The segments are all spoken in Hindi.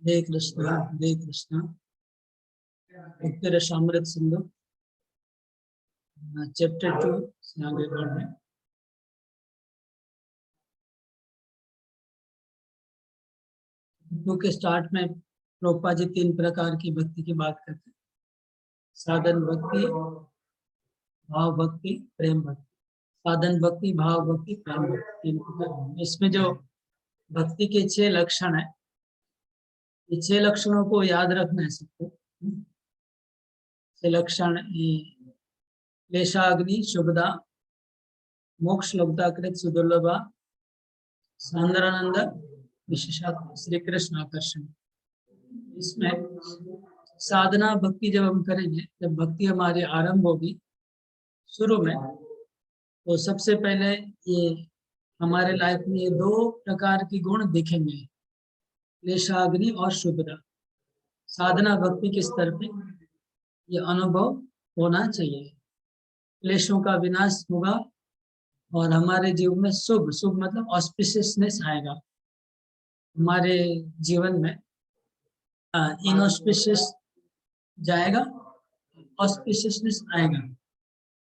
हरे कृष्णा हरे कृष्णा। भक्ति रसामृत सिंधु चैप्टर 2 से आगे बढ़ रहे हैं। टू के स्टार्ट में प्रभुपाद जी 3 प्रकार की भक्ति की बात करते हैं। साधन भक्ति, भाव भक्ति, प्रेम भक्ति। साधन भक्ति, भाव भक्ति, प्रेम भक्ति, 3 प्रकार। इसमें जो भक्ति के 6 लक्षण है, ये 6 लक्षणों को याद रखना है सबको। 6 लक्षण: क्लेशाग्नि शुभदा, मोक्ष लब्धा कृत सुदुर्लभा, सांद्रानंद विशेषात्म, श्री कृष्ण आकर्षण। इसमें साधना भक्ति जब हम करेंगे, जब भक्ति हमारी आरंभ होगी शुरू में, तो सबसे पहले ये हमारे लाइफ में ये 2 प्रकार के गुण दिखेंगे, क्लेशाग्नि और शुभदा। साधना भक्ति के स्तर पे ये अनुभव होना चाहिए। क्लेशों का विनाश होगा और हमारे जीवन में शुभ, शुभ मतलब ऑस्पिशियसनेस आएगा। हमारे जीवन में इनऑस्पिशियस जाएगा, ऑस्पिशियसनेस आएगा।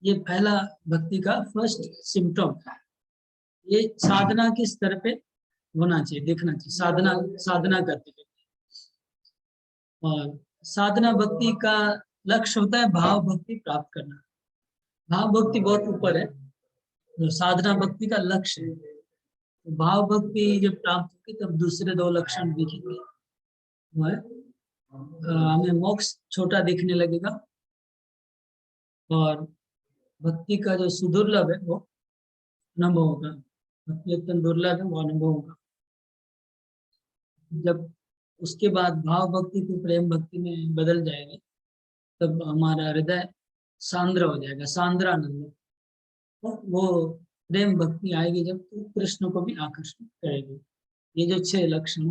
ये पहला भक्ति का फर्स्ट सिम्टम। ये साधना के स्तर पे होना चाहिए, देखना चाहिए, साधना करते करते। और साधना भक्ति का लक्ष्य होता है भाव भक्ति प्राप्त करना। भाव भक्ति बहुत ऊपर है, जो साधना भक्ति का लक्ष्य है। तो भाव भक्ति जब प्राप्त होगी तब दूसरे 2 लक्षण दिखेंगे। हमें मोक्ष छोटा दिखने लगेगा और भक्ति का जो सुदुर्लभ है वो अनुभव होगा। भक्ति एकदम दुर्लभ है, वो अनुभव होगा। जब उसके बाद भाव भक्ति को प्रेम भक्ति में बदल जाएगा, तब हमारा हृदय सांद्र हो जाएगा, सांद्रानंद। तो वो प्रेम भक्ति आएगी जब, तो कृष्ण को भी आकर्षित करेगी। ये जो 6 लक्षण,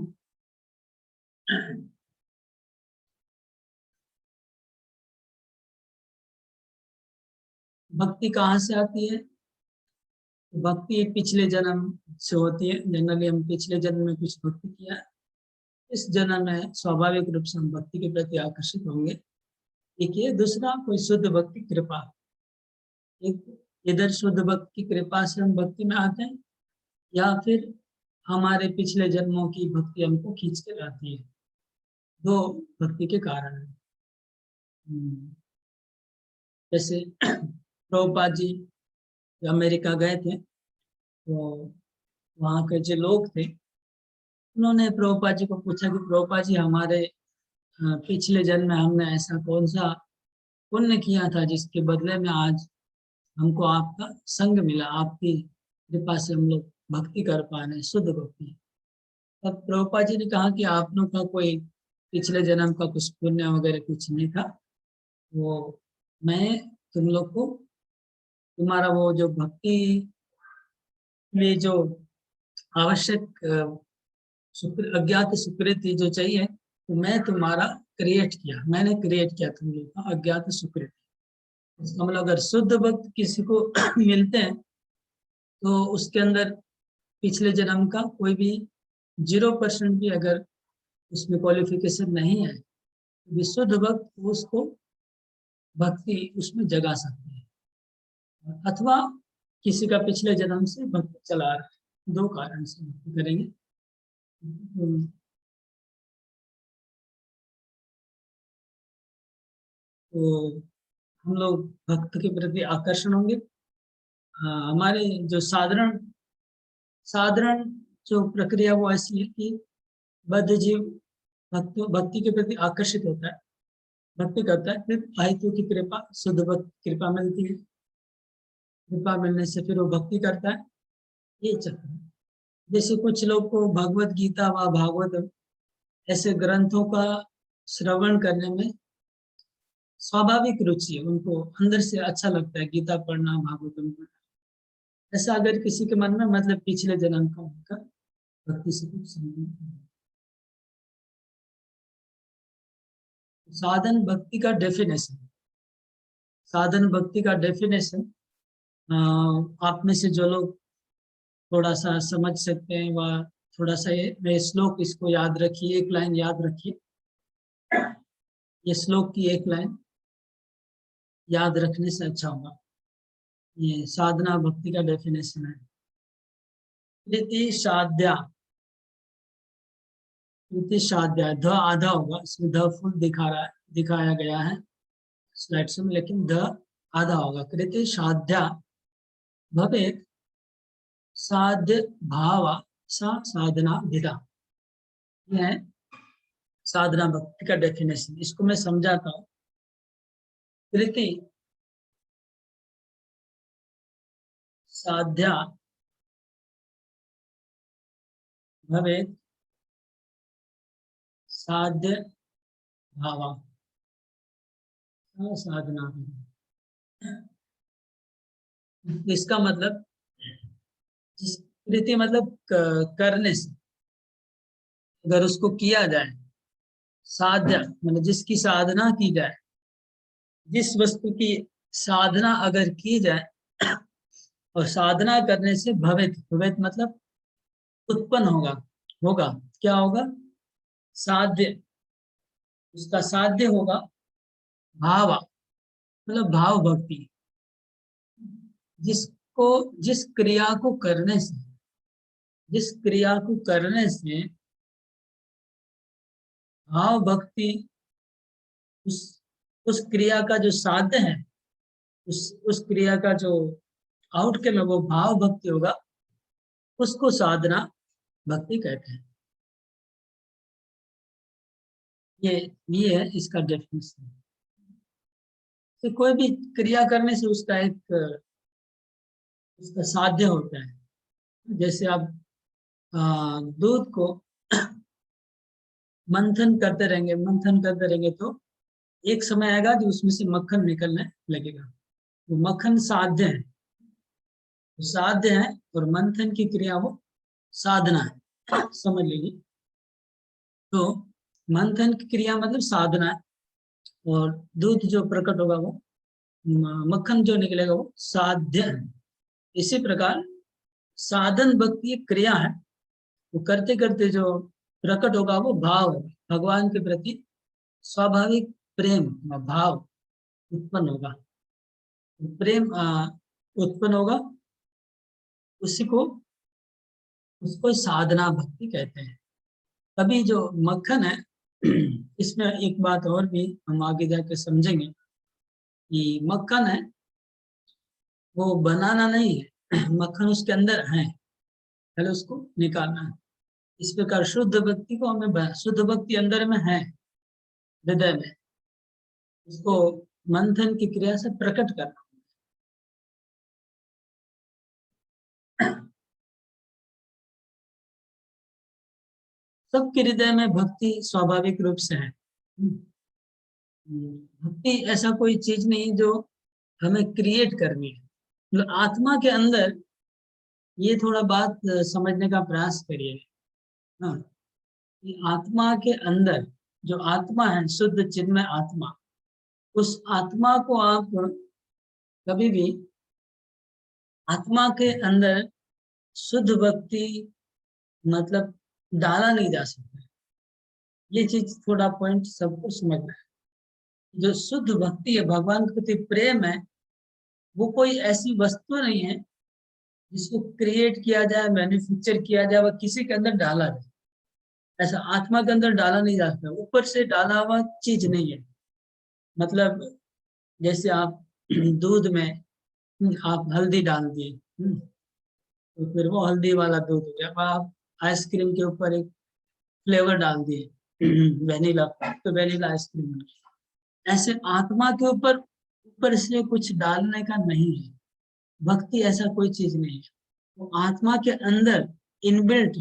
भक्ति कहाँ से आती है? भक्ति पिछले जन्म से होती है। जनरली हम पिछले जन्म में कुछ भक्ति किया, इस जन्म में स्वाभाविक रूप से हम भक्ति के प्रति आकर्षित होंगे। एक ये, दूसरा कोई शुद्ध भक्ति कृपा। एक इधर शुद्ध भक्ति की कृपा से हम भक्ति में आते हैं, या फिर हमारे पिछले जन्मों की भक्ति हमको खींच के लाती है। 2 भक्ति के कारण है। जैसे प्रभुपाद जी अमेरिका गए थे, तो वहाँ के जो लोग थे, उन्होंने प्रभुपाद जी को पूछा कि प्रभुपाद जी, हमारे पिछले जन्म में हमने ऐसा कौन सा पुण्य किया था जिसके बदले में आज हमको आपका संग मिला, आपकी कृपा से हम लोग भक्ति कर पा रहे हैं, शुद्ध भक्ति। तब प्रभुपाद जी ने कहा कि आप लोग का कोई पिछले जन्म का कुछ पुण्य वगैरह कुछ नहीं था, वो मैं तुम लोग को तुम्हारा वो जो भक्ति में जो आवश्यक अज्ञात सुकृति जो चाहिए, तो मैं तुम्हारा मैंने क्रिएट किया तुम लोग का अज्ञात सुकृति। इसका मतलब अगर शुद्ध भक्त किसी को मिलते हैं तो उसके अंदर पिछले जन्म का कोई भी 0% भी अगर उसमें क्वालिफिकेशन नहीं है, तो विशुद्ध भक्त उसको भक्ति उसमें जगा सकती है। अथवा किसी का पिछले जन्म से भक्ति चला रहा है, 2 कारण से भक्ति करेंगे। तो हम लोग भक्त के प्रति आकर्षण होंगे। हमारे जो साधारण जो प्रक्रिया वो ऐसी है कि बद्ध जीव भक्ति के प्रति आकर्षित होता है, भक्ति करता है, फिर आयतु की कृपा, शुद्ध भक्त कृपा मिलती है, कृपा मिलने से फिर वो भक्ति करता है। ये चक्र है। जैसे कुछ लोग को भगवत गीता व भागवत ऐसे ग्रंथों का श्रवण करने में स्वाभाविक रुचि है, उनको अंदर से अच्छा लगता है गीता पढ़ना, भागवतम पढ़ना। ऐसा अगर किसी के मन में मतलब पिछले जन्म का उनका भक्ति से कुछ संबंध है। साधन भक्ति का डेफिनेशन, साधन भक्ति का डेफिनेशन आप में से जो लोग थोड़ा सा समझ सकते हैं व थोड़ा सा ये श्लोक इसको याद रखिए, एक लाइन याद रखिए, ये श्लोक की एक लाइन याद रखने से अच्छा होगा। ये साधना भक्ति का डेफिनेशन है। कृति साध्या, कृति साध्या, ध आधा होगा, इसमें ध फुल दिखाया गया है स्लाइड्स में, लेकिन ध आधा होगा। कृति साध्या भवेत् साध्य भावा सा साधना विदा, यह है साधना भक्ति का डेफिनेशन। इसको मैं समझाता हूँ। कृति साध्या भवेत् साध्य भावा साधना विदा। इसका मतलब, जिस कृति मतलब करने से, अगर उसको किया जाए, साध्य मतलब जिसकी साधना की जाए, जिस वस्तु की साधना अगर की जाए और साधना करने से भवित, भवित मतलब उत्पन्न होगा, होगा क्या होगा, साध्य, उसका साध्य होगा, भाव मतलब भाव भक्ति, जिसको जिस क्रिया को करने से, जिस क्रिया को करने से भाव भक्ति, उस उस क्रिया का जो साध्य है, उस क्रिया का जो आउटकम है वो भाव भक्ति होगा, उसको साधना भक्ति कहते हैं। ये है इसका डेफिनेशन। तो कोई भी क्रिया करने से उसका एक उसका साध्य होता है। जैसे आप दूध को मंथन करते रहेंगे तो एक समय आएगा जो उसमें से मक्खन निकलने लगेगा। वो मक्खन साध्य है, वो साध्य है, और मंथन की क्रिया वो साधना है, समझ लीजिए। तो मंथन की क्रिया मतलब साधना है, और दूध जो प्रकट होगा वो, मक्खन जो निकलेगा वो साध्य है। इसी प्रकार साधन भक्ति एक क्रिया है, वो करते करते जो प्रकट होगा वो भाव है, भगवान के प्रति स्वाभाविक प्रेम भाव उत्पन्न होगा, प्रेम उत्पन्न होगा, उसी को उसको साधना भक्ति कहते हैं। अभी जो मक्खन है इसमें एक बात और भी हम आगे जाकर समझेंगे कि मक्खन है वो बनाना नहीं है, मक्खन उसके अंदर है, पहले उसको निकालना है। इस प्रकार शुद्ध भक्ति को हमें, शुद्ध भक्ति अंदर में है, हृदय में, उसको मंथन की क्रिया से प्रकट करना। सबके हृदय में भक्ति स्वाभाविक रूप से है। भक्ति ऐसा कोई चीज नहीं जो हमें क्रिएट करनी है, मतलब आत्मा के अंदर, ये थोड़ा बात समझने का प्रयास करिए। हाँ, कि आत्मा के अंदर जो आत्मा है, शुद्ध चिन्मय आत्मा, उस आत्मा को आप कभी भी, आत्मा के अंदर शुद्ध भक्ति मतलब डाला नहीं जा सकता। ये चीज थोड़ा पॉइंट सबको समझना है। जो शुद्ध भक्ति है, भगवान के प्रति प्रेम है, वो कोई ऐसी वस्तु नहीं है जिसको क्रिएट किया जाए, मैन्युफैक्चर किया जाए, वह किसी के अंदर डाला जाए। ऐसा आत्मा के अंदर डाला नहीं जा सकता, ऊपर से डाला हुआ चीज नहीं है। मतलब जैसे आप दूध में आप हल्दी डाल दिए, तो फिर वो हल्दी वाला दूध हो गया। आप आइसक्रीम के ऊपर एक फ्लेवर डाल दिए वेनिला, तो वेनिला आइसक्रीम बन गया। ऐसे आत्मा के ऊपर ऊपर से कुछ डालने का नहीं है। भक्ति ऐसा कोई चीज नहीं है, वो आत्मा के अंदर इनबिल्ट,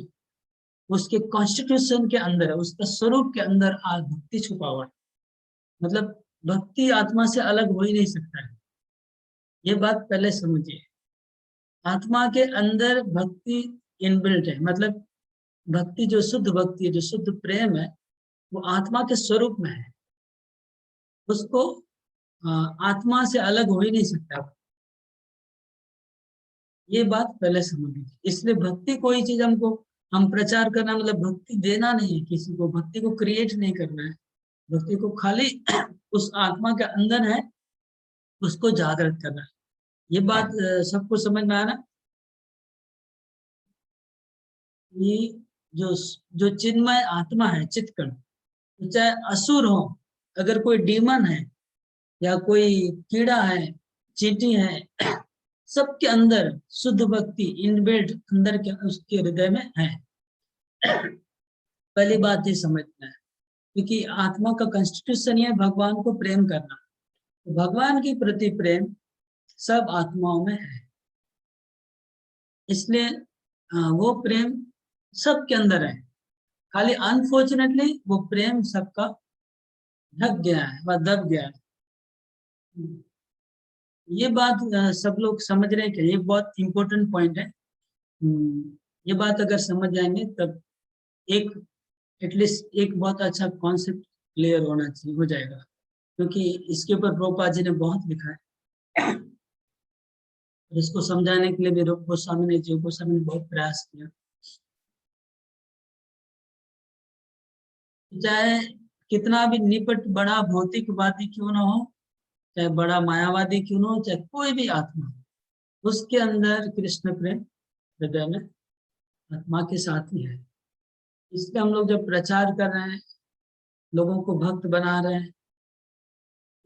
उसके कॉन्स्टिट्यूशन के अंदर है, उसका स्वरूप के अंदर आज भक्ति छुपा हुआ है। मतलब भक्ति आत्मा से अलग हो ही नहीं सकता है, ये बात पहले समझिए। आत्मा के अंदर भक्ति इनबिल्ट है, मतलब भक्ति जो शुद्ध भक्ति है, जो शुद्ध प्रेम है, वो आत्मा के स्वरूप में है, उसको आत्मा से अलग हो ही नहीं सकता। ये बात पहले समझ लीजिए। इसलिए भक्ति कोई चीज हमको हम प्रचार करना मतलब भक्ति देना नहीं है किसी को, भक्ति को क्रिएट नहीं करना है, भक्ति को खाली उस आत्मा के अंदर है उसको जागृत करना है। ये बात सबको समझ में आना। ये जो जो चिन्मय आत्मा है, चित्कण, तो चाहे असुर हो, अगर कोई डीमन है या कोई कीड़ा है, चींटी है, सबके अंदर शुद्ध भक्ति इनबिल्ट अंदर के उसके हृदय में है। पहली बात ये समझना है, क्योंकि आत्मा का कॉन्स्टिट्यूशन है भगवान को प्रेम करना, तो भगवान के प्रति प्रेम सब आत्माओं में है, इसलिए वो प्रेम सबके अंदर है। खाली अनफॉर्चुनेटली वो प्रेम सबका ढक गया है व दब गया है। ये बात सब लोग समझ रहे हैं कि ये बहुत इंपॉर्टेंट पॉइंट है। ये बात अगर समझ जाएंगे तब एक एटलीस्ट एक बहुत अच्छा कॉन्सेप्ट क्लियर होना चाहिए, हो जाएगा, क्योंकि इसके ऊपर प्रभुपाद जी ने बहुत लिखा है। इसको समझाने के लिए भी रूप गोस्वामी ने, जीव गोस्वामी ने बहुत प्रयास किया। चाहे कितना भी निपट बड़ा भौतिकवादी क्यों ना हो, चाहे बड़ा मायावादी क्यों ना हो, चाहे कोई भी आत्मा, उसके अंदर कृष्ण प्रेम हृदय में आत्मा के साथ ही है। इसलिए हम लोग जब प्रचार कर रहे हैं, लोगों को भक्त बना रहे हैं,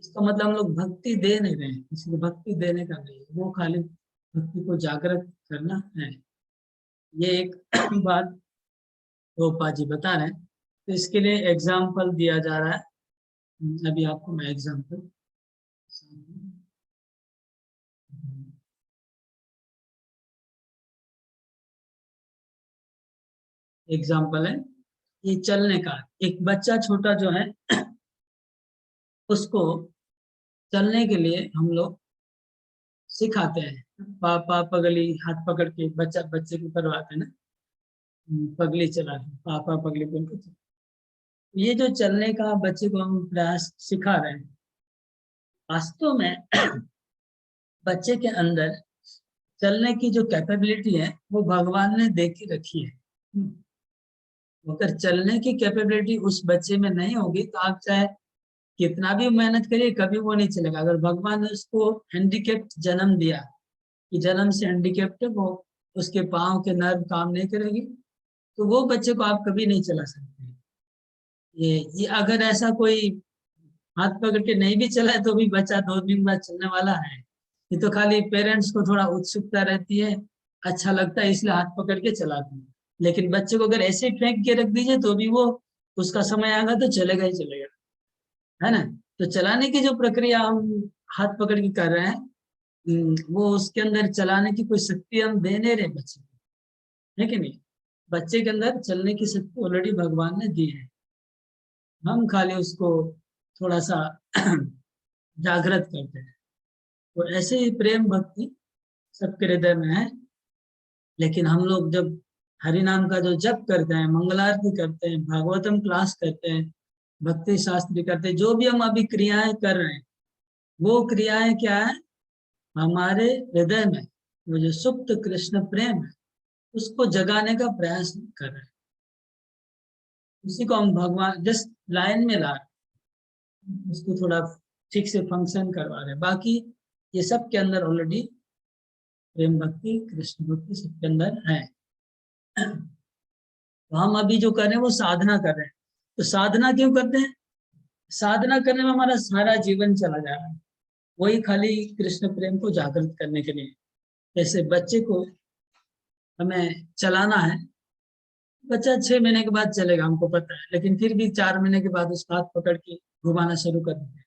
इसका मतलब हम लोग भक्ति दे नहीं रहे हैं, किसी को भक्ति देने का नहीं, वो खाली भक्ति को जागृत करना है। ये एक बात गोपा जी बता रहे हैं, तो इसके लिए एग्जाम्पल दिया जा रहा है। अभी आपको मैं एग्जाम्पल है, ये चलने का। एक बच्चा छोटा जो है उसको चलने के लिए हम लोग सिखाते हैं, पापा पगली हाथ पकड़ के बच्चे को करवाते हैं ना, पगली चला, पापा पगली बोल के। ये जो चलने का बच्चे को हम प्रयास सिखा रहे हैं, वास्तव में बच्चे के अंदर चलने की जो कैपेबिलिटी है वो भगवान ने दे के रखी है। अगर चलने की कैपेबिलिटी उस बच्चे में नहीं होगी तो आप चाहे कितना भी मेहनत करिए, कभी वो नहीं चलेगा। अगर भगवान ने उसको हैंडीकेप्ट जन्म दिया, कि जन्म से हैंडीकेप्ट है वो, उसके पाँव के नर्व काम नहीं करेगी, तो वो बच्चे को आप कभी नहीं चला सकते। ये अगर ऐसा कोई हाथ पकड़ के नहीं भी चला है तो भी बच्चा 2 दिन बाद चलने वाला है। ये तो खाली पेरेंट्स को थोड़ा उत्सुकता रहती है, अच्छा लगता है इसलिए हाथ पकड़ के चलाते हैं। लेकिन बच्चे को अगर ऐसे फेंक के रख दीजिए तो भी वो, उसका समय आएगा तो चलेगा ही चलेगा, है ना। तो चलाने की जो प्रक्रिया हम हाथ पकड़ के कर रहे हैं, वो उसके अंदर चलाने की कोई शक्ति हम दे नहीं रहे बच्चे को, है कि नहीं। बच्चे के अंदर चलने की शक्ति ऑलरेडी भगवान ने दी है, हम खाली उसको थोड़ा सा जागृत करते हैं। तो ऐसे ही प्रेम भक्ति सबके हृदय में है। लेकिन हम लोग जब हरि नाम का जो जप करते हैं, मंगलारती करते हैं, भागवतम क्लास करते हैं, भक्ति शास्त्री करते हैं, जो भी हम अभी क्रियाएं कर रहे हैं, वो क्रियाएं क्या है, हमारे हृदय में वो जो सुप्त कृष्ण प्रेम है उसको जगाने का प्रयास कर रहे हैं। उसी को हम भगवान जस्ट लाइन में ला रहे हैं, उसको थोड़ा ठीक से फंक्शन करवा रहे हैं। बाकी ये सब के अंदर ऑलरेडी प्रेम भक्ति कृष्ण भक्ति सबके अंदर है। तो हम अभी जो कर रहे हैं वो साधना कर रहे हैं। तो साधना क्यों करते हैं, साधना करने में हमारा सारा जीवन चला जा रहा है, वही खाली कृष्ण प्रेम को जागृत करने के लिए। जैसे बच्चे को हमें चलाना है, बच्चा 6 महीने के बाद चलेगा हमको पता है, लेकिन फिर भी 4 महीने के बाद उसका हाथ पकड़ के घुमाना शुरू कर देते हैं।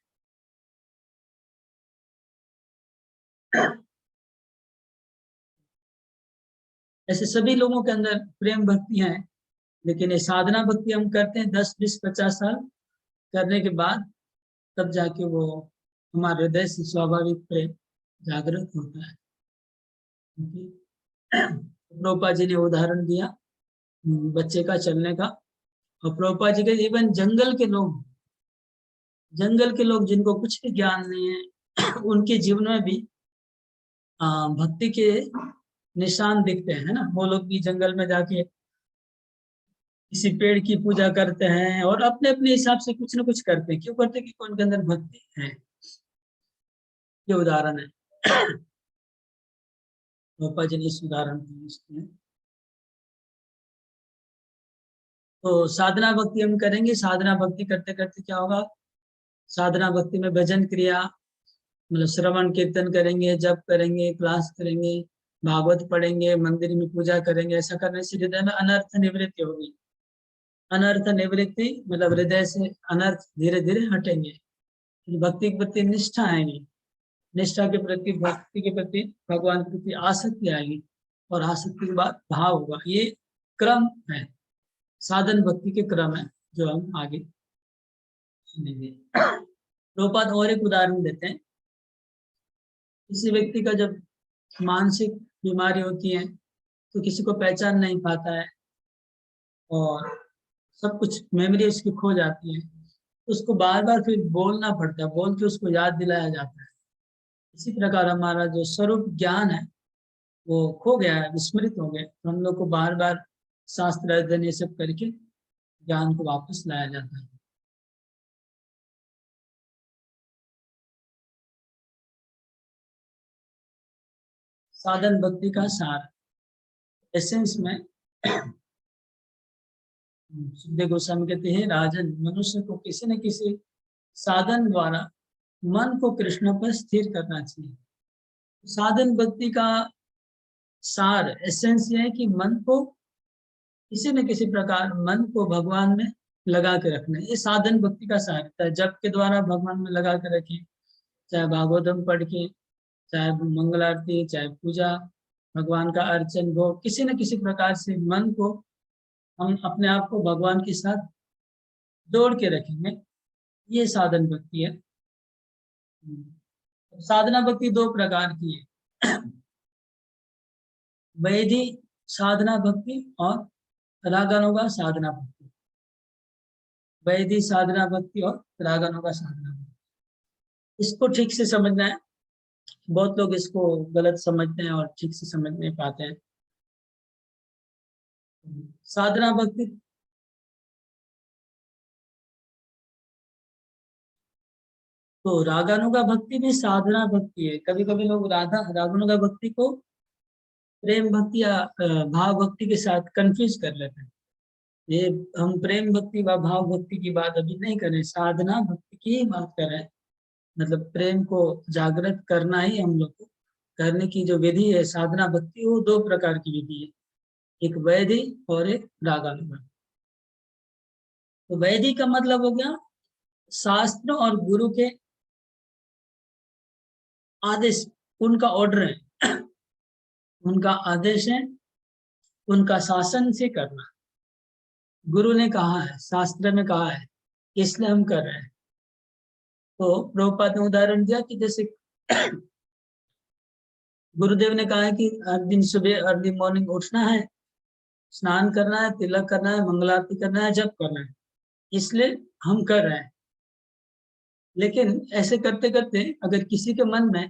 ऐसे सभी लोगों के अंदर प्रेम भक्ति है, लेकिन ये साधना भक्ति हम करते हैं 10, 20, 50 साल करने के बाद, तब जाके वो हमारे हृदय से स्वाभाविक प्रेम जागृत होता है। प्रभुपाद जी ने उदाहरण दिया बच्चे का चलने का, और प्रभुपाद जी के इवन जंगल के लोग जिनको कुछ भी ज्ञान नहीं है उनके जीवन में भी भक्ति के निशान दिखते हैं, है ना। वो लोग भी जंगल में जाके किसी पेड़ की पूजा करते हैं और अपने अपने हिसाब से कुछ ना कुछ करते हैं। क्यों करते हैं? क्योंकि उनके अंदर भक्ति है। ये उदाहरण है। गोपा जी ने इस उदाहरण को यूज किया। तो साधना भक्ति हम करेंगे। साधना भक्ति करते करते क्या होगा? साधना भक्ति में भजन क्रिया, मतलब श्रवण कीर्तन करेंगे, जप करेंगे, क्लास करेंगे, भागवत पढ़ेंगे, मंदिर में पूजा करेंगे। ऐसा करने से हृदय में अनर्थ निवृत्ति होगी। अनर्थ निवृत्ति मतलब हृदय से अनर्थ धीरे धीरे हटेंगे। भक्ति के प्रति निष्ठा आएगी। निष्ठा के प्रति, भक्ति के प्रति, भगवान के प्रति आसक्ति आएगी और आसक्ति के बाद भाव होगा। ये क्रम है, साधन भक्ति के क्रम है जो हम आगे सुनेंगे। प्रभुपाद और एक उदाहरण देते हैं। किसी व्यक्ति का जब मानसिक बीमारी होती है तो किसी को पहचान नहीं पाता है और सब कुछ मेमोरी उसकी खो जाती है, तो उसको बार बार फिर बोलना पड़ता है, बोल के उसको याद दिलाया जाता है। इसी प्रकार हमारा जो स्वरूप ज्ञान है वो खो गया है, विस्मृत हो गया, तो हम लोग को बार बार शास्त्र अध्ययन ये सब करके ज्ञान को वापस लाया जाता है। साधन भक्ति का सार एसेंस में सुखदेव गोस्वामी कहते हैं, राजन, मनुष्य को किसी न किसी साधन द्वारा मन को कृष्ण पर स्थिर करना चाहिए। साधन भक्ति का सार एसेंस ये है कि मन को किसी न किसी प्रकार मन को भगवान में लगा के रखना। ये साधन भक्ति का सार है। जप के द्वारा भगवान में लगा के रखिए, चाहे भागवतम पढ़ के, चाहे मंगल आरती, चाहे पूजा, भगवान का अर्चन, भोग, किसी न किसी प्रकार से मन को हम अपने आप को भगवान के साथ जोड़ के रखेंगे। ये साधन भक्ति है। साधना भक्ति दो प्रकार की है, वैधि साधना भक्ति और रागानुगा साधना भक्ति। वैधि साधना भक्ति और रागानुगा साधना भक्ति, इसको ठीक से समझना है। बहुत लोग इसको गलत समझते हैं और ठीक से समझ नहीं पाते हैं। साधना भक्ति तो रागानुगा भक्ति भी साधना भक्ति है। कभी कभी लोग रागानुगा भक्ति को प्रेम भक्ति या भाव भक्ति के साथ कंफ्यूज कर लेते हैं। ये हम प्रेम भक्ति व भाव भक्ति की बात अभी नहीं कर रहे, साधना भक्ति की ही बात कर रहे हैं। मतलब प्रेम को जागृत करना ही हम लोग को करने की जो विधि है साधना भक्ति, वो दो प्रकार की विधि है, एक वैधि और एक रागानुगा। तो वैधि का मतलब हो गया शास्त्र और गुरु के आदेश, उनका ऑर्डर है, उनका आदेश है, उनका शासन से करना। गुरु ने कहा है, शास्त्र में कहा है, इसलिए हम कर रहे हैं। तो प्रभुपाद ने उदाहरण दिया कि जैसे गुरुदेव ने कहा है कि हर दिन सुबह अर्ली मॉर्निंग उठना है, स्नान करना है, तिलक करना है, मंगलारती करना है, जप करना है, इसलिए हम कर रहे हैं। लेकिन ऐसे करते करते अगर किसी के मन में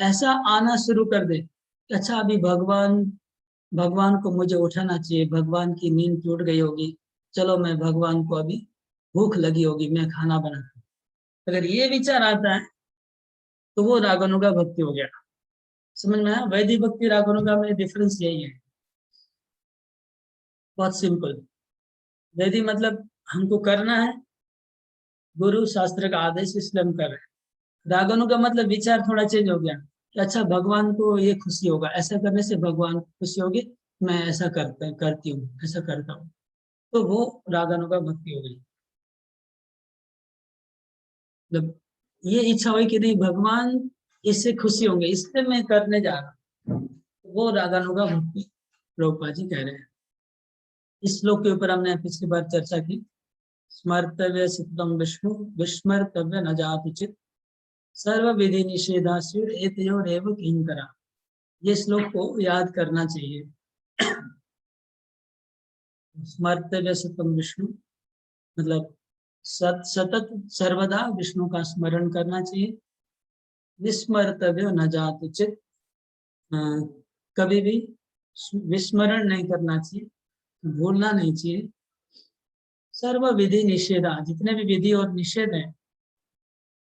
ऐसा आना शुरू कर दे कि अच्छा अभी भगवान भगवान को मुझे उठाना चाहिए, भगवान की नींद टूट गई होगी, चलो मैं भगवान को अभी भूख लगी होगी, मैं खाना बनाता हूँ, अगर ये विचार आता है तो वो रागानुगा भक्ति हो गया। समझ में आया? वैदिक भक्ति रागानुगा में डिफरेंस यही है, बहुत सिंपल। वैदिक मतलब हमको करना है, गुरु शास्त्र का आदेश, इसलिए हम कर रहे हैं। रागानुगा मतलब विचार थोड़ा चेंज हो गया कि अच्छा भगवान को ये खुशी होगा, ऐसा करने से भगवान को खुशी होगी, मैं ऐसा करती हूँ, ऐसा करता हूँ, तो वो रागानुगा भक्ति हो गई। मतलब ये इच्छा हुई कि नहीं भगवान इससे खुशी होंगे, इसलिए मैं करने जा रहा हूँ, वो रागानुगा भक्ति प्रभुपाद जी कह रहे हैं। इस श्लोक के ऊपर हमने पिछली बार चर्चा की, स्मर्तव्य सिद्धम विष्णु विस्मर्तव्य न जाति चित सर्व विधि निषेधासुर एतयोरेव किंकरा। ये श्लोक को याद करना चाहिए। स्मर्तव्य सिद्धम विष्णु मतलब सतत सर्वदा विष्णु का स्मरण करना चाहिए। विस्मर्तव्य न जाति चित, कभी भी विस्मरण नहीं करना चाहिए, भूलना नहीं चाहिए। सर्व विधि निषेधा, जितने भी विधि और निषेध हैं,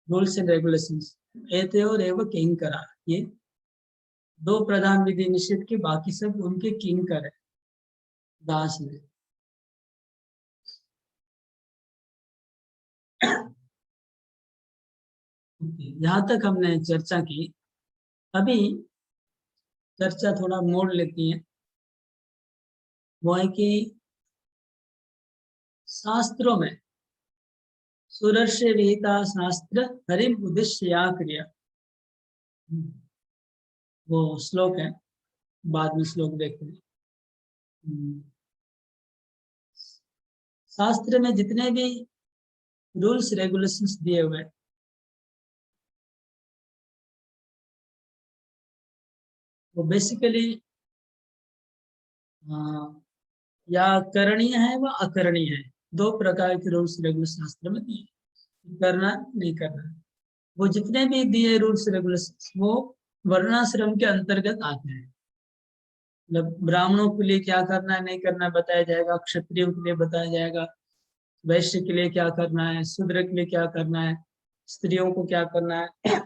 रूल्स एंड रेगुलेशंस, एतयोर एव किंकरा, ये दो प्रधान विधि निषेध के, बाकी सब उनके किंकर है, दास है। यहाँ तक हमने चर्चा की। अभी चर्चा थोड़ा मोड़ लेती है, वो है कि शास्त्रों में सुरस्य विहिता शास्त्र हरिम उद्देश्य या क्रिया, वो श्लोक है, बाद में श्लोक देखते हैं। शास्त्र में जितने भी रूल्स रेगुलेशंस दिए हुए, वो बेसिकली या करणीय है व अकरणीय है। दो प्रकार के रूल्स रेगुलेशन शास्त्र में दिए, करना नहीं करना। वो जितने भी दिए रूल्स रेगुलेशन, वो वर्णाश्रम के अंतर्गत आते हैं। मतलब ब्राह्मणों के लिए क्या करना है नहीं करना बताया जाएगा, क्षत्रियों के लिए बताया जाएगा, वैश्य के लिए क्या करना है, शूद्र के लिए क्या करना है, स्त्रियों को क्या करना है,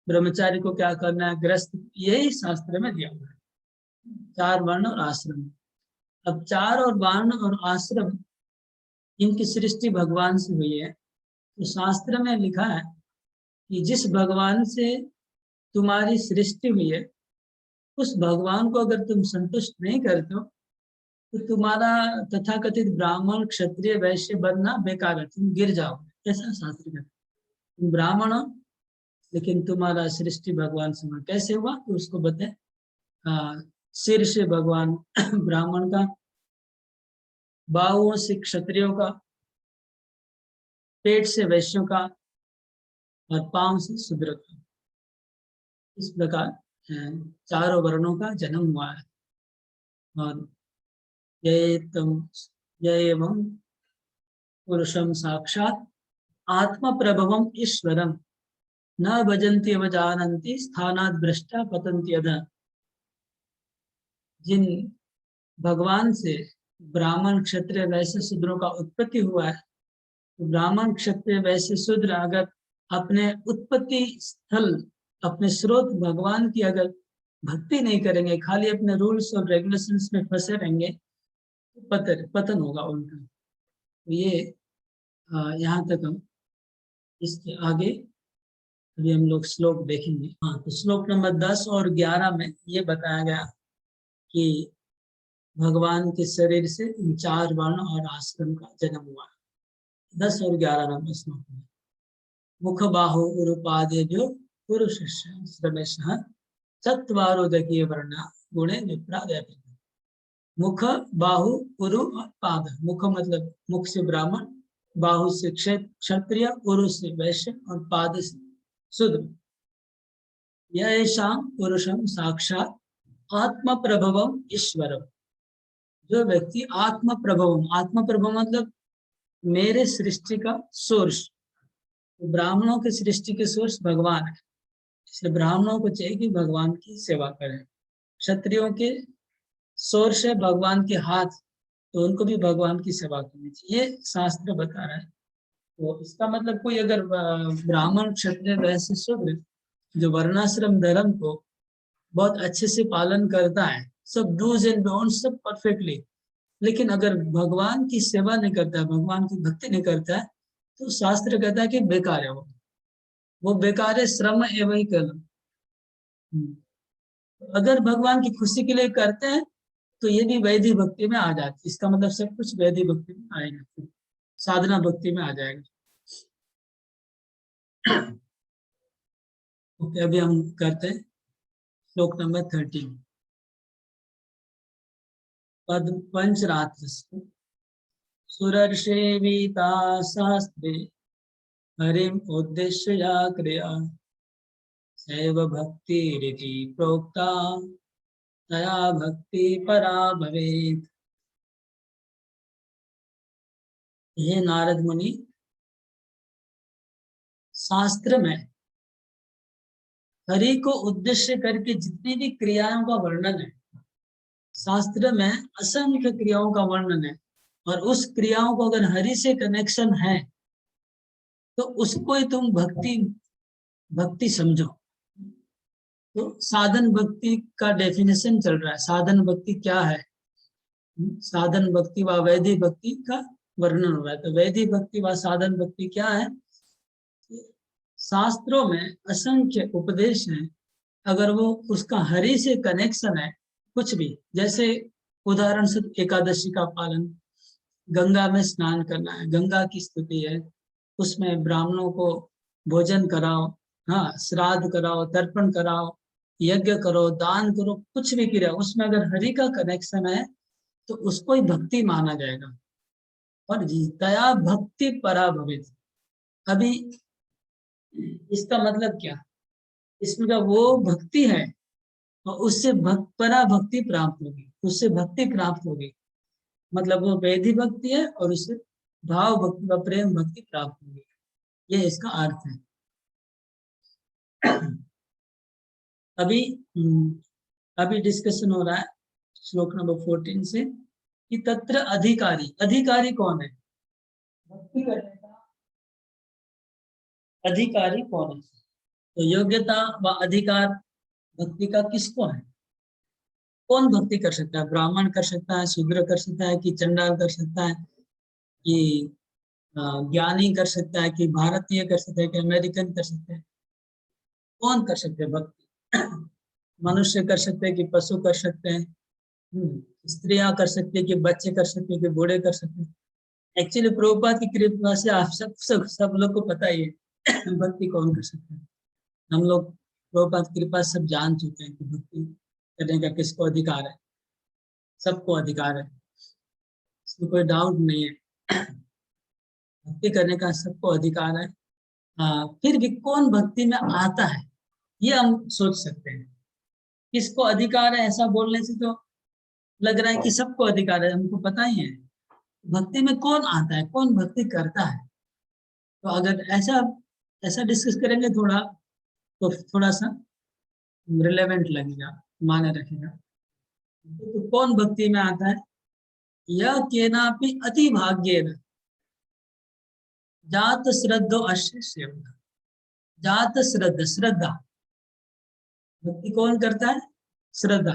ब्रह्मचारी को क्या करना है, ग्रस्त, यही शास्त्र में दिया हुआ है। चार वर्ण और आश्रम। अब चार और वर्ण और आश्रम, इनकी सृष्टि भगवान से हुई है। तो शास्त्र में लिखा है कि जिस भगवान से तुम्हारी सृष्टि हुई है, उस भगवान को अगर तुम संतुष्ट नहीं करते हो, तो तुम्हारा तथाकथित ब्राह्मण क्षत्रिय वैश्य बनना बेकार है, तुम गिर जाओगे, ऐसा शास्त्र कहता है। तुम ब्राह्मण हो, लेकिन तुम्हारा सृष्टि भगवान से हुआ। कैसे हुआ तो उसको बताए। सिर से भगवान ब्राह्मण का, बाहुओं से क्षत्रियों का, पेट से वैश्यों का, और पांव से शूद्र का। इस प्रकार चारों वर्णों का जन्म हुआ है। और ये एवं पुरुषम साक्षात आत्म प्रभवम ईश्वरम न भजन्ति अवजानन्ति स्थानात् भ्रष्टा पतन्ति अधः। जिन भगवान से ब्राह्मण क्षत्रिय वैश्य शूद्रों का उत्पत्ति हुआ है, तो ब्राह्मण क्षत्रिय वैश्य शूद्र अगर अपने उत्पत्ति स्थल, अपने स्रोत भगवान की अगर भक्ति नहीं करेंगे, खाली अपने रूल्स और रेगुलेशंस में फंसे रहेंगे, तो पतन होगा उनका। तो ये यहाँ तक हम, इसके आगे अभी हम लोग श्लोक देखेंगे। हाँ, तो श्लोक नंबर 10 और 11 में ये बताया गया कि भगवान के शरीर से इन चार वर्ण और आश्रम का जन्म हुआ। 10 और 11 नंबर श्लोक में मुख बाहु उरुपादेभ्यो पुरुष श्रमेश चत्वारोदकीय वर्ण गुणे विप्रादय। मुख, बाहु, उरु और पाद। मुख मतलब मुख से ब्राह्मण, बाहु से क्षत्रिय, उरु से वैश्य और पाद से शूद्र। यह पुरुषम साक्षात आत्म प्रभवम ईश्वरम। जो व्यक्ति आत्म प्रभवम, आत्म प्रभव मतलब मेरे सृष्टि का सोर्स, तो ब्राह्मणों की सृष्टि के सोर्स भगवान है, इसलिए ब्राह्मणों को चाहिए कि भगवान की सेवा करें। क्षत्रियों के सोर्स है भगवान के हाथ, तो उनको भी भगवान की सेवा करनी चाहिए, ये शास्त्र बता रहा है। तो इसका मतलब कोई अगर ब्राह्मण क्षत्रिय वैश्य शूद्र जो वर्णाश्रम धर्म को बहुत अच्छे से पालन करता है, सब डूज एंड डोंट्स सब परफेक्टली, लेकिन अगर भगवान की सेवा नहीं करता है, भगवान की भक्ति नहीं करता है, तो शास्त्र कहता है कि बेकार है वो बेकार है, श्रम एवं कल। अगर भगवान की खुशी के लिए करते हैं, तो ये भी वैदिक भक्ति में आ जाती है। इसका मतलब सब कुछ वैदिक भक्ति में आएगा, साधना भक्ति में आ जाएगा। ओके, अभी हम करते हैं श्लोक नंबर 13। पद पंचरात्र सुरर्षेवीता शास्त्रे हरिम उद्देश्य या क्रिया सैव भक्ति रीति प्रोक्ता तया भक्ति परा भवेत्। हे नारद मुनि, शास्त्र में हरि को उद्देश्य करके जितनी भी क्रियाओं का वर्णन है, शास्त्र में असंख्य क्रियाओं का वर्णन है, और उस क्रियाओं को अगर हरि से कनेक्शन है तो उसको ही तुम भक्ति भक्ति समझो। तो साधन भक्ति का डेफिनेशन चल रहा है, साधन भक्ति क्या है, साधन भक्ति व वैदिक भक्ति का वर्णन हो रहा है। तो वैदिक भक्ति व साधन भक्ति क्या है? शास्त्रों में असंख्य उपदेश हैं, अगर वो उसका हरि से कनेक्शन है, कुछ भी, जैसे उदाहरण से एकादशी का पालन, गंगा में स्नान करना है, गंगा की स्तुति है, उसमें ब्राह्मणों को भोजन कराओ, हाँ, श्राद्ध कराओ, तर्पण कराओ, यज्ञ करो, दान करो, कुछ भी क्रिया उसमें अगर हरि का कनेक्शन है तो उसको ही भक्ति माना जाएगा। और दया भक्ति परा भवेत्। अभी इसका मतलब क्या? इसमें का वो भक्ति है और उससे परा भक्ति प्राप्त होगी, उससे भक्ति प्राप्त होगी, मतलब वो वैदिक भक्ति है और उससे भाव भक्ति व प्रेम भक्ति प्राप्त होगी, ये इसका अर्थ है। अभी अभी डिस्कशन हो रहा है श्लोक नंबर 14 से कि तत्र अधिकारी, अधिकारी कौन है भक्ति करने का, अधिकारी कौन है? तो योग्यता व अधिकार भक्ति का किसको है? कौन भक्ति कर सकता है? ब्राह्मण कर सकता है, शूद्र कर सकता है, कि चंडाल कर सकता है, कि ज्ञानी कर सकता है, कि भारतीय कर सकता है, कि अमेरिकन कर सकते हैं? कौन कर सकते हैं भक्ति? मनुष्य कर सकते हैं कि पशु कर सकते हैं, स्त्रियां कर सकते हैं कि बच्चे कर सकते हैं कि बूढ़े कर सकते हैं? एक्चुअली प्रभुपाद की कृपा से आप सब लोग को पता ही है भक्ति कौन कर सकता है। हम लोग प्रभुपाद की कृपा सब जान चुके हैं कि भक्ति करने का किसको अधिकार है, सबको अधिकार है, इसमें कोई डाउट नहीं है, भक्ति करने का सबको अधिकार है। फिर भी कौन भक्ति में आता है ये हम सोच सकते हैं, किसको अधिकार है? ऐसा बोलने से तो लग रहा है कि सबको अधिकार है, हमको पता ही है। भक्ति में कौन आता है, कौन भक्ति करता है? तो अगर ऐसा ऐसा डिस्कस करेंगे थोड़ा, तो थोड़ा सा रिलेवेंट लगेगा, माने रखेगा। तो कौन भक्ति में आता है? यह केनापि अति भाग्येन जात श्रद्धो अश्य सेवक। जात श्रद्धा, श्रद्धा भक्ति कौन करता है? श्रद्धा।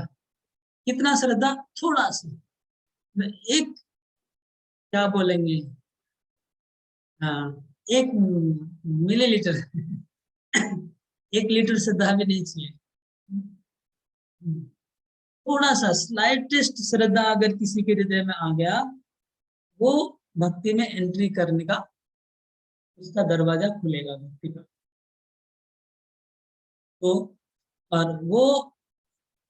कितना श्रद्धा? थोड़ा सा, एक, क्या बोलेंगे, हाँ, 1 मिलीलीटर 1 लीटर श्रद्धा भी नहीं चाहिए, थोड़ा सा स्लाइटेस्ट श्रद्धा अगर किसी के हृदय में आ गया, वो भक्ति में एंट्री करने का उसका दरवाजा खुलेगा भक्ति का। तो और वो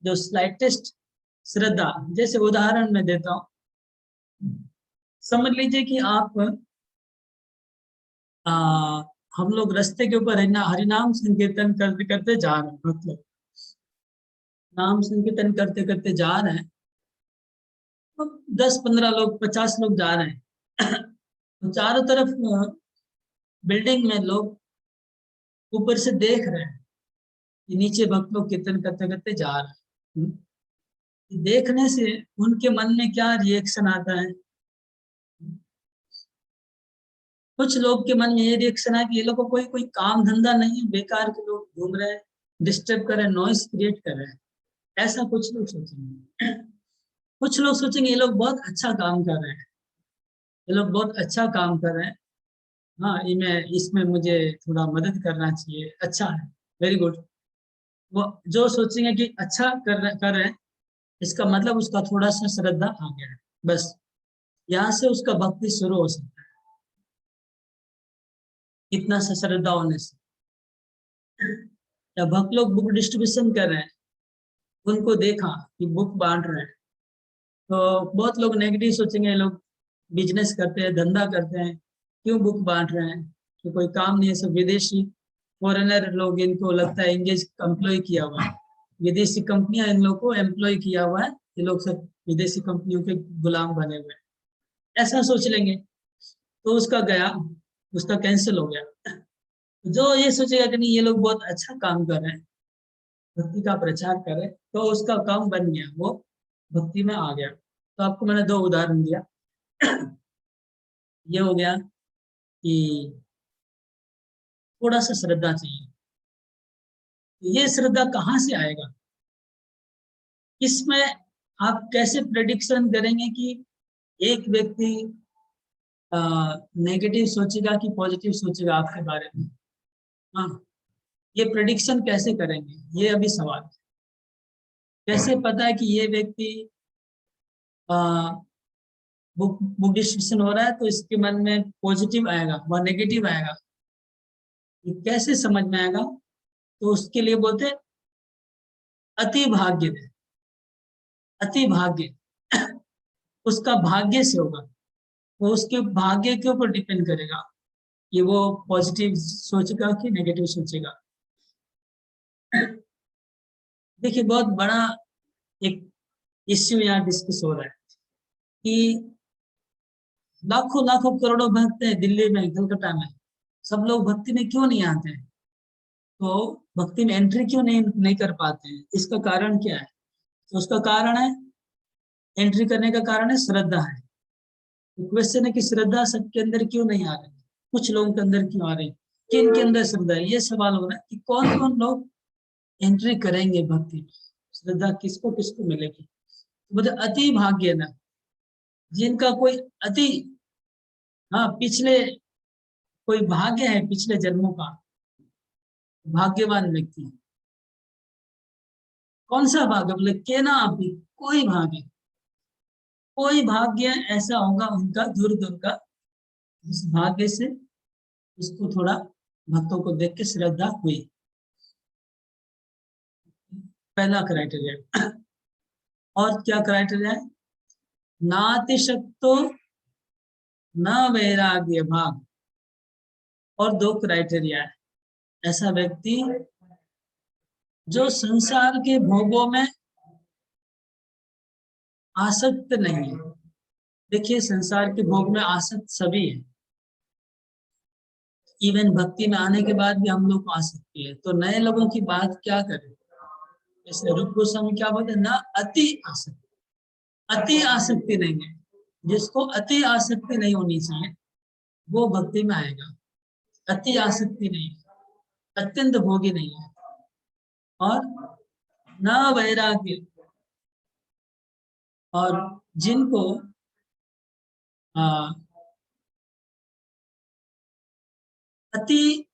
जो स्लाइटेस्ट श्रद्धा, जैसे उदाहरण मैं देता हूं, समझ लीजिए कि आप हम लोग रास्ते के ऊपर हरिनाम संकीर्तन करते करते जा रहे हैं, मतलब नाम संकीर्तन करते करते जा रहे हैं, तो 10-15 लोग, 50 लोग जा रहे हैं तो चारों तरफ बिल्डिंग में लोग ऊपर से देख रहे हैं कि नीचे भक्त लोग कीर्तन करते करते जा रहे हैं। देखने से उनके मन में क्या रिएक्शन आता है? कुछ लोग के मन में ये रिएक्शन है कि ये लोग को कोई कोई काम धंधा नहीं है, बेकार के लोग घूम रहे हैं, डिस्टर्ब कर रहे हैं, नॉइस क्रिएट कर रहे हैं, ऐसा कुछ लोग सोचेंगे। कुछ लोग सोचेंगे ये लोग बहुत अच्छा काम कर रहे हैं, ये लोग बहुत अच्छा काम कर रहे हैं, हाँ, इसमें मुझे थोड़ा मदद करना चाहिए, अच्छा है, वेरी गुड। वो जो सोचेंगे कि अच्छा कर रहे हैं, इसका मतलब उसका थोड़ा सा श्रद्धा आ गया है, बस यहाँ से उसका भक्ति शुरू हो सकता है, इतना सा श्रद्धा होने से। या भक्त लोग बुक डिस्ट्रीब्यूशन कर रहे हैं, उनको देखा कि बुक बांट रहे हैं, तो बहुत लोग नेगेटिव सोचेंगे, लोग बिजनेस करते हैं, धंधा करते हैं, क्यों बुक बांट रहे हैं, तो कोई काम नहीं है, सब विदेशी फॉरेनर लोग, इनको लगता है इंगेज एम्प्लॉय किया हुआ है, विदेशी कंपनियां इन लोग को एम्प्लॉय किया हुआ है, ये लोग सब विदेशी कंपनियों के गुलाम बने हुए हैं, ऐसा सोच लेंगे, तो उसका गया, उसका कैंसिल हो गया। जो ये सोचेगा कि नहीं ये लोग बहुत अच्छा काम कर रहे हैं, भक्ति का प्रचार करे, तो उसका काम बन गया, वो भक्ति में आ गया। तो आपको मैंने 2 उदाहरण दिया। ये हो गया कि थोड़ा सा श्रद्धा चाहिए। ये श्रद्धा कहाँ से आएगा, इसमें आप कैसे प्रेडिक्शन करेंगे कि एक व्यक्ति नेगेटिव सोचेगा कि पॉजिटिव सोचेगा आपके बारे में? हाँ, ये प्रेडिक्शन कैसे करेंगे, ये अभी सवाल है। कैसे पता है कि ये व्यक्ति बुक डिस्कशन हो रहा है तो इसके मन में पॉजिटिव आएगा व नेगेटिव आएगा, ये कैसे समझ में आएगा? तो उसके लिए बोलते हैं अति भाग्य है। अति भाग्य उसका भाग्य से होगा, वो उसके भाग्य के ऊपर डिपेंड करेगा कि वो पॉजिटिव सोचेगा कि नेगेटिव सोचेगा। देखिए, बहुत बड़ा एक इश्यू यहाँ डिस्कस हो रहा है कि लाखों लाखों करोड़ों भक्त हैं दिल्ली में, कलकत्ता में, सब लोग भक्ति में क्यों नहीं आते हैं? तो भक्ति में एंट्री क्यों नहीं कर पाते हैं? इसका कारण क्या है? तो उसका कारण है, एंट्री करने का कारण है श्रद्धा है। तो क्वेश्चन है कि श्रद्धा सबके अंदर क्यों नहीं आ रही, कुछ लोगों के अंदर क्यों आ रही, किन के अंदर श्रद्धा है? ये सवाल हो रहा है कि कौन कौन लोग एंट्री करेंगे भक्ति में, श्रद्धा किसको किसको मिलेगी? मतलब अति भाग्य ना, जिनका कोई अति, हाँ, पिछले कोई भाग्य है पिछले जन्मों का, भाग्यवान व्यक्ति। कौन सा भाग्य? बोले के ना आप भी, कोई भाग्य, कोई भाग्य ऐसा होगा उनका, दूर दूर का, जिस भाग्य से उसको थोड़ा भक्तों को देख के श्रद्धा हुई। पहला क्राइटेरिया। और क्या क्राइटेरिया है? नातिशक्तो न वैराग्य भाग। और 2 क्राइटेरिया है, ऐसा व्यक्ति जो संसार के भोगों में आसक्त नहीं है। देखिए, संसार के भोग में आसक्त सभी है, इवन भक्ति में आने के बाद भी हम लोग को आसक्ति है। तो नए लोगों की बात क्या करें? जैसे रूप गोस्वामी क्या बोलते हैं, ना अति आसक्ति, अति आसक्ति नहीं है। जिसको अति आसक्ति नहीं होनी चाहिए वो भक्ति में आएगा। अति आसक्ति नहीं है, अत्यंत भोगी नहीं है, और न वैराग्य। और जिनको अति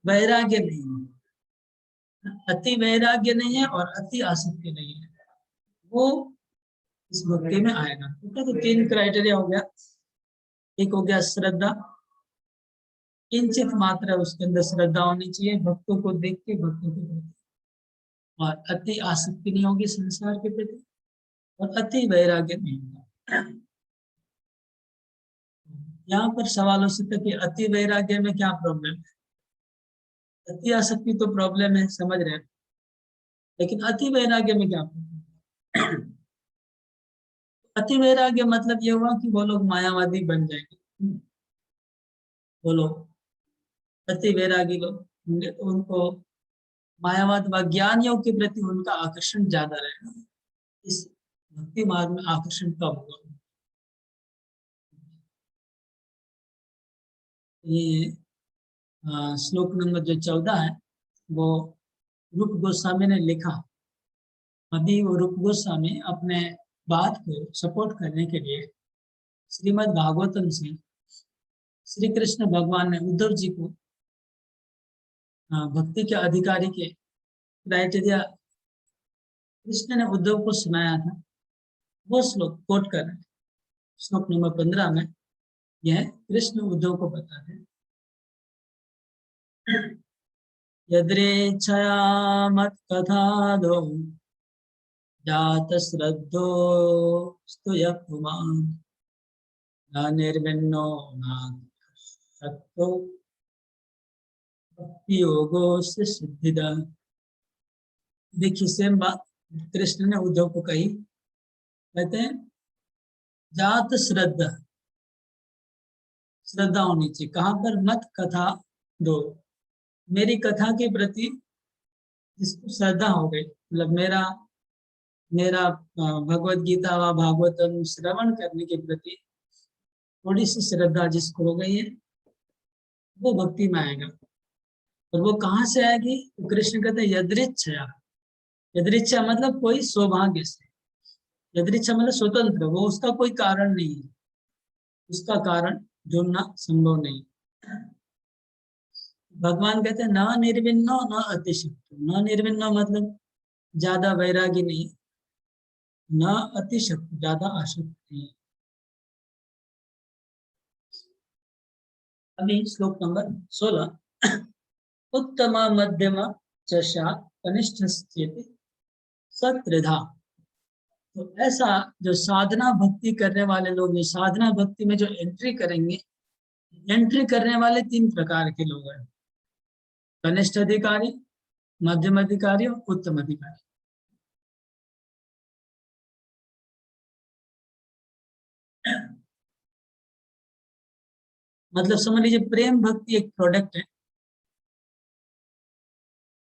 वैराग्य नहीं है, अति वैराग्य नहीं है और अति आसक्ति नहीं है, वो इस भक्ति में आएगा। तो 3 क्राइटेरिया हो गया। एक हो गया श्रद्धा, किंचित मात्रा उसके अंदर श्रद्धा होनी चाहिए, भक्तों को देख के भक्तों के प्रति, और अति आसक्ति नहीं होगी संसार के प्रति, और अति वैराग्य नहीं होगा। यहाँ पर सवाल हो सकता है कि अति वैराग्य में क्या प्रॉब्लम है? अति आसक्ति तो प्रॉब्लम है, समझ रहे हैं, लेकिन अति वैराग्य में क्या प्रॉब्लम? अति वैराग्य मतलब ये हुआ कि वो लोग मायावादी बन जाएंगे। वो लोग अति वैरागी लोग होंगे तो उनको मायावाद व ज्ञान योग के प्रति उनका आकर्षण ज्यादा रहेगा। इस भक्ति मार्ग में आकर्षण कम होगा। ये श्लोक नंबर जो 14 है वो रूप गोस्वामी ने लिखा। अभी वो रूप गोस्वामी अपने बात को सपोर्ट करने के लिए श्रीमद् भागवतम से श्री कृष्ण भगवान ने उद्धव जी को भक्ति के अधिकारी के क्राइटेरिया कृष्ण ने उद्धव को सुनाया था, वो श्लोक कोट कर रहे हैं। श्लोक नंबर 15 में यह कृष्ण उद्धव को बताते हैं, यद्रेच्छया मत कथा दो जात श्रद्धो स्तुय पुमान न निर्विन्नो नातो भक्ति योगो से सिद्धिदा। देखिए, सेम बात कृष्ण ने उद्धव को कही। कहते हैं जात श्रद्धा, श्रद्धा होनी चाहिए। कहाँ पर? मत कथा दो, मेरी कथा के प्रति जिसको श्रद्धा हो गई, मतलब मेरा मेरा भगवत गीता व भागवतम श्रवण करने के प्रति थोड़ी सी श्रद्धा जिसको हो गई है, वो भक्ति में आएगा। और वो कहाँ से आएगी? तो कृष्ण कहते हैं यदृच्छया। यदृच्छा मतलब कोई सौभाग्य से, यदृच्छा मतलब स्वतंत्र, वो उसका कोई कारण नहीं है, उसका कारण ढूंढना संभव नहीं। भगवान कहते हैं न निर्विन्नो न अतिशक्तो। न निर्विन्नो मतलब ज्यादा वैरागी नहीं, न अतिशक्त ज्यादा आसक्त नहीं। अभी श्लोक नंबर 16। उत्तम मध्यम चषा कनिष्ठ सत्रिधा। तो ऐसा जो साधना भक्ति करने वाले लोग, जो साधना भक्ति में जो एंट्री करेंगे, एंट्री करने वाले 3 प्रकार के लोग हैं, कनिष्ठ अधिकारी, मध्यम अधिकारी और उत्तम अधिकारी। मतलब समझ लीजिए प्रेम भक्ति एक प्रोडक्ट है,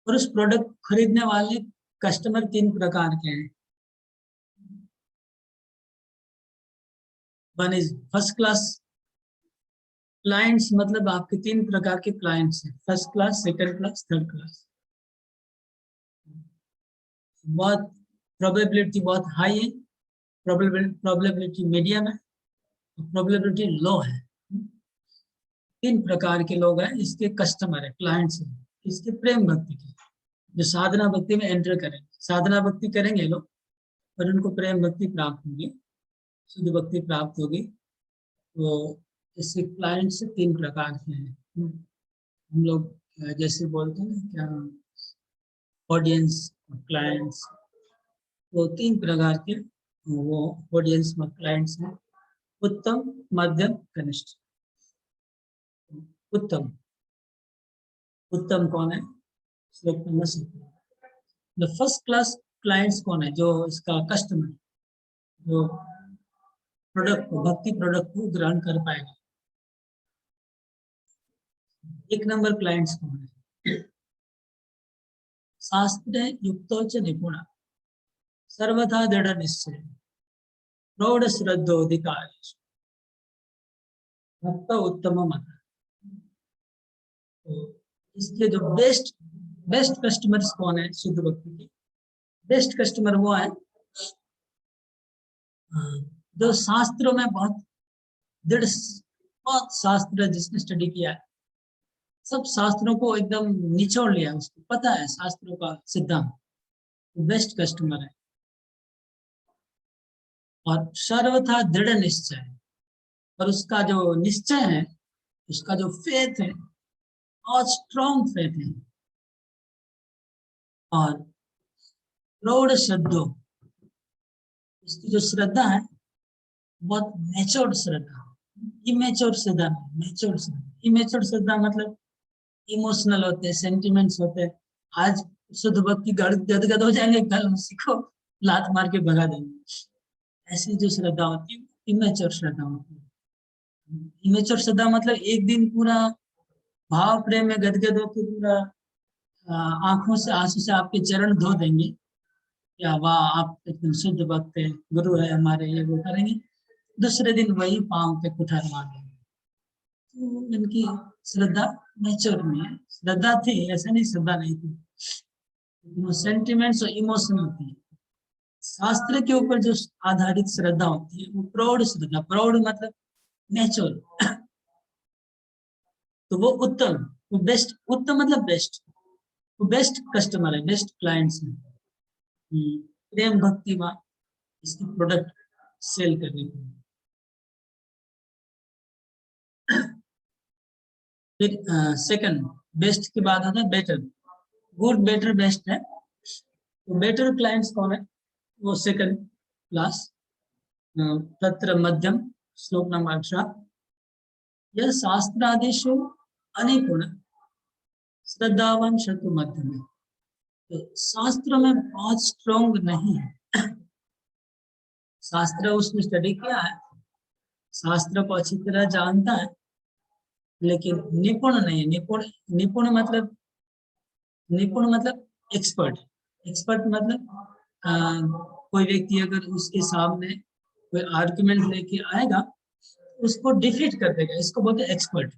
और उस प्रोडक्ट खरीदने वाले कस्टमर 3 प्रकार के हैं। One is first class clients, मतलब आपके 3 प्रकार के क्लाइंट्स हैं, first class, second class, third class. बहुत प्रोबेबिलिटी बहुत हाई है, प्रोबेबिलिटी मीडियम है, प्रोबेबिलिटी लो है। 3 प्रकार के लोग हैं इसके कस्टमर है, क्लाइंट्स हैं, इसके प्रेम भक्ति के, जो साधना भक्ति में एंटर करेंगे। साधना भक्ति करेंगे लोग और उनको प्रेम भक्ति प्राप्त होगी, शुद्ध भक्ति प्राप्त होगी। तो इससे क्लाइंट से 3 प्रकार के हैं। हम लोग जैसे बोलते हैं ना क्या, ऑडियंस, क्लाइंट्स, तो 3 प्रकार के वो ऑडियंस में क्लाइंट्स हैं, उत्तम, मध्यम, कनिष्ठ। उत्तम, उत्तम कौन है? श्लोक नंबर 17। फर्स्ट क्लास क्लाइंट्स कौन है? जो इसका कस्टमर, जो प्रोडक्ट को, भक्ति प्रोडक्ट को ग्रहण कर पाएगा। 1 नंबर क्लाइंट्स कौन है? शास्त्रे युक्तो च निपुण, सर्वथा दृढ़ निश्चय, प्रौढ़ श्रद्धोधिकारी, भक्त उत्तम मत। तो इसके जो बेस्ट बेस्ट कस्टमर्स कौन है शुद्ध भक्ति के? बेस्ट कस्टमर वो है जो शास्त्रों में बहुत दृढ़, बहुत शास्त्र जिसने स्टडी किया है, सब शास्त्रों को एकदम निचोड़ लिया, उसको पता है शास्त्रों का सिद्धांत, तो बेस्ट कस्टमर है। और सर्वथा दृढ़ निश्चय, और उसका जो निश्चय है, उसका जो फेथ है, बहुत स्ट्रॉन्ग फेथ है। और प्रौढ़ श्रद्धो, इसकी जो श्रद्धा है बहुत मैच्योर्ड श्रद्धा, इमेच्योर श्रद्धा नहीं, मैच्योर्ड श्रद्धा। इमेच्योर श्रद्धा मतलब इमोशनल होते हैं, सेंटिमेंट्स होते हैं। आज शुद्ध भक्ति गदगद हो जाएंगे, कल उसी को लात मार के भगा देंगे। ऐसी जो श्रद्धा होती है इमेच्योर श्रद्धा होती है। इमेच्योर श्रद्धा मतलब एक दिन पूरा भाव प्रेम में गदगद होकर पूरा आंखों से आंसू से आपके चरण धो देंगे, या वाह आप एकदम शुद्ध भक्त है, गुरु है हमारे, ये वो करेंगे। दूसरे दिन वही पांव पे कुठार मार देंगे। तो इनकी श्रद्धा नेचर में है। श्रद्धा थी, ऐसा नहीं श्रद्धा नहीं थी, लेकिन वो सेंटिमेंट्स और इमोशन होती है। शास्त्र के ऊपर जो आधारित श्रद्धा होती है वो प्रौढ़ श्रद्धा, प्रौढ़ मतलब नेचुरल, तो वो उत्तम, वो बेस्ट, उत्तम मतलब बेस्ट, वो बेस्ट कस्टमर है, बेस्ट क्लाइंट्स है। प्रेम भक्ति में इसकी प्रोडक्ट सेल करने के लिए। फिर सेकंड बेस्ट के बाद आता है बेटर। गुड, बेटर, बेस्ट है। तो बेटर क्लाइंट्स कौन है? वो सेकंड क्लास। तत्र मध्यम, श्लोक नंबर 18। यह शास्त्रादेशो अनिपुण श्रद्धावान शत्रु मध्यम है। तो शास्त्र में बहुत स्ट्रॉन्ग नहीं है। शास्त्र उसने स्टडी किया है, शास्त्र को अच्छी तरह जानता है, लेकिन निपुण नहीं है। निपुण, निपुण मतलब एक्सपर्ट, एक्सपर्ट मतलब कोई व्यक्ति अगर उसके सामने कोई आर्गुमेंट लेके आएगा, उसको डिफीट कर देगा। इसको बोलते हैं एक्सपर्ट।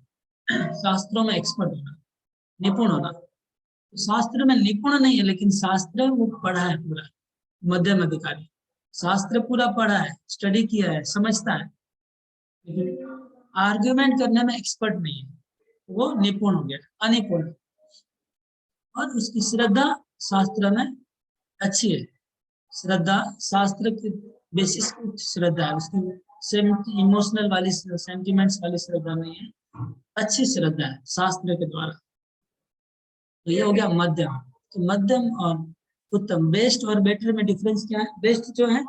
शास्त्रों में एक्सपर्ट होना, निपुण होना। शास्त्र में निपुण नहीं है, लेकिन शास्त्र वो पढ़ा है पूरा, मध्यम अधिकारी। शास्त्र पूरा पढ़ा है, स्टडी किया है, समझता है, लेकिन आर्ग्यूमेंट करने में एक्सपर्ट नहीं है, वो निपुण हो गया, अनिपुण। और उसकी श्रद्धा शास्त्र में अच्छी है। श्रद्धा शास्त्र के बेसिस की श्रद्धा है, उसकी इमोशनल वाली, सेंटिमेंट्स वाली श्रद्धा नहीं है, अच्छी श्रद्धा है शास्त्र के द्वारा। तो ये हो गया मध्यम। तो मध्यम और उत्तम, बेस्ट और बेटर में डिफरेंस क्या है? बेस्ट जो है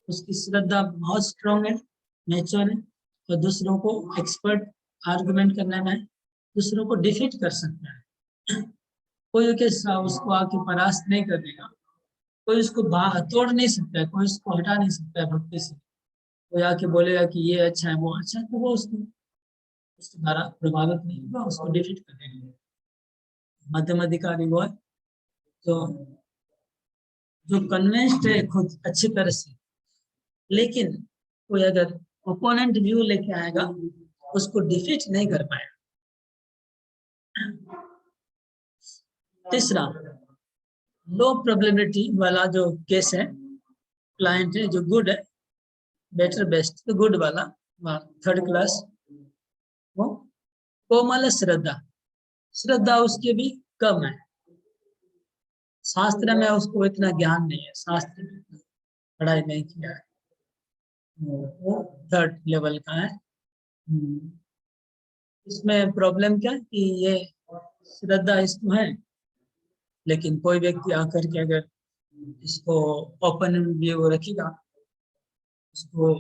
उसकी श्रद्धा बहुत स्ट्रांग है, नेचर है, और दूसरों को एक्सपर्ट आर्गुमेंट करने में दूसरों को डिफीट कर सकता है। कोई उसको आके परास्त नहीं कर देगा, कोई उसको तोड़ नहीं सकता है, कोई उसको हटा नहीं सकता है भक्ति से। कोई आके बोलेगा कि ये अच्छा है, वो अच्छा है, तो वो उसको उसके द्वारा प्रभावित नहीं होगा, उसको डिफीट कर देगा। मध्यम अधिकारी वो है तो जो कन्विंस्ड है खुद अच्छी तरह से, लेकिन कोई अगर ओपोनेंट व्यू लेके आएगा, उसको डिफीट नहीं कर पाएगा। तीसरा, लो प्रोबेबिलिटी वाला जो केस है, क्लाइंट है जो गुड है, बेटर बेस्ट तो गुड वाला, थर्ड क्लास, वो कोमल श्रद्धा, श्रद्धा उसकी भी कम है। शास्त्र में उसको इतना ज्ञान नहीं है, शास्त्र में पढ़ाई नहीं किया है, वो थर्ड लेवल का है। इसमें प्रॉब्लम क्या है कि ये श्रद्धा इसको है, लेकिन कोई व्यक्ति आकर के अगर इसको ओपन व्यू रखेगा, उसको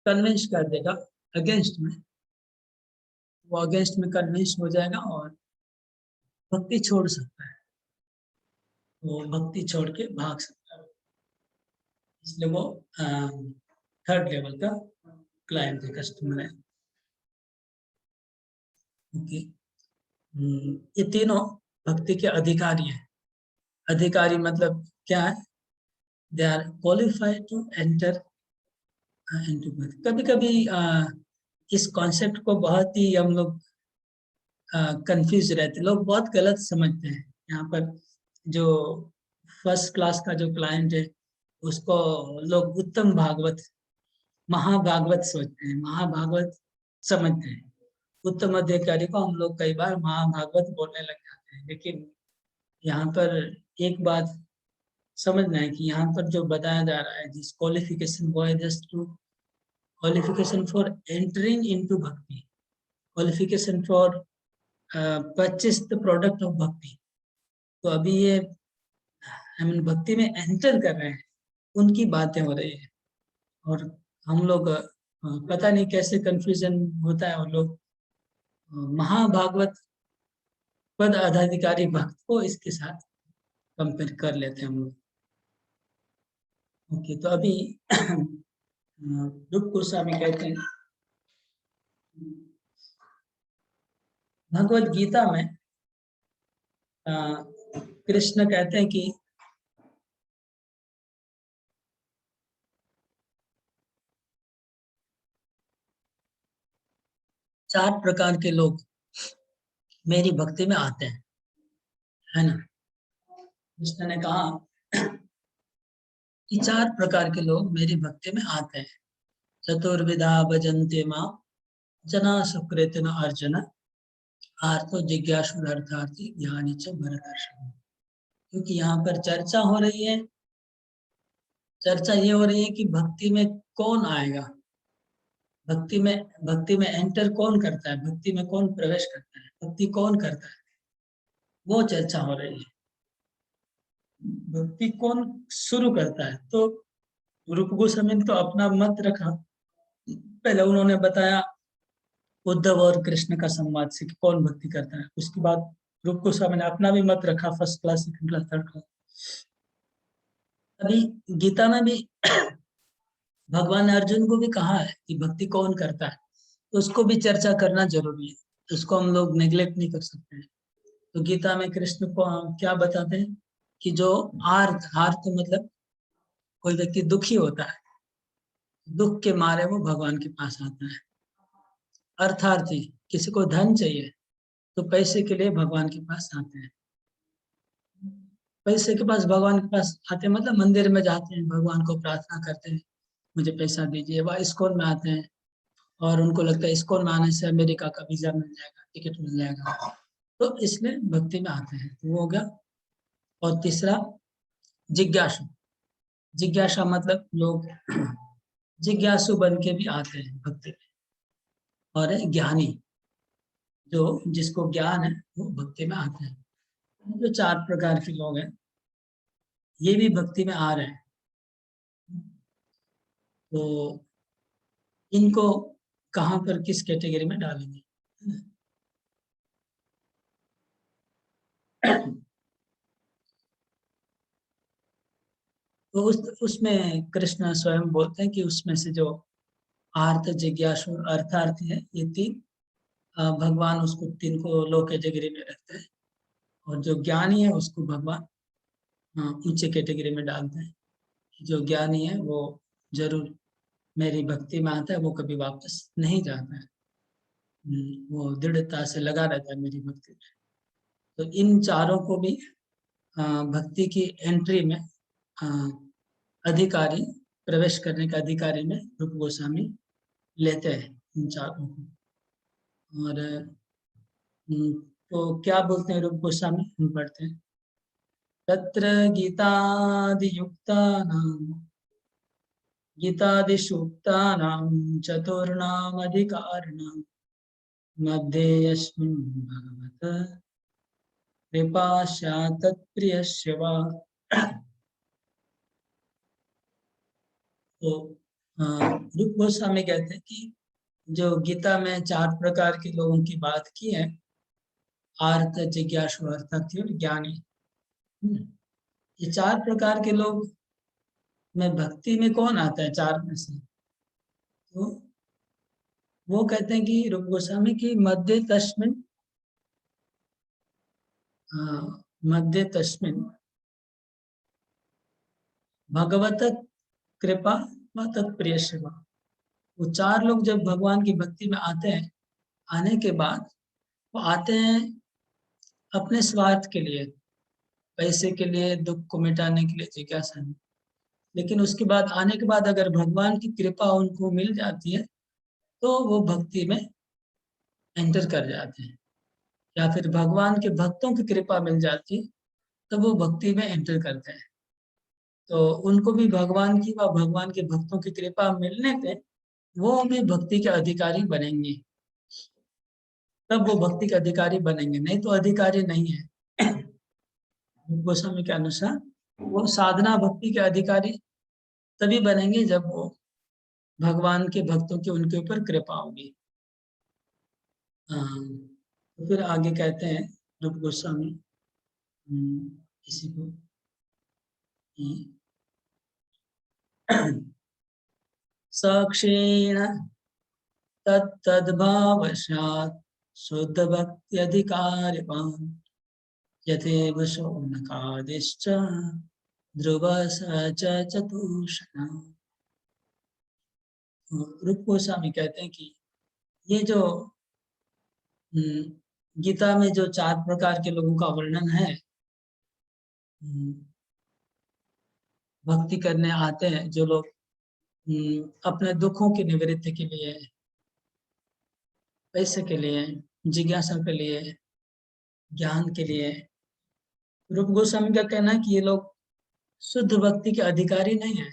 कन्विंस कर देगा अगेंस्ट में, वो अगेंस्ट में कन्विंस हो जाएगा और भक्ति छोड़ सकता है, वो भक्ति छोड़ के भाग सकता है। इसलिए वो थर्ड लेवल का क्लाइंट है, कस्टमर है। ओके, ये तीनों भक्ति के अधिकारी हैं। अधिकारी मतलब क्या है? They are qualified to enter into bhakti. कभी कभी इस कॉन्सेप्ट को बहुत ही हम लोग कंफ्यूज रहते, लोग बहुत गलत समझते हैं। यहाँ पर जो फर्स्ट क्लास का जो क्लाइंट है, उसको लोग उत्तम भागवत, महाभागवत सोचते हैं, महाभागवत समझते हैं। उत्तम अधिकारी को हम लोग कई बार महाभागवत बोलने लग जाते हैं, लेकिन यहाँ पर एक बात समझना है कि यहाँ पर जो बताया जा रहा है, जिस क्वालिफिकेशन वो है just to qualification for entering into bhakti, qualification for purchase the product of bhakti. तो अभी ये हम भक्ति में एंटर कर रहे हैं, उनकी बातें हो रही है, और हम लोग पता नहीं कैसे कंफ्यूजन होता है, और लोग महाभागवत पद अधिकारी भक्त को इसके साथ कंपेयर कर लेते हैं हम लोग। ओके, तो अभी रूप गोस्वामी कहते हैं, भगवत गीता में कृष्ण कहते हैं कि चार प्रकार के लोग मेरी भक्ति में आते हैं, है ना। कृष्ण ने कहा कि चार प्रकार के लोग मेरी भक्ति में आते हैं। चतुर्विधा भजन्ते मां जना सुकृत न अर्जुन, आर्तो जिज्ञासु अर्थार्थी ज्ञानी च भरतर्षभ। क्योंकि यहाँ पर चर्चा हो रही है, चर्चा ये हो रही है कि भक्ति में कौन आएगा, भक्ति में एंटर कौन करता है, भक्ति में कौन प्रवेश करता है, भक्ति कौन करता है, वो चर्चा हो रही है। भक्ति कौन शुरू करता है? तो रूप गोस्वामी ने तो अपना मत रखा, पहले उन्होंने बताया उद्धव और कृष्ण का संवाद से कि कौन भक्ति करता है। उसके बाद रूप गोस्वामी ने अपना भी मत रखा, first class, second class, third class. अभी गीता में भी भगवान ने अर्जुन को भी कहा है कि भक्ति कौन करता है, तो उसको भी चर्चा करना जरूरी है, उसको हम लोग नेग्लेक्ट नहीं कर सकते हैं। तो गीता में कृष्ण को क्या बताते हैं कि जो आर्थ, आर्थ मतलब कोई व्यक्ति दुखी होता है, दुख के मारे वो भगवान के पास आता है। अर्थार्थी, किसी को धन चाहिए तो पैसे के लिए भगवान के पास आते हैं। पैसे के पास भगवान के पास आते हैं मतलब मंदिर में जाते हैं, भगवान को प्रार्थना करते हैं मुझे पैसा दीजिए। वह इस्कॉन में आते हैं और उनको लगता है इस्कॉन में आने से अमेरिका का वीजा मिल जाएगा, टिकट मिल जाएगा, तो इसलिए भक्ति में आते हैं। तो वो हो गया। और तीसरा जिज्ञासु। जिज्ञासा मतलब लोग जिज्ञासु बन के भी आते हैं भक्ति में। और ज्ञानी, जो जिसको ज्ञान है वो भक्ति में आते हैं। जो 4 प्रकार के लोग हैं ये भी भक्ति में आ रहे हैं। तो इनको कहाँ पर किस कैटेगरी में डालेंगे? तो उसमें कृष्ण स्वयं बोलते हैं कि उसमें से जो आर्थ, जिज्ञासु, अर्थार्थी है, ये 3 भगवान उसको 3 को लो कैटेगरी में रखते हैं। और जो ज्ञानी है उसको भगवान ऊंचे कैटेगरी में डालते हैं। जो ज्ञानी है वो जरूर मेरी भक्ति में आता है, वो कभी वापस नहीं जाता है। वो दृढ़ता से लगा रहता है मेरी भक्ति में। तो इन चारों को भी भक्ति की एंट्री में अधिकारी, प्रवेश करने का अधिकारी में रूप गोस्वामी लेते हैं इन चारों को। और तो क्या बोलते हैं रूप गोस्वामी? हम पढ़ते हैं, तत्र गीतादिसूक्तानां चतुर्णामधिकारिणां मध्ये यस्मिन् भगवत कृपा स्यात् तत्प्रियस्य वा। तो रूप गोस्वामी कहते हैं कि जो गीता में 4 प्रकार के लोगों की बात की है, आर्त, जिज्ञासु, अर्थार्थी और ज्ञानी। ये 4 प्रकार के लोग में भक्ति में कौन आता है 4 में से? तो वो कहते हैं कि रूप गोस्वामी की मध्य तस्मिन भगवत कृपा व तत्प्रिय सेवा। वो 4 लोग जब भगवान की भक्ति में आते हैं, आने के बाद वो आते हैं अपने स्वार्थ के लिए, पैसे के लिए, दुख को मिटाने के लिए, जिज्ञासा नहीं। लेकिन उसके बाद आने के बाद अगर भगवान की कृपा उनको मिल जाती है तो वो भक्ति में एंटर कर जाते हैं। या फिर भगवान के भक्तों की कृपा मिल जाती है तब वो भक्ति में एंटर करते हैं। तो उनको भी भगवान की व भगवान के भक्तों की कृपा मिलने पे वो भी भक्ति के अधिकारी बनेंगे। तब वो भक्ति के अधिकारी बनेंगे, नहीं तो अधिकारी नहीं है। गोस्वामी के अनुसार वो साधना भक्ति के अधिकारी तभी बनेंगे जब वो भगवान के भक्तों की उनके ऊपर कृपा होगी। तो फिर आगे कहते हैं रूप गोस्वामी इसी को, साक्षेण तत्तद्भावशात् शुद्ध भक्ति अधिकारिवान् यथेव शौनकादिश्च ध्रुव स चतुषणा। रूप गोस्वामी कहते हैं कि ये जो गीता में जो 4 प्रकार के लोगों का वर्णन है, भक्ति करने आते हैं जो लोग अपने दुखों की निवृत्ति के लिए, पैसे के लिए, जिज्ञासा के लिए, ज्ञान के लिए, रूप गोस्वामी का कहना है कि ये लोग शुद्ध भक्ति के अधिकारी नहीं है,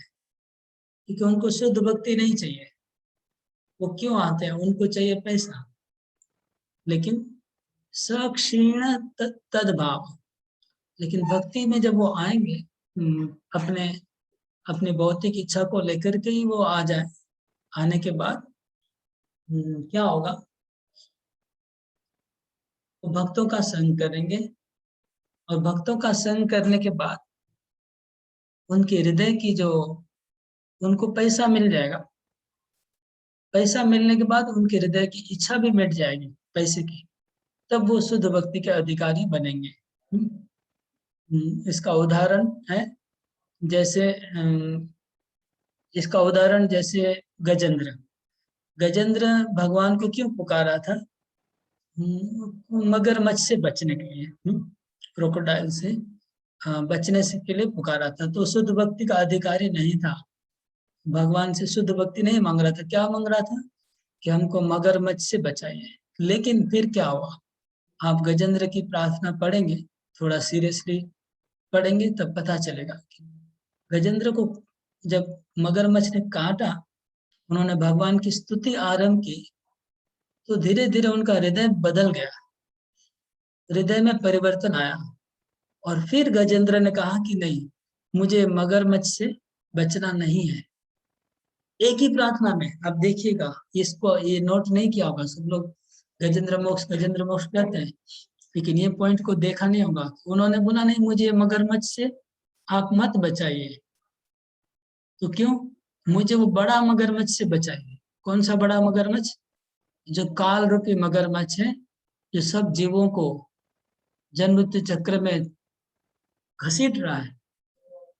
क्योंकि उनको शुद्ध भक्ति नहीं चाहिए। वो क्यों आते हैं? उनको चाहिए पैसा। लेकिन सक्षीण तद्भाव, लेकिन भक्ति में जब वो आएंगे अपने अपनी भौतिक इच्छा को लेकर के ही वो आ जाए, आने के बाद क्या होगा? वो भक्तों का संग करेंगे और भक्तों का संग करने के बाद उनके हृदय की जो, उनको पैसा मिल जाएगा। पैसा मिलने के बाद उनके हृदय की इच्छा भी मिट जाएगी पैसे की, तब वो शुद्ध भक्ति के अधिकारी बनेंगे। इसका उदाहरण है जैसे इसका उदाहरण जैसे गजेंद्र गजेंद्र भगवान को क्यों पुकारा था? मगरमच्छ से बचने के लिए, क्रोकोडाइल से बचने से के लिए पुकारा था। तो शुद्ध भक्ति का अधिकारी नहीं था, भगवान से शुद्ध भक्ति नहीं मांग रहा था। क्या मांग रहा था? कि हमको मगरमच्छ से बचाइए। लेकिन फिर क्या हुआ? आप गजेंद्र की प्रार्थना पढ़ेंगे, थोड़ा सीरियसली पढ़ेंगे, तब पता चलेगा कि गजेंद्र को जब मगरमच्छ ने काटा, उन्होंने भगवान की स्तुति आरंभ की, तो धीरे धीरे उनका हृदय बदल गया, हृदय में परिवर्तन आया। और फिर गजेंद्र ने कहा कि नहीं, मुझे मगरमच्छ से बचना नहीं है। एक ही प्रार्थना में, अब देखिएगा, इसको ये नोट नहीं किया होगा सब लोग, गजेंद्र मोक्ष कहते हैं, लेकिन ये पॉइंट को देखा नहीं होगा। उन्होंने बोला नहीं, मुझे मगरमच्छ से आप मत बचाइए। तो क्यों? मुझे वो बड़ा मगरमच्छ से बचाइए। कौन सा बड़ा मगरमच्छ? जो काल रूपी मगरमच्छ है, जो सब जीवों को जन्म मृत्यु चक्र में घसीट रहा है,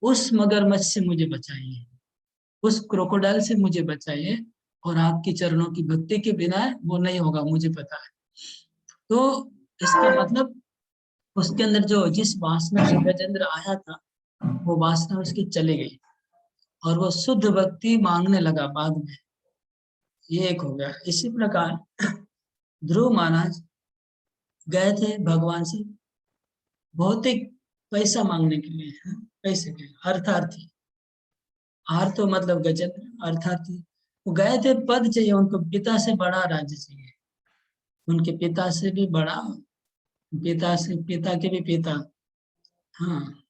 उस मगरमच्छ से मुझे बचाइए, उस क्रोकोडाइल से मुझे बचाइए। और आपकी चरणों की भक्ति के बिना वो नहीं होगा, मुझे पता है। तो इसका मतलब उसके अंदर जो जिस वासना से गजेंद्र आया था, वो वासना उसकी चली गई और वो शुद्ध भक्ति मांगने लगा बाद में। ये एक हो गया। इसी प्रकार ध्रुव महाराज गए थे भगवान से भौतिक पैसा मांगने के लिए, पैसे के अर्थार्थी। तो मतलब गजेंद्र अर्थार्थी, वो गए थे, पद चाहिए उनको, पिता से बड़ा राज्य चाहिए, उनके पिता से भी बड़ा, पिता से, पिता के भी पिता, हाँ,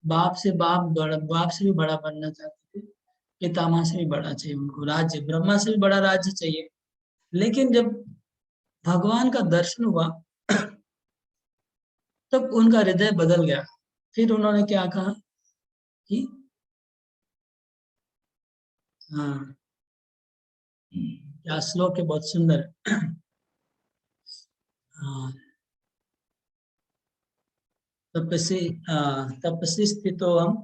बाप से बाप बड़ा, बाप से भी बड़ा बनना चाहते थे, पितामह से भी बड़ा चाहिए उनको राज्य, ब्रह्मा से भी बड़ा राज्य चाहिए। लेकिन जब भगवान का दर्शन हुआ, तब उनका हृदय बदल गया। फिर उन्होंने क्या कहा कि हाँ, क्या श्लोक है, बहुत सुंदर। हाँ, तपसी तपसी स्थितो हम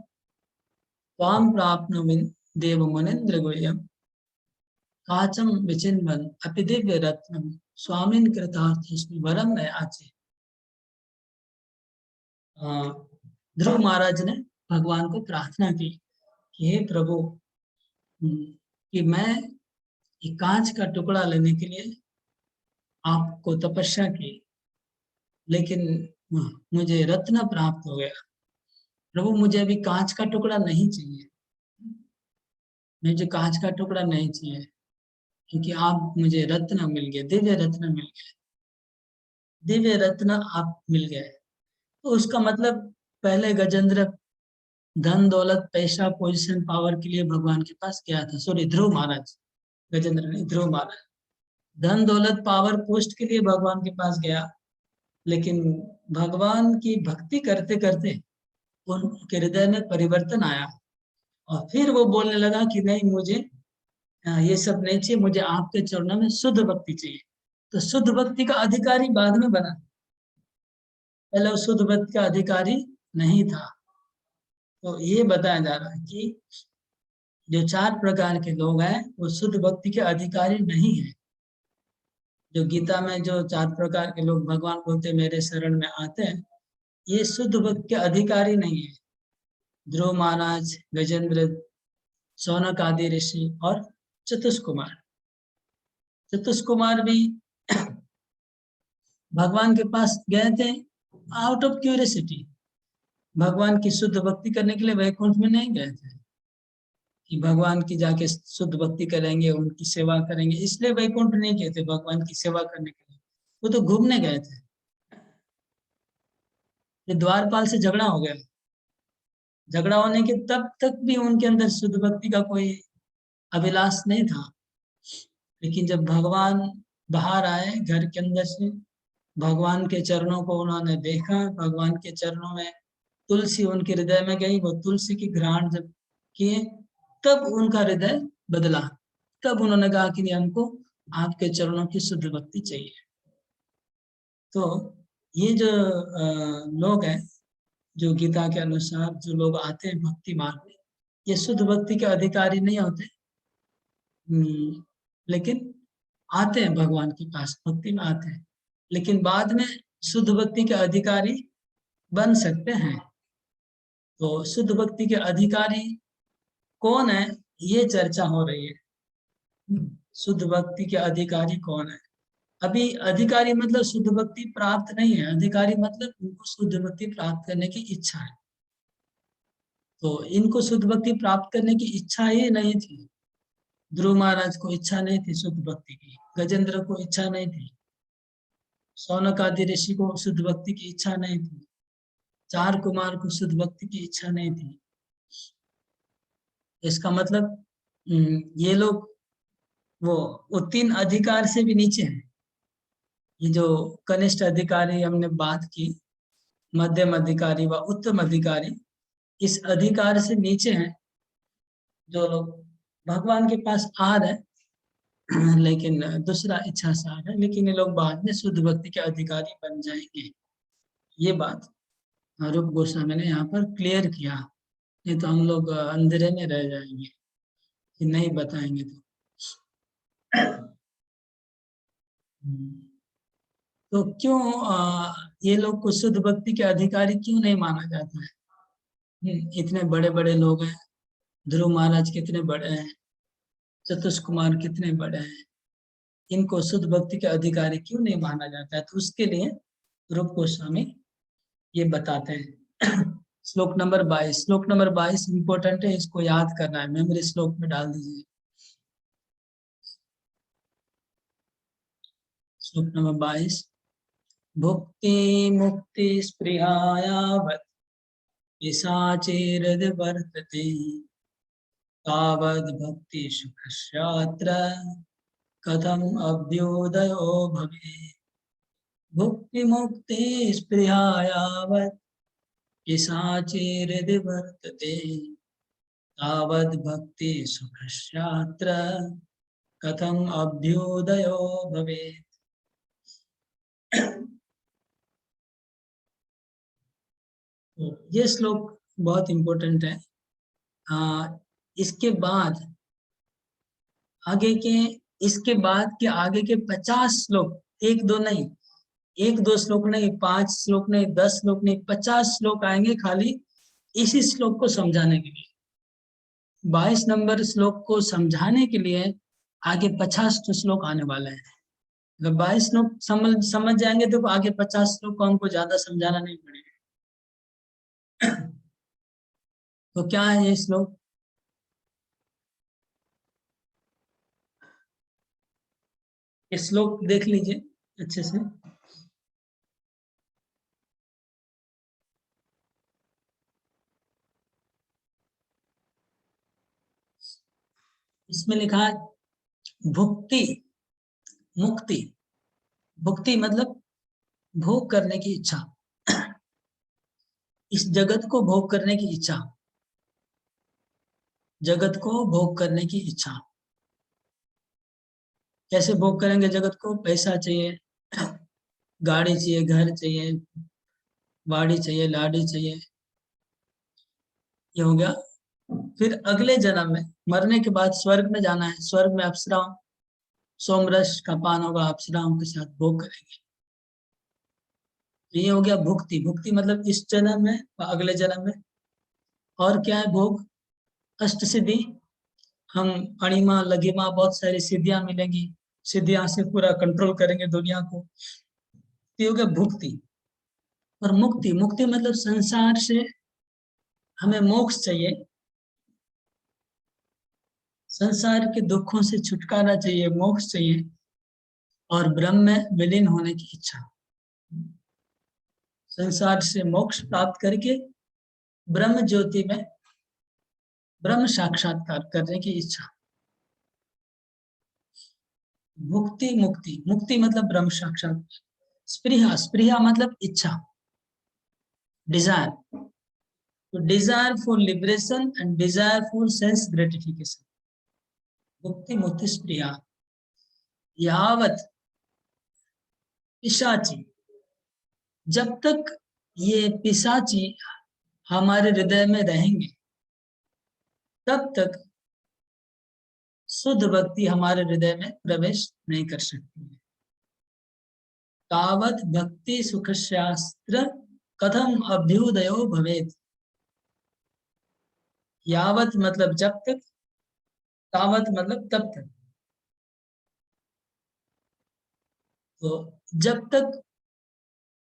त्वां प्राप्नुमिन् देव मुनीन्द्र गुह्यम् काचम विचिन्वन अपि दिव्य रत्नम स्वामिन कृतार्थस्मि वरम न याचे। ध्रुव महाराज ने भगवान को प्रार्थना की कि हे प्रभु, कि मैं एक कांच का टुकड़ा लेने के लिए आपको तपस्या की, लेकिन मुझे रत्न प्राप्त हो गया। प्रभु, मुझे अभी कांच का टुकड़ा नहीं चाहिए, मुझे कांच का टुकड़ा नहीं चाहिए, क्योंकि आप मुझे रत्न मिल गए, दिव्य रत्न मिल गए, दिव्य रत्न आप मिल गए। तो उसका मतलब पहले गजेंद्र धन दौलत पैसा पोजीशन पावर के लिए भगवान के पास गया था, सॉरी ध्रुव महाराज, गजेंद्र नहीं, ध्रुव महाराज धन दौलत पावर पोस्ट के लिए भगवान के पास गया। लेकिन भगवान की भक्ति करते करते उनके हृदय में परिवर्तन आया, और फिर वो बोलने लगा कि नहीं, मुझे ये सब नहीं चाहिए, मुझे आपके चरणों में शुद्ध भक्ति चाहिए। तो शुद्ध भक्ति का अधिकारी बाद में बना, पहले वो शुद्ध भक्ति का अधिकारी नहीं था। तो ये बताया जा रहा है कि जो 4 प्रकार के लोग हैं, वो शुद्ध भक्ति के अधिकारी नहीं है। जो गीता में जो 4 प्रकार के लोग भगवान बोलते मेरे शरण में आते हैं, ये शुद्ध भक्ति के अधिकारी नहीं है। ध्रुव महाराज, गजेंद्र, सौनक आदि ऋषि और चतुष्कुमार। चतुष्कुमार भी भगवान के पास गए थे आउट ऑफ क्यूरियोसिटी, भगवान की शुद्ध भक्ति करने के लिए वैकुंठ में नहीं गए थे कि भगवान की जाके शुद्ध भक्ति करेंगे, उनकी सेवा करेंगे, इसलिए वैकुंठ नहीं गए थे भगवान की सेवा करने के लिए। वो तो घूमने गए थे। ये द्वारपाल से झगड़ा हो गया, झगड़ा होने के तब तक भी उनके अंदर शुद्ध भक्ति का कोई अभिलाष नहीं था। लेकिन जब भगवान बाहर आए घर के अंदर से, भगवान के चरणों को उन्होंने देखा, भगवान के चरणों में तुलसी उनके हृदय में गई, वो तुलसी की घ्राण जब किए, तब उनका हृदय बदला। तब उन्होंने कहा कि नहीं, हमको आपके चरणों की शुद्ध भक्ति चाहिए। तो ये जो लोग हैं, जो गीता के अनुसार जो लोग आते हैं भक्ति मार्ग में, ये शुद्ध भक्ति के अधिकारी नहीं होते, लेकिन आते हैं भगवान के पास, भक्ति में आते हैं, लेकिन बाद में शुद्ध भक्ति के अधिकारी बन सकते हैं। तो शुद्ध भक्ति के अधिकारी कौन है, ये चर्चा हो रही है। शुद्ध भक्ति के अधिकारी कौन है? अभी अधिकारी मतलब शुद्ध भक्ति प्राप्त नहीं है, अधिकारी मतलब उनको शुद्ध भक्ति प्राप्त करने की इच्छा है। तो इनको शुद्ध भक्ति प्राप्त करने की इच्छा ही नहीं थी। ध्रुव महाराज को इच्छा नहीं थी शुद्ध भक्ति की, गजेंद्र को इच्छा नहीं थी, शौनक आदि ऋषि को शुद्ध भक्ति की इच्छा नहीं थी, चार कुमार को शुद्ध भक्ति की इच्छा नहीं थी। इसका मतलब ये लोग वो तीन अधिकार से भी नीचे हैं। ये जो कनिष्ठ अधिकारी हमने बात की, मध्यम अधिकारी व उत्तम अधिकारी, इस अधिकार से नीचे हैं जो लोग भगवान के पास आ रहे लेकिन दूसरा इच्छा से आ रहे, लेकिन ये लोग बाद में शुद्ध भक्ति के अधिकारी बन जाएंगे। ये बात रूप गोस्वामी ने यहाँ पर क्लियर किया, नहीं तो हम लोग अंधेरे में रह जाएंगे कि नहीं बताएंगे तो क्यों ये लोग को शुद्ध भक्ति के अधिकारी क्यों नहीं माना जाता है? इतने बड़े बड़े लोग हैं, ध्रुव महाराज कितने बड़े हैं, चतुष कुमार कितने बड़े हैं, इनको शुद्ध भक्ति के अधिकारी क्यों नहीं माना जाता है? तो उसके लिए रूप गोस्वामी ये बताते हैं। श्लोक नंबर 22, श्लोक नंबर 22 इंपॉर्टेंट है, इसको याद करना है, मेमोरी श्लोक में डाल दीजिए। श्लोक नंबर 22, भुक्ति मुक्ति स्पृहायावत् पिशाचेर्हृदि वर्तते तावद् भक्ति सुखस्यात्र कथम अभ्युदयो भवेत्। भुक्ति मुक्ति स्पृहायावत् पिशाचेर्हृदि वर्तते तावद् भक्ति सुखस्यात्र कथम अभ्युदयो भवेत्। तो ये श्लोक बहुत इंपॉर्टेंट है। इसके बाद आगे के इसके बाद के आगे के 50 श्लोक, एक दो नहीं, एक दो श्लोक नहीं, 5 श्लोक नहीं, 10 श्लोक नहीं, 50 श्लोक आएंगे खाली इसी श्लोक को समझाने के लिए। 22 नंबर श्लोक को समझाने के लिए आगे 50 श्लोक आने वाले हैं। अगर 22 श्लोक समझ जाएंगे तो आगे 50 श्लोक को हमको ज्यादा समझाना नहीं पड़ेगा। तो क्या है ये श्लोक? ये श्लोक देख लीजिए अच्छे से। इसमें लिखा है भुक्ति मुक्ति। भुक्ति मतलब भोग करने की इच्छा, इस जगत को भोग करने की इच्छा, जगत को भोग करने की इच्छा। कैसे भोग करेंगे जगत को? पैसा चाहिए, गाड़ी चाहिए, घर चाहिए, बाड़ी चाहिए, लाड़ी चाहिए, ये हो गया। फिर अगले जन्म में मरने के बाद स्वर्ग में जाना है, स्वर्ग में अप्सराओं, सोमरस का पान होगा, अप्सराओं के साथ भोग करेंगे। ये हो गया भुक्ति। भुक्ति मतलब इस जन्म में व अगले जन्म में। और क्या है भोग? अष्ट सिद्धि, हम अणिमा लघिमा बहुत सारी सिद्धियां मिलेंगी, सिद्धियां से पूरा कंट्रोल करेंगे दुनिया को। ये हो गया भुक्ति। और मुक्ति, मुक्ति मतलब संसार से हमें मोक्ष चाहिए, संसार के दुखों से छुटकारा चाहिए, मोक्ष चाहिए और ब्रह्म में विलीन होने की इच्छा। संसार से मोक्ष प्राप्त करके ब्रह्म ज्योति में ब्रह्म साक्षात्कार करने की इच्छा। मुक्ति मुक्ति, मुक्ति मतलब ब्रह्म साक्षात्कार। स्पृहा, स्पृहा मतलब इच्छा, डिजायर। तो desire for liberation and desire for sense gratification, मुक्ति मुक्ति स्पृहा। यावत पिशाची, जब तक ये पिशाची हमारे हृदय में रहेंगे, तब तक शुद्ध भक्ति हमारे हृदय में प्रवेश नहीं कर सकती है। तावत भक्ति सुख शास्त्र कथम अभ्युदयो भवेत। यावत मतलब जब तक, तावत मतलब तब तक। तो जब तक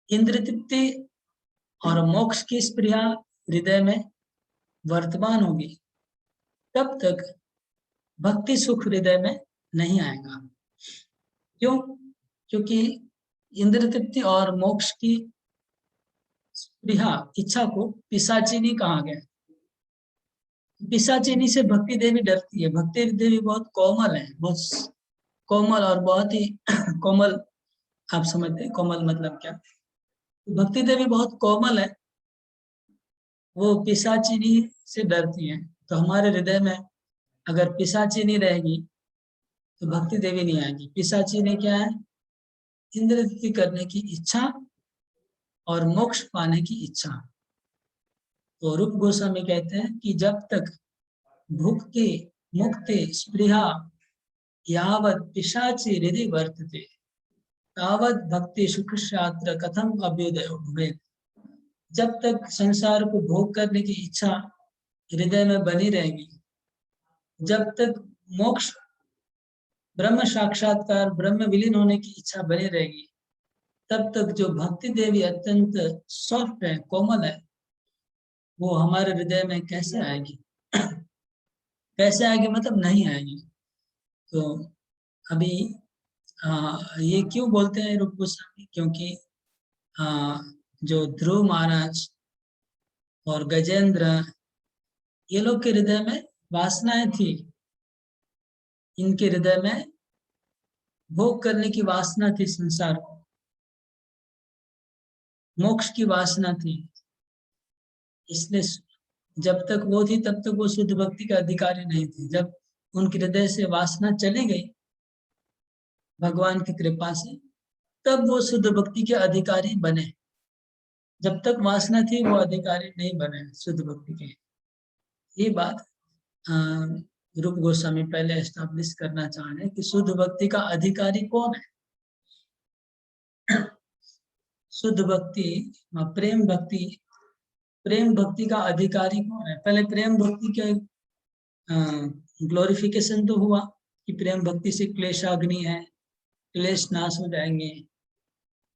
इंद्र तृप्ति और मोक्ष की स्पृहा हृदय में वर्तमान होगी, तब तक भक्ति सुख हृदय में नहीं आएगा। क्यों? क्योंकि इंद्र तृप्ति और मोक्ष की स्पृहा, इच्छा को पिशाचिनी कहा गया। पिशाचिनी से भक्ति देवी डरती है। भक्ति देवी बहुत कोमल है, बहुत कोमल और बहुत ही कोमल। आप समझते हैं कोमल मतलब क्या? भक्ति देवी बहुत कोमल है, वो पिशाचिनी से डरती है। तो हमारे हृदय में अगर पिशाचिनी रहेगी तो भक्ति देवी नहीं आएगी। पिशाचिनी क्या है? इंद्र तृप्ति करने की इच्छा और मोक्ष पाने की इच्छा। तो रूप गोस्वामी कहते हैं कि जब तक भुक्ति मुक्ति स्पृहा यावत पिशाची हृदय वर्तते तावत भक्ति सुख शास्त्र कथम अभ्युदय भवेत। जब तक संसार को भोग करने की इच्छा हृदय में बनी रहेगी, जब तक मोक्ष ब्रह्म साक्षात्कार ब्रह्म विलीन होने की इच्छा बनी रहेगी, तब तक जो भक्ति देवी अत्यंत सॉफ्ट है, कोमल है, वो हमारे हृदय में कैसे आएगी? कैसे आएगी मतलब नहीं आएगी। तो अभी ये क्यों बोलते हैं रूप गोस्वामी? क्योंकि जो ध्रुव महाराज और गजेंद्र, ये लोग के हृदय में वासनाएं थी। इनके हृदय में भोग करने की वासना थी, संसार को, मोक्ष की वासना थी। इसलिए जब तक वो थी तब तक वो शुद्ध भक्ति का अधिकारी नहीं थे। जब उनके हृदय से वासना चली गई भगवान की कृपा से, तब वो शुद्ध भक्ति के अधिकारी बने। जब तक वासना थी वो अधिकारी नहीं बने शुद्ध भक्ति के। ये बात रूप गोस्वामी पहले एस्टैब्लिश करना चाह रहे हैं कि शुद्ध भक्ति का अधिकारी कौन है। शुद्ध भक्ति, प्रेम भक्ति, प्रेम भक्ति का अधिकारी कौन है? पहले प्रेम भक्ति के ग्लोरिफिकेशन तो हुआ कि प्रेम भक्ति से क्लेशाग्नि है, क्लेश नाश हो जाएंगे,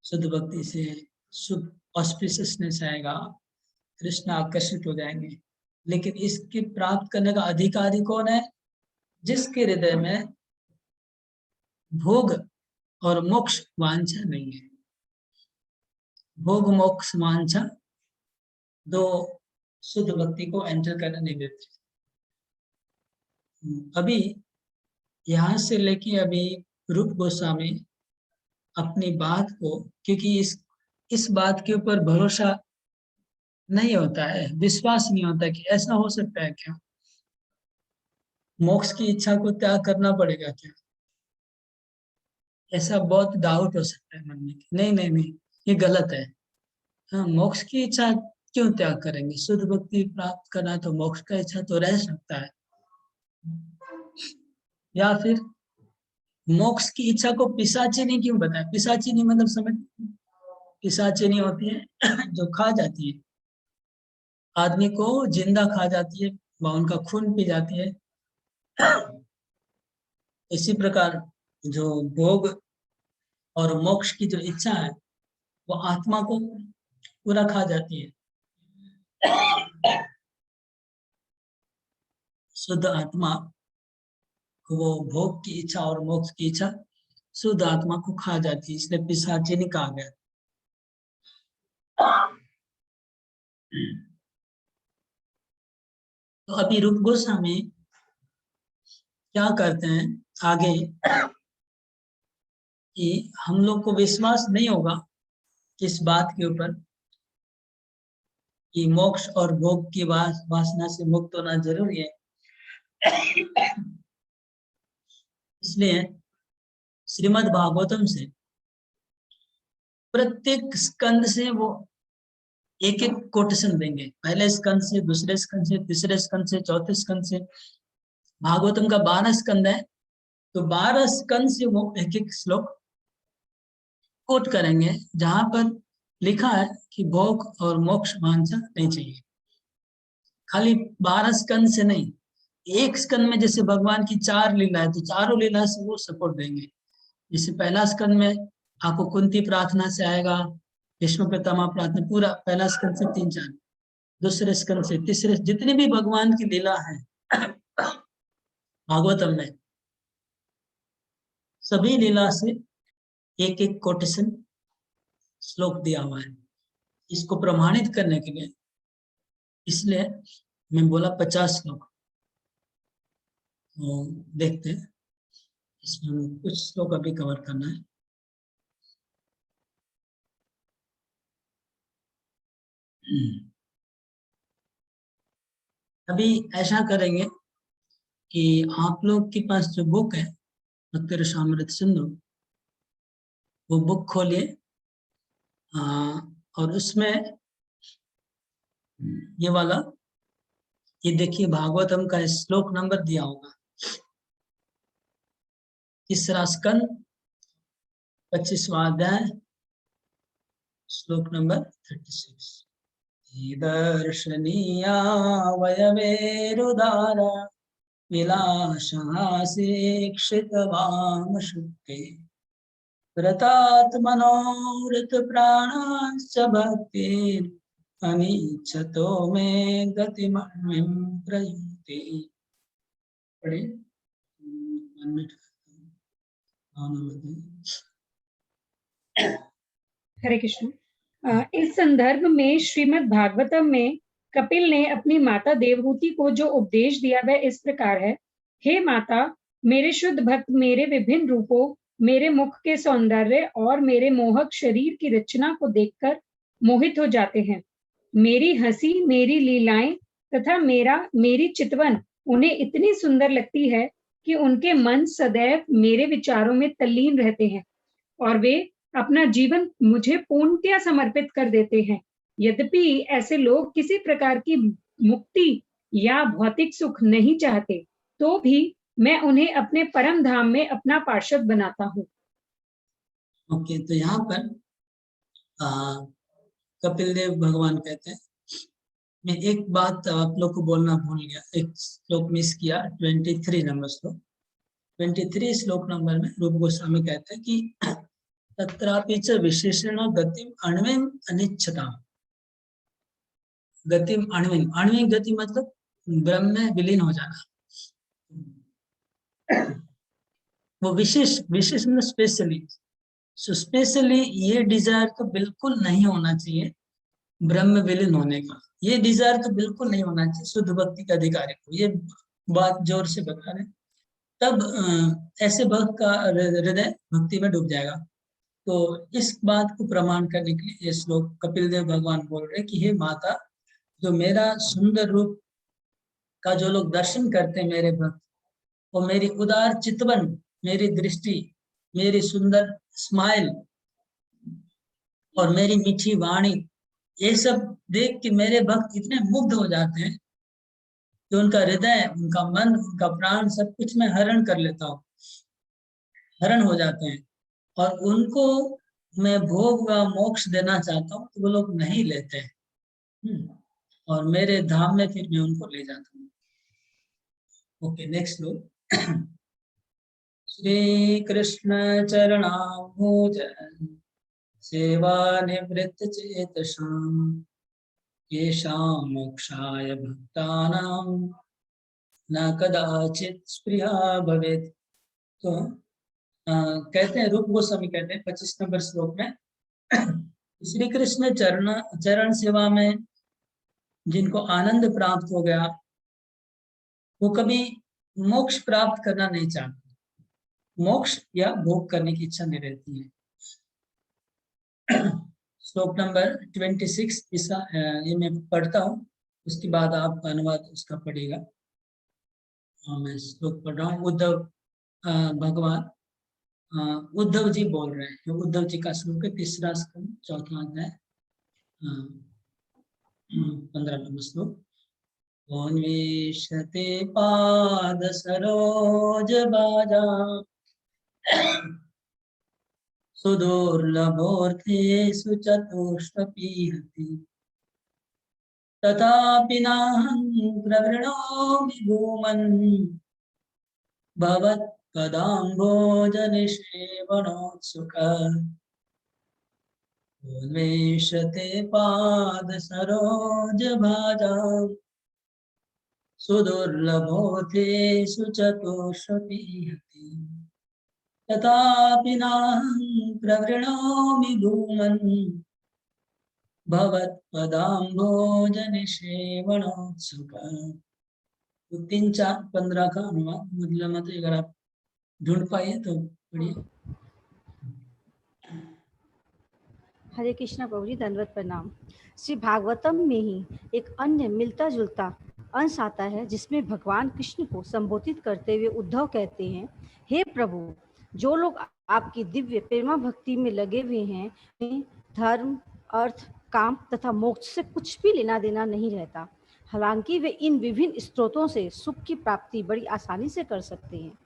शुद्ध भक्ति से शुद्ध ऑस्पिशियसनेस आएगा, कृष्ण आकर्षित हो जाएंगे। लेकिन इसके प्राप्त करने का अधिकारी कौन है? जिसके हृदय में भोग और मोक्ष वांछा नहीं है। भोग मोक्ष वांछा दो शुद्ध भक्ति को एंटर करने नहीं देते। अभी यहां से लेके अभी रूप गोस्वामी अपनी बात को, क्योंकि इस बात के ऊपर भरोसा नहीं होता है, विश्वास नहीं होता कि ऐसा हो सकता है क्या, मोक्ष की इच्छा को त्याग करना पड़ेगा क्या, ऐसा बहुत डाउट हो सकता है मन में। नहीं नहीं नहीं, ये गलत है। हाँ, मोक्ष की इच्छा क्यों त्याग करेंगे? शुद्ध भक्ति प्राप्त करना है तो मोक्ष का इच्छा तो रह सकता है। या फिर मोक्ष की इच्छा को पिशाचिनी क्यों बताया? पिशाचिनी मतलब समझ, पिशाचिनी होती है जो खा जाती है, आदमी को जिंदा खा जाती है, उनका खून पी जाती है। इसी प्रकार जो भोग और मोक्ष की जो इच्छा है वो आत्मा को पूरा खा जाती है। शुद्ध आत्मा को वो भोग की इच्छा और मोक्ष की इच्छा शुद्ध आत्मा को खा जाती है, इसलिए पिशाचिनी कहा गया। तो अभी रूप गोस्वामी क्या करते हैं आगे कि हम लोग को विश्वास नहीं होगा इस बात के ऊपर कि मोक्ष और भोग की वासना से मुक्त होना जरूरी है। इसलिए श्रीमद् भागवतम से प्रत्येक स्कंद से वो एक एक कोटेशन देंगे, पहले स्कंद से, दूसरे स्कंद से, तीसरे स्कंद से, चौथे स्कंद से। भागवतम का 12 स्कंद है, तो 12 स्कंद से वो एक एक श्लोक कोट करेंगे, जहां पर लिखा है कि भोग और मोक्ष वांछा नहीं चाहिए। खाली 12 स्कंद से नहीं, एक स्कंद में जैसे भगवान की 4 लीला है, तो चारों लीला से वो सपोर्ट देंगे। जैसे पहला स्कंद में आपको कुंती प्रार्थना से आएगा, विष्णु पितामह प्रार्थना, पूरा पहला स्कंद से 3-4, दूसरे स्कंद से, तीसरे, जितनी भी भगवान की लीला है भागवतम में, सभी लीला से एक एक कोटेशन श्लोक दिया हुआ है। इसको प्रमाणित करने के लिए, इसलिए मैं बोला 50 श्लोक। तो देखते हैं, इसमें कुछ श्लोक अभी कवर करना है। अभी ऐसा करेंगे कि आप लोग के पास जो बुक है भक्ति रसामृत सिंधु, वो बुक खोलिए, और उसमें ये वाला, ये देखिए भागवतम का श्लोक नंबर दिया होगा, तीसरा स्कंद 25वां अध्याय श्लोक नंबर 36। दर्शनीया वयवेरुदारा विलासाशिक्षितवामशुक्ते व्रतात्मनोरथ प्राणाश्च भक्तिर् अनिच्छतो मे गतिमन्विं प्रयुक्ते। पढ़े। हरे कृष्ण। इस संदर्भ में श्रीमद् भागवतम में कपिल ने अपनी माता देवहूति को जो उपदेश दिया वह इस प्रकार है। हे माता, मेरे शुद्ध भक्त मेरे विभिन्न रूपों, मेरे मुख के सौंदर्य और मेरे मोहक शरीर की रचना को देखकर मोहित हो जाते हैं। मेरी हंसी, मेरी लीलाएं तथा मेरी चितवन उन्हें इतनी सुंदर लगती है कि उनके मन सदैव मेरे विचारों में तल्लीन रहते हैं और वे अपना जीवन मुझे पूर्णतया समर्पित कर देते हैं। यद्यपि ऐसे लोग किसी प्रकार की मुक्ति या भौतिक सुख नहीं चाहते, तो भी मैं उन्हें अपने परम धाम में अपना पार्षद बनाता हूँ। ओके, तो यहाँ पर कपिल देव भगवान कहते हैं, मैं एक बात आप लोग को बोलना भूल गया, एक श्लोक मिस किया, 23 नंबर श्लोक। 23 श्लोक नंबर में रूप गोस्वामी कहते हैं कि तत्रापि च विशेषण गतिम अण्विम अनिच्छता। गतिम अण्विम, अण्विम गति मतलब ब्रह्म में विलीन हो जाना। वो विशेष मतलब स्पेशली, सो स्पेशली ये डिजायर तो बिल्कुल नहीं होना चाहिए ब्रह्म में विलीन होने का। ये डिजायर तो बिल्कुल नहीं होना चाहिए शुद्ध भक्ति के अधिकारी को। ये बात जोर से बता रहे, तब ऐसे भक्त का हृदय भक्ति में डूब जाएगा। तो इस बात को प्रमाण करने के लिए ये श्लोक कपिल देव भगवान बोल रहे कि हे माता, जो मेरा सुंदर रूप का जो लोग दर्शन करते हैं मेरे भक्त, वो मेरी उदार चितवन, मेरी दृष्टि, मेरी सुंदर स्माइल और मेरी मीठी वाणी, ये सब देख के मेरे भक्त इतने मुग्ध हो जाते हैं कि उनका हृदय, उनका मन, उनका प्राण, सब कुछ मैं हरण कर लेता हूँ, हरण हो जाते हैं। और उनको मैं भोग व मोक्ष देना चाहता हूँ तो वो लोग नहीं लेते हैं, और मेरे धाम में फिर मैं उनको ले जाता हूँ। ओके, नेक्स्ट लोग श्री कृष्ण चरणाम्बुज सेवा निवृत्त चेतसाम् येषां मोक्षाय भक्तानां न कदाचित् स्पृहा भवेत्। तो कहते हैं, रूप गोस्वामी कहते हैं 25 नंबर श्लोक में, श्री कृष्ण चरण सेवा में जिनको आनंद प्राप्त हो गया, वो कभी मोक्ष प्राप्त करना नहीं चाहते, मोक्ष या भोग करने की इच्छा नहीं रहती है। श्लोक नंबर 26, ये मैं पढ़ता हूँ, उसके बाद आप अनुवाद उसका पढ़ेगा। मैं श्लोक पढ़ रहा हूँ। उद्धव भगवान उद्धव जी बोल रहे हैं, उद्धव जी का श्लोक है, 3 स्कंद 4वां अध्याय। 15 नंबर श्लोक। अन्वेषते पाद सरोज बाजा सुदुर्लभोऽर्थेषु चतुष्टपीहति तथापि नाहं प्रवृणोमि भूमन् भवत्पदाम्भोजनिषेवणोत्सुकः उन्मेषते पादसरोजभाजां सुदुर्लभोऽर्थेषु चतुष्टपीहति तथापि नाहं प्रवृणोमि भूमन् भवत्पदाम्भोजनिषेवणोत्सुकः। तो 3, 4, 15 का अनुवाद मतलब मत अगर आप ढूंढ पाए तो पढ़िए। हरे कृष्णा प्रभु जी, दंडवत प्रणाम। श्री भागवतम में ही एक अन्य मिलता जुलता अंश आता है जिसमें भगवान कृष्ण को संबोधित करते हुए उद्धव कहते हैं, हे प्रभु, जो लोग आपकी दिव्य प्रेमा भक्ति में लगे हुए हैं उन्हें धर्म, अर्थ, काम तथा मोक्ष से कुछ भी लेना देना नहीं रहता। हालांकि वे इन विभिन्न स्रोतों से सुख की प्राप्ति बड़ी आसानी से कर सकते हैं।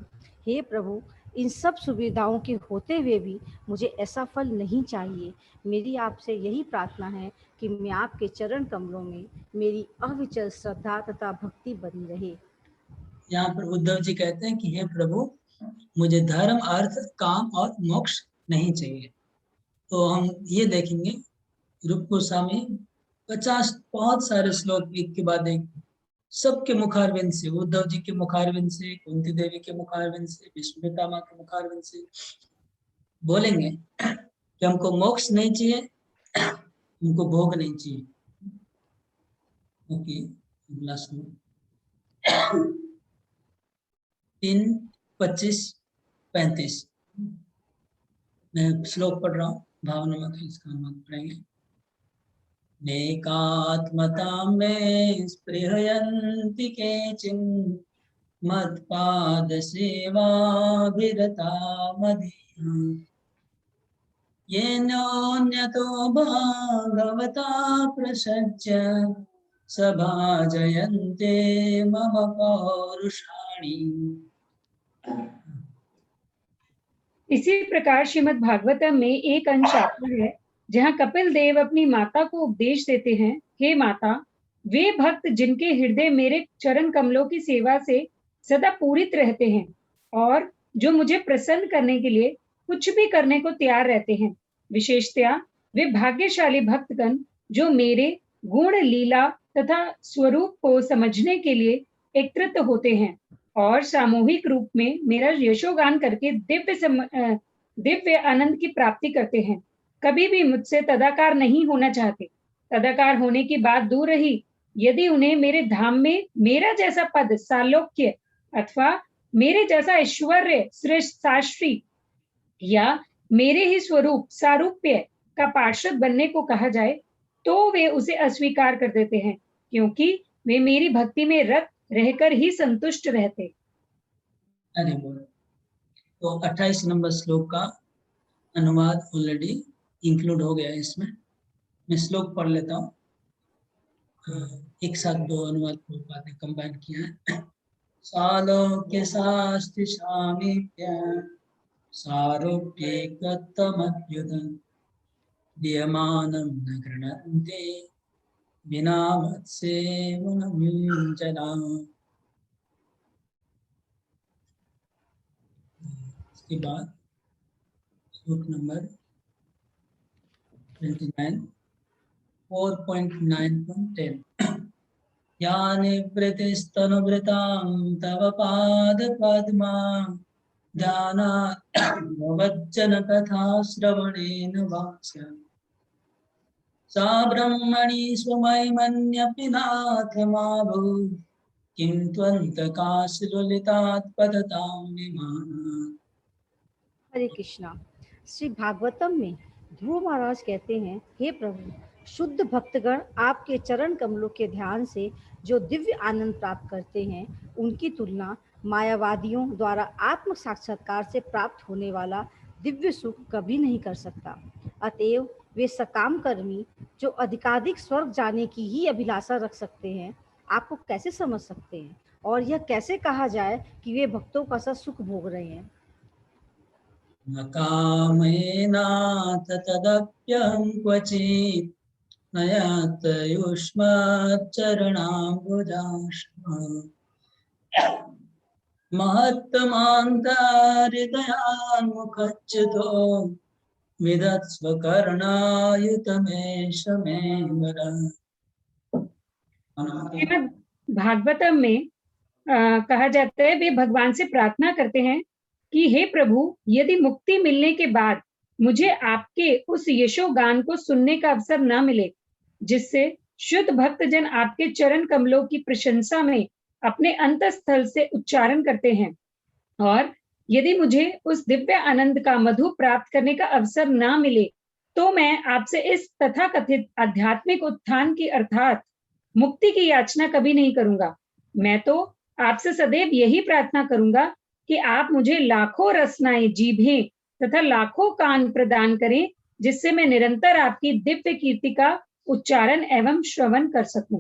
हे प्रभु, इन सब सुविधाओं के होते हुए भी मुझे ऐसा फल नहीं चाहिए। मेरी आपसे यही प्रार्थना है कि मैं आपके चरण कमलों में मेरी अविचल श्रद्धा तथा भक्ति बनी रहे। यहाँ पर उद्धव जी कहते हैं कि हे प्रभु, मुझे धर्म, अर्थ, काम और मोक्ष नहीं चाहिए। तो हम ये देखेंगे रूप गोस्वामी 50 बहुत सारे श्लोक एक के बाद एक सबके मुखारविंद से, उद्धव जी के मुखारविंद से, कुंती देवी के मुखारविंद से, विष्णु पितामह के मुखारविंद से बोलेंगे कि हमको मोक्ष नहीं चाहिए, हमको भोग नहीं चाहिए। ओके, अगला श्लोक 3, 25, 35 मैं श्लोक पढ़ रहा हूँ, भावना में इसका अनुवाद पढ़ेंगे। नेकात्मतां मे स्पृहयन्ति केचिन् मत्पादसेवाभिरता मदीयम् येनोन्यतो भागवता प्रसज्य सभाजयन्ते मम पौरुषाणि। इसी प्रकार श्रीमद् भागवतम में एक अंश आता है जहाँ कपिल देव अपनी माता को उपदेश देते हैं, हे माता, वे भक्त जिनके हृदय मेरे चरण कमलों की सेवा से सदा पूरित रहते हैं और जो मुझे प्रसन्न करने के लिए कुछ भी करने को तैयार रहते हैं, विशेषतया वे भाग्यशाली भक्तगण जो मेरे गुण, लीला तथा स्वरूप को समझने के लिए एकत्रित होते हैं और सामूहिक रूप में मेरा यशोगान करके दिव्य आनंद की प्राप्ति करते हैं, कभी भी मुझसे तदाकार नहीं होना चाहते। तदाकार होने की बात दूर रही, यदि उन्हें मेरे धाम में मेरा जैसा पद, सालोक्य अथवा मेरे जैसा ऐश्वर्य, श्रेष्ठ शास्त्री या मेरे ही स्वरूप सारूप्य का पार्षद बनने को कहा जाए तो वे उसे अस्वीकार कर देते हैं, क्योंकि वे मेरी भक्ति में रत रहकर ही संतुष्ट रहते। अरे बोल। तो 28 नंबर श्लोक का अनुवाद ऑलरेडी इंक्लूड हो गया है इसमें। मैं श्लोक पढ़ लेता हूँ, एक साथ 2 अनुवाद बातें कंबाइन किया है। सालोक्य शास्ति सामीप्य सारूप्येकत्वमभ्युदन् दीयमानं न गृह्णन्ति विना मत्सेवनं जनाः। इसके बाद श्लोक नंबर 29 4.9.10 यानिवृतिस्तनुभृतां तव पादपद्मा ध्यानात् भवज्जनकथा श्रवणेन वाक्स्य सा ब्रह्मणि स्वमयमन्यपि नाथ माभू किं त्वन्तकाशललितात् पततां विमानात्। हरे कृष्णा। श्री भागवतम में ध्रुव महाराज कहते हैं, हे प्रभु, शुद्ध भक्तगण आपके चरण कमलों के ध्यान से जो दिव्य आनंद प्राप्त करते हैं, उनकी तुलना मायावादियों द्वारा आत्म साक्षात्कार से प्राप्त होने वाला दिव्य सुख कभी नहीं कर सकता। अतएव वे सकाम कर्मी जो अधिकाधिक स्वर्ग जाने की ही अभिलाषा रख सकते हैं, आपको कैसे समझ सकते हैं? और यह कैसे कहा जाए कि वे भक्तों का सा सुख भोग रहे हैं? न कामेनाथ तदप्यहं क्वचित् न यातयुष्मच्चरणाम्बुजाश्म महत्तमान्ताहृदयान्मुखच्युतो विदत्स्व कर्णायुतमेष मे वरः। श्रीमद् भागवतम में कहा जाता है, वे भगवान से प्रार्थना करते हैं कि हे प्रभु, यदि मुक्ति मिलने के बाद मुझे आपके उस यशोगान को सुनने का अवसर न मिले, जिससे शुद्ध भक्तजन आपके चरण कमलों की प्रशंसा में अपने अंतःस्थल से उच्चारण करते हैं, और यदि मुझे उस दिव्य आनंद का मधु प्राप्त करने का अवसर न मिले, तो मैं आपसे इस तथाकथित आध्यात्मिक उत्थान की अर्थात मुक्ति की याचना कभी नहीं करूंगा। मैं तो आपसे सदैव यही प्रार्थना करूंगा कि आप मुझे लाखों रसनाएं जीभें तथा लाखों कान प्रदान करें, जिससे मैं निरंतर आपकी दिव्य कीर्ति का उच्चारण एवं श्रवण कर सकूं।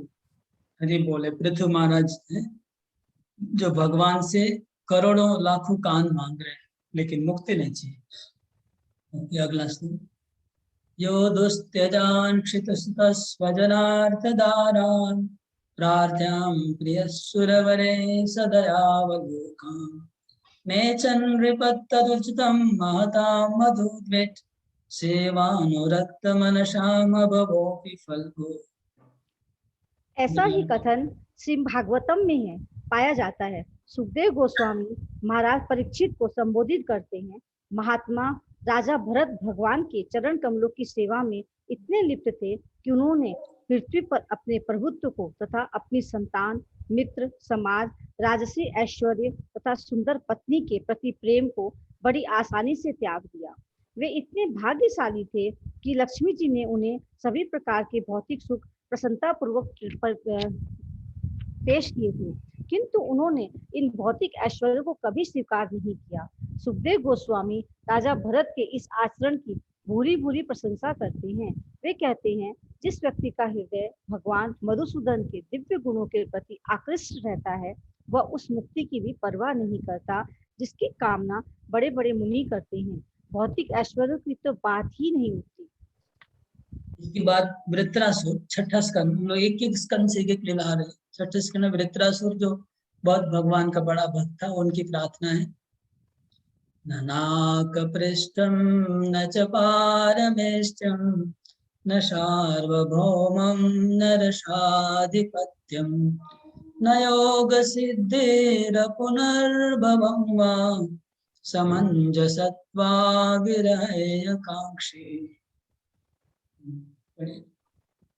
हरि बोले। पृथु महाराज जो भगवान से करोड़ों लाखों कान मांग रहे हैं, लेकिन मुक्ति नहीं चाहिए। अगला श्लोक। यो दुस्त्यजान् क्षितसुतस्वजनार्थदारान् प्रार्थ्यां प्रियसुरवरे सदयावलोकान् नेचन् नृपत्तदुचितं महतां मधुद्वेट् सेवानुरक्तमनसामभवोऽपि फल्गो। ऐसा ही कथन श्री भागवतम में है पाया जाता है। सुखदेव गोस्वामी महाराज परीक्षित को संबोधित करते हैं, महात्मा राजा भरत भगवान के चरण कमलों की सेवा में इतने लिप्त थे कि उन्होंने पृथ्वी पर अपने प्रभुत्व को तथा अपनी संतान, मित्र, समाज, राजसी ऐश्वर्य तथा सुंदर पत्नी के प्रति प्रेम को बड़ी आसानी से त्याग दिया। वे इतने भाग्यशाली थे कि लक्ष्मी जी ने उन्हें सभी प्रकार के भौतिक सुख प्रसन्नता पूर्वक पेश किए थे, किंतु उन्होंने इन भौतिक ऐश्वर्य को कभी स्वीकार नहीं किया। सुखदेव गोस्वामी राजा भरत के इस आचरण की भूरी भूरी प्रशंसा करते हैं। वे कहते हैं, जिस व्यक्ति का हृदय भगवान मधुसूदन के दिव्य गुणों के प्रति आकृष्ट रहता है, वह उस मुक्ति की भी परवाह नहीं करता जिसकी कामना बड़े बड़े मुनि करते हैं। भौतिक ऐश्वर्य की तो बात ही नहीं उठती। इसके बाद वृत्रासुर, छठा स्कंद, हम लोग एक एक स्कंद से एक लीला रहे। छठे स्कंद में वृत्रासुर जो बहुत भगवान का बड़ा भक्त था, उनकी प्रार्थना है। न नाकपृष्ठं न च पारमेष्ठ्यं न सार्वभौमं न रसाधिपत्यं न योगसिद्धिरपुनर्भवं वा समञ्जसत्वाविरहयकाङ्क्षी।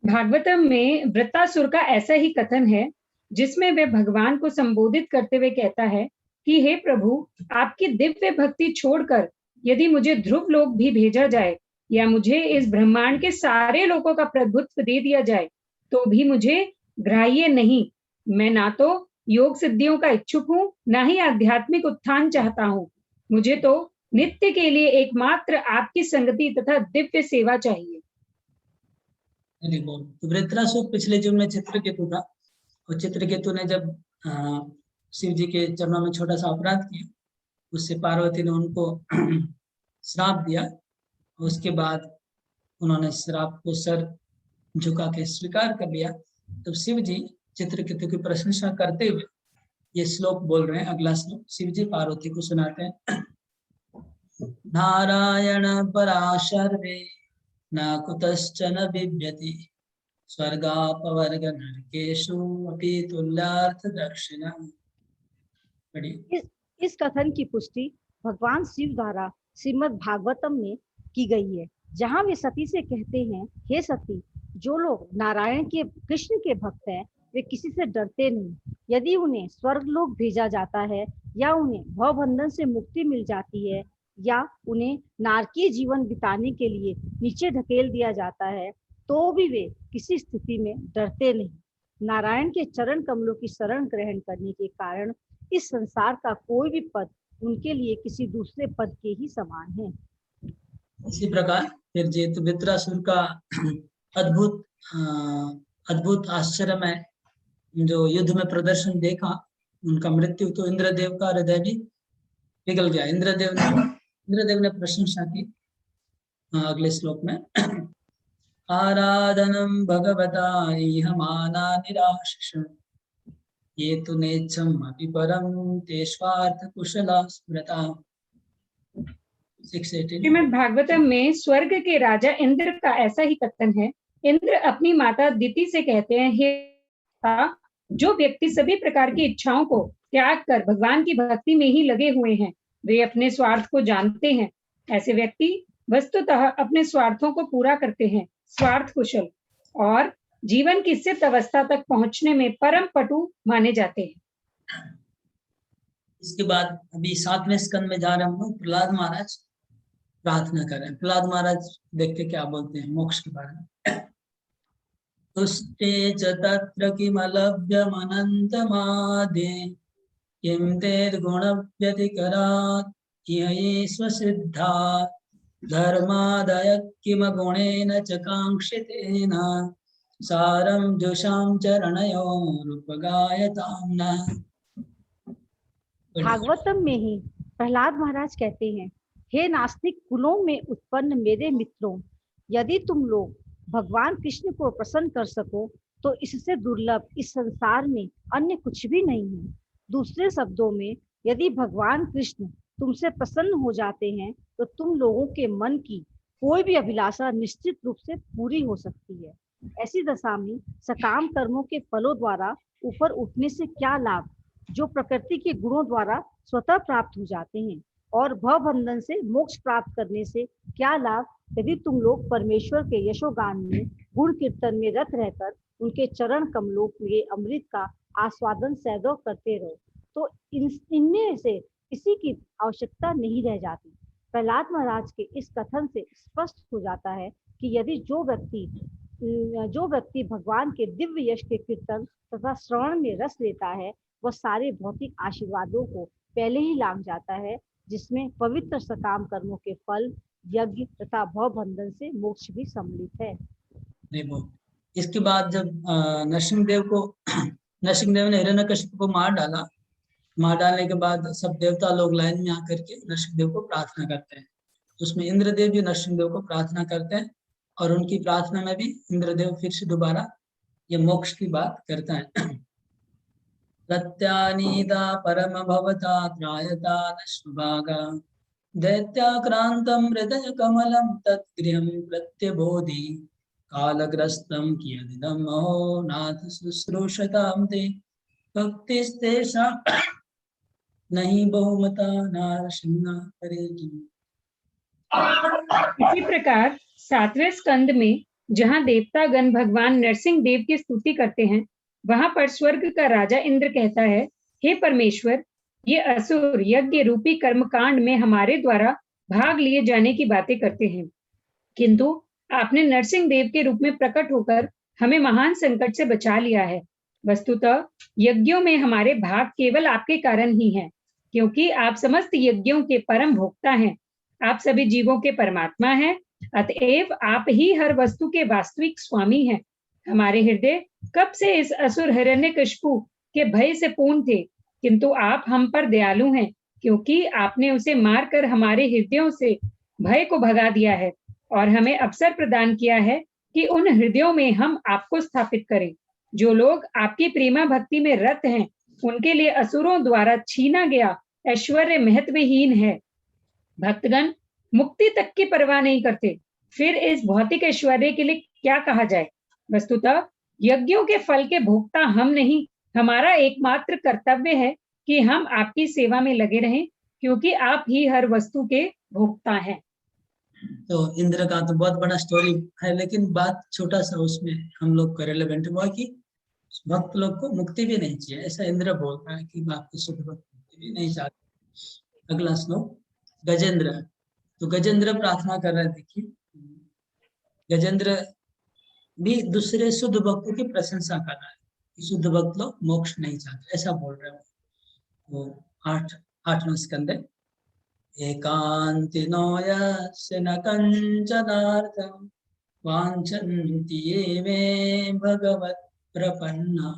भागवतम में वृत्तासुर का ऐसा ही कथन है, जिसमें वे भगवान को संबोधित करते हुए कहता है कि हे प्रभु, आपकी दिव्य भक्ति छोड़कर यदि मुझे ध्रुव लोक भी भेजा जाए या मुझे इस ब्रह्मांड के सारे लोगों का प्रभुत्व दे दिया जाए, तो भी मुझे ग्राह्य नहीं। मैं ना तो योग सिद्धियों का इच्छुक हूँ, ना ही आध्यात्मिक उत्थान चाहता हूँ। मुझे तो नित्य के लिए एकमात्र आपकी संगति तथा दिव्य सेवा चाहिए। तो वृत्रासुर पिछले जन्म में चित्रकेतु था, और चित्रकेतु ने जब शिव जी के चरणों में छोटा सा अपराध किया, उससे पार्वती ने उनको श्राप दिया। उसके बाद उन्होंने श्राप को सर झुका के स्वीकार कर लिया। तो शिव जी चित्रकेतु की प्रशंसा करते हुए ये श्लोक बोल रहे हैं। अगला श्लोक शिव जी पार्वती को सुनाते हैं। नारायण पराशर्वे न कुतश्चन बिभ्यति स्वर्गापवर्ग नरकेषु अपि तुल्यार्थ दक्षिणा। इस कथन की पुष्टि भगवान शिव द्वारा श्रीमद् भागवतम में की गई है, जहाँ वे सती से कहते हैं, हे सती, जो लोग नारायण के कृष्ण के भक्त हैं, वे किसी से डरते नहीं। यदि उन्हें स्वर्गलोक भेजा जाता है या उन्हें भवबंधन से मुक्ति मिल जाती है या उन्हें नारकीय जीवन बिताने के लिए नीचे ढकेल दिया जाता है, तो भी वे किसी स्थिति में डरते नहीं। नारायण के चरण कमलों की शरण ग्रहण करने के कारण इस संसार का कोई भी पद उनके लिए किसी दूसरे पद के ही समान है। इसी प्रकार फिर वृत्रासुर का अद्भुत अद्भुत आश्चर्यमय जो युद्ध में प्रदर्शन देखा, उनका मृत्यु तो इंद्रदेव का हृदय भी पिघल गया। इंद्रदेव ने प्रशंसा की अगले श्लोक में, आराधनम भगवता इह माना निराशिष ये तो नेच्छम अपि परम ते स्वार्थ कुशला स्मृता। 618। श्रीमद् भागवतम में स्वर्ग के राजा इंद्र का ऐसा ही कथन है। इंद्र अपनी माता दिति से कहते हैं, हे माता, जो व्यक्ति सभी प्रकार की इच्छाओं को त्याग कर भगवान की भक्ति में ही लगे हुए हैं, वे अपने स्वार्थ को जानते हैं। ऐसे व्यक्ति वस्तुतः अपने स्वार्थों को पूरा करते हैं, स्वार्थ कुशल, और जीवन की सिद्ध अवस्था तक पहुंचने में परम पटु माने जाते हैं। इसके बाद अभी 7वें स्कंद में जा रहे हम लोग। प्रहलाद महाराज प्रार्थना कर रहे हैं। प्रहलाद महाराज देखते क्या बोलते हैं मोक्ष के बारे में। तुष्टे च तत्र किमलभ्यमनन्तमादे किं तेर्गुणव्यतिकरात् इह स्वसिद्धा धर्मादय किम गुणेन च काङ्क्षितेन सारं जुषां चरणयोरुपगायतां नः। भागवतम में ही प्रहलाद महाराज कहते हैं, हे नास्तिक कुलों में उत्पन्न मेरे मित्रों, यदि तुम लोग भगवान कृष्ण को प्रसन्न कर सको तो इससे दुर्लभ इस संसार में अन्य कुछ भी नहीं है। दूसरे शब्दों में, यदि भगवान कृष्ण तुमसे प्रसन्न हो जाते हैं तो तुम लोगों के मन की कोई भी अभिलाषा निश्चित रूप से पूरी हो सकती है। ऐसी दशा में सकाम कर्मों के फलों द्वारा ऊपर उठने से क्या लाभ, जो प्रकृति के गुणों द्वारा स्वतः प्राप्त हो जाते हैं, और भव बंधन से मोक्ष प्राप्त करने से क्या लाभ, यदि तुम लोग परमेश्वर के यशोगान में गुण कीर्तन में रत रहकर उनके चरण कमलों के अमृत का आस्वादन सदैव करते रहो, तो इनमें से किसी की आवश्यकता नहीं रह जाती। प्रहलाद महाराज के इस कथन से स्पष्ट हो जाता है कि यदि जो व्यक्ति भगवान के दिव्य यश के कीर्तन तथा श्रवण में रस लेता है, वह सारे भौतिक आशीर्वादों को पहले ही लांघ जाता है, जिसमें पवित्र सकाम कर्मों के फल, यज्ञ तथा भव बंधन से मोक्ष भी सम्मिलित है। देखो, इसके बाद जब नरसिंहदेव ने हिरण्यकशिपु को मार डालने के बाद सब देवता लोग लाइन में आकर के नरसिंहदेव को प्रार्थना करते हैं। उसमें इंद्रदेव भी नरसिंहदेव को प्रार्थना करते हैं, और उनकी प्रार्थना में भी इंद्रदेव फिर से दोबारा ये मोक्ष की बात करता है। प्रत्यानीता परम भवता त्रायता नश्वभागा दैत्याक्रांतं हृदय कमलं तद्गृहं प्रत्यबोधि कालग्रस्तं कियदिदं महो नाथ शुश्रूषतां ते भक्तिस्तेषां नहीं बहुमता नारसिंहा करेगी। इसी प्रकार 7वें स्कंद में जहाँ देवतागण भगवान नरसिंह देव की स्तुति करते हैं, वहां पर स्वर्ग का राजा इंद्र कहता है, हे परमेश्वर, ये असुर यज्ञ रूपी कर्मकांड में हमारे द्वारा भाग लिए जाने की बातें करते हैं, किंतु आपने नरसिंह देव के रूप में प्रकट होकर हमें महान संकट से बचा लिया है। वस्तुतः यज्ञों में हमारे भाग केवल आपके कारण ही है, क्योंकि आप समस्त यज्ञों के परम भोक्ता हैं। आप सभी जीवों के परमात्मा हैं, अतएव आप ही हर वस्तु के वास्तविक स्वामी हैं। हमारे हृदय कब से इस असुर हिरण्यकशिपु के भय से पूर्ण थे, किंतु आप हम पर दयालु हैं, क्योंकि आपने उसे मारकर हमारे हृदयों से भय को भगा दिया है और हमें अवसर प्रदान किया है कि उन हृदयों में हम आपको स्थापित करें। जो लोग आपकी प्रेमा भक्ति में रत हैं, उनके लिए असुरों द्वारा छीना गया ऐश्वर्य महत्वहीन है। भक्तगण मुक्ति तक की परवाह नहीं करते, फिर इस भौतिक ऐश्वर्य के लिए क्या कहा जाए। वस्तुतः यज्ञों के फल के भोक्ता हम नहीं, हमारा एकमात्र कर्तव्य है कि हम आपकी सेवा में लगे रहें, क्योंकि आप ही हर वस्तु के भोक्ता हैं। तो इंद्र का तो बहुत बड़ा स्टोरी है, लेकिन बात छोटा सा उसमें हम लोग को रेलेवेंट हुआ कि भक्त लोग को मुक्ति भी नहीं चाहिए, ऐसा इंद्र बोल रहा है कि आपको शुद्ध भक्त मुक्ति भी नहीं चाहते। अगला श्लोक गजेंद्र। तो गजेंद्र प्रार्थना कर रहे हैं। देखिए, गजेंद्र भी दूसरे शुद्ध भक्तों की प्रशंसा कर रहा है कि शुद्ध भक्त लोग मोक्ष नहीं चाहते, ऐसा बोल रहे हैं। तो 8वां स्कंद है। एकांतिनो यस्य न कंचनार्थं वाञ्छन्ति ये मे भगवत् प्रपन्ना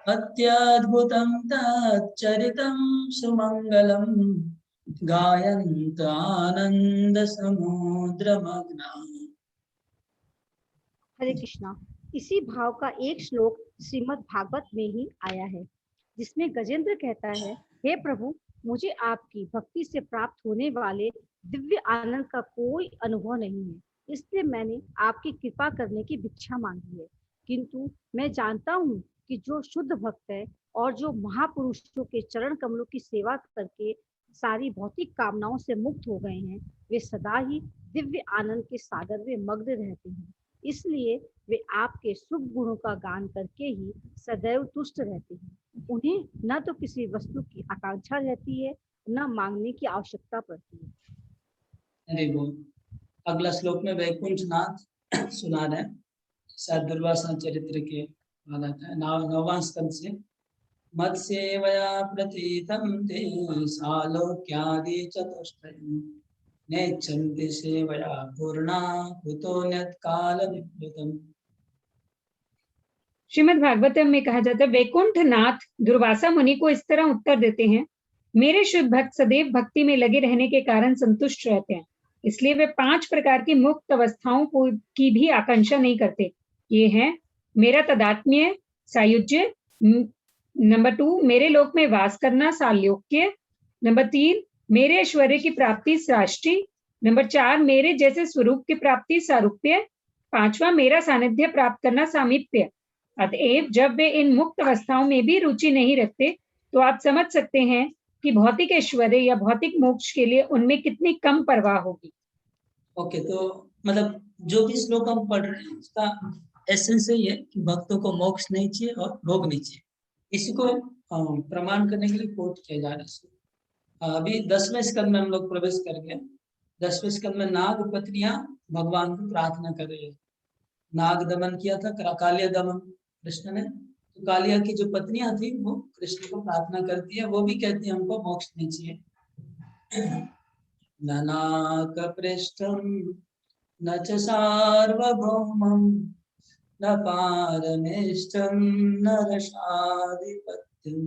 अत्यद्भुतं तच्चरितं सुमङ्गलं गायन्त आनन्दसमुद्रमग्ना। हरे कृष्णा। इसी भाव का एक श्लोक श्रीमद् भागवत में ही आया है, जिसमें गजेंद्र कहता है, हे प्रभु, मुझे आपकी भक्ति से प्राप्त होने वाले दिव्य आनंद का कोई अनुभव नहीं है, इसलिए मैंने आपकी कृपा करने की भिक्षा मांगी है। किंतु मैं जानता हूँ कि जो शुद्ध भक्त है और जो महापुरुषों के चरण कमलों की सेवा करके सारी भौतिक कामनाओं से मुक्त हो गए हैं, वे सदा ही दिव्य आनंद के सागर में मग्न रहते हैं। इसलिए वे आपके शुभ गुणों का गान करके ही सदैव तुष्ट रहते हैं। उन्हें न तो किसी वस्तु की आकांक्षा रहती है, न मांगने की आवश्यकता पड़ती है। अरे बोल। अगला श्लोक में वैकुंठनाथ सुना रहे हैं, शायद दुर्वासा चरित्र के बाद आता है, नौवां स्कंद से। मत्सेवया प्रतीतं ते सालोक्यादि चतुष्टयम् नेच्छन्ति सेवया पूर्णा कुतोऽन्यत् कालविप्लुतम्। श्रीमद् भागवतम में कहा जाता है, वैकुंठ नाथ दुर्वासा मुनि को इस तरह उत्तर देते हैं, मेरे शुद्ध भक्त सदैव भक्ति में लगे रहने के कारण संतुष्ट रहते हैं, इसलिए वे 5 प्रकार की मुक्त अवस्थाओं की भी आकांक्षा नहीं करते। ये हैं मेरा तदात्म्य सायुज्य, नंबर 2 मेरे लोक में वास करना सालोक्य, नंबर 3 मेरे ऐश्वर्य की प्राप्ति सृष्टि, नंबर 4 मेरे जैसे स्वरूप की प्राप्ति सारूप्य, 5वां मेरा सानिध्य प्राप्त करना सामीप्य। अतएव जब वे इन मुक्त अवस्थाओं में भी रुचि नहीं रखते तो आप समझ सकते हैं कि भौतिक ऐश्वर्य या भौतिक मोक्ष के लिए उनमें कितनी कम परवाह होगी। ओके, तो मतलब जो भी श्लोक हम पढ़ रहे हैं उसका एसेंस ये है कि भक्तों को मोक्ष नहीं चाहिए और भोग नहीं चाहिए। इसी को प्रमाण करने के लिए कोट किया जा रहा है। अभी 10वें स्कंद में हम लोग प्रवेश कर गए। 10वें स्कंद में नाग पत्नियां भगवान को प्रार्थना कर रही है। नाग दमन किया था, कालिया दमन कृष्ण ने, तो कालिया की जो पत्नियां थी वो कृष्ण को प्रार्थना करती है, वो भी कहती है हमको मोक्ष नहीं चाहिए। न नाकपृष्ठं न च सार्वभौमं न पारमेष्ठं न रसाधिपत्यं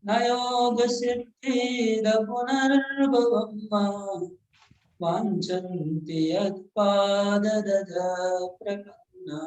न योगसिद्धिर्न पुनर्भवं वाञ्छन्ति यत्पाददज प्रपन्ना।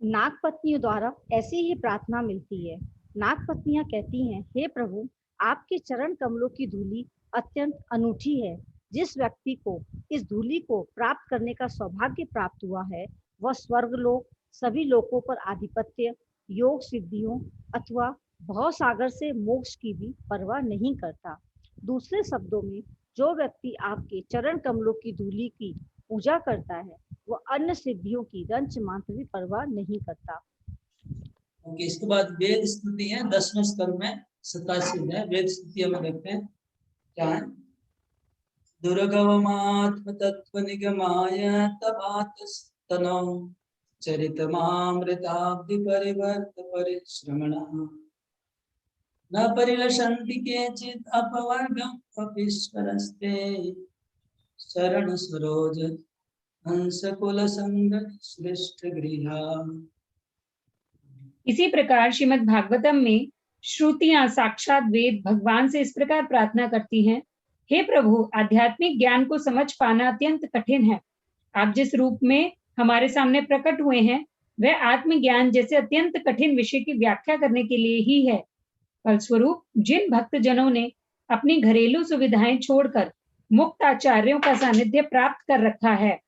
नाग पत्नियों द्वारा ऐसी ही प्रार्थना मिलती है। नाग पत्नियां कहती हैं, हे प्रभु, आपके चरण कमलों की धूली अत्यंत अनूठी है। जिस व्यक्ति को इस धूली को प्राप्त करने का सौभाग्य प्राप्त हुआ है, वह स्वर्गलोक, सभी लोकों पर आधिपत्य, योग सिद्धियों अथवा भवसागर से मोक्ष की भी परवाह नहीं करता। दूसरे शब्दों में, जो व्यक्ति आपके चरण कमलों की धूली की पूजा करता है, वह अन्य सिद्धियों की रंच मात्र भी परवाह नहीं करता। ओके, इसके बाद वेद स्तुति है 10वें स्कंद में 87 है। वेद स्तुति में देखते हैं क्या है। दुर्गवमात्म तत्व निगमाय तवातस्तनो चरितमामृताब्धि परिवर्त परिश्रमणः न परिलशन्ति केचित् अपवर्गम् अपीश्वरस्ते शरण सरोज हंसकुल संग श्रेष्ठ गृहा। इसी प्रकार श्रीमद् भागवतम में श्रुतियां साक्षात वेद भगवान से इस प्रकार प्रार्थना करती हैं, हे प्रभु, आध्यात्मिक ज्ञान को समझ पाना अत्यंत कठिन है। आप जिस रूप में हमारे सामने प्रकट हुए हैं, वह आत्मज्ञान जैसे अत्यंत कठिन विषय की व्याख्या करने के लिए ही है। फलस्वरूप जिन भक्त जनों ने अपनी घरेलू सुविधाएं छोड़कर मुक्त आचार्यों का सानिध्य प्राप्त कर रखा है,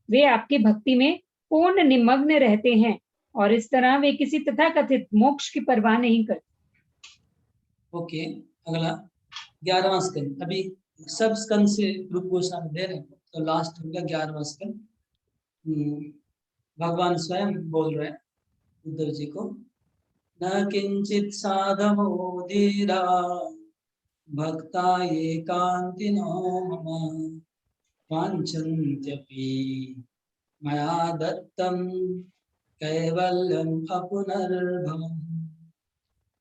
वे आपकी भक्ति में पूर्ण निमग्न रहते हैं और इस तरह वे किसी तथाकथित मोक्ष की परवाह नहीं करते। ओके, अगला 11वां स्कंद। अभी सब स्कंद से रूप गोस्वामी दे रहे हैं, तो लास्ट हो गया 11वां स्कंद। भगवान स्वयं बोल रहे हैं उद्धव जी को, न किंचित साधवो धीरा भक्ता एकांतिनो मम वांछन्त्यपि मया दत्तं कैवल्यम अपुनर्भवम्।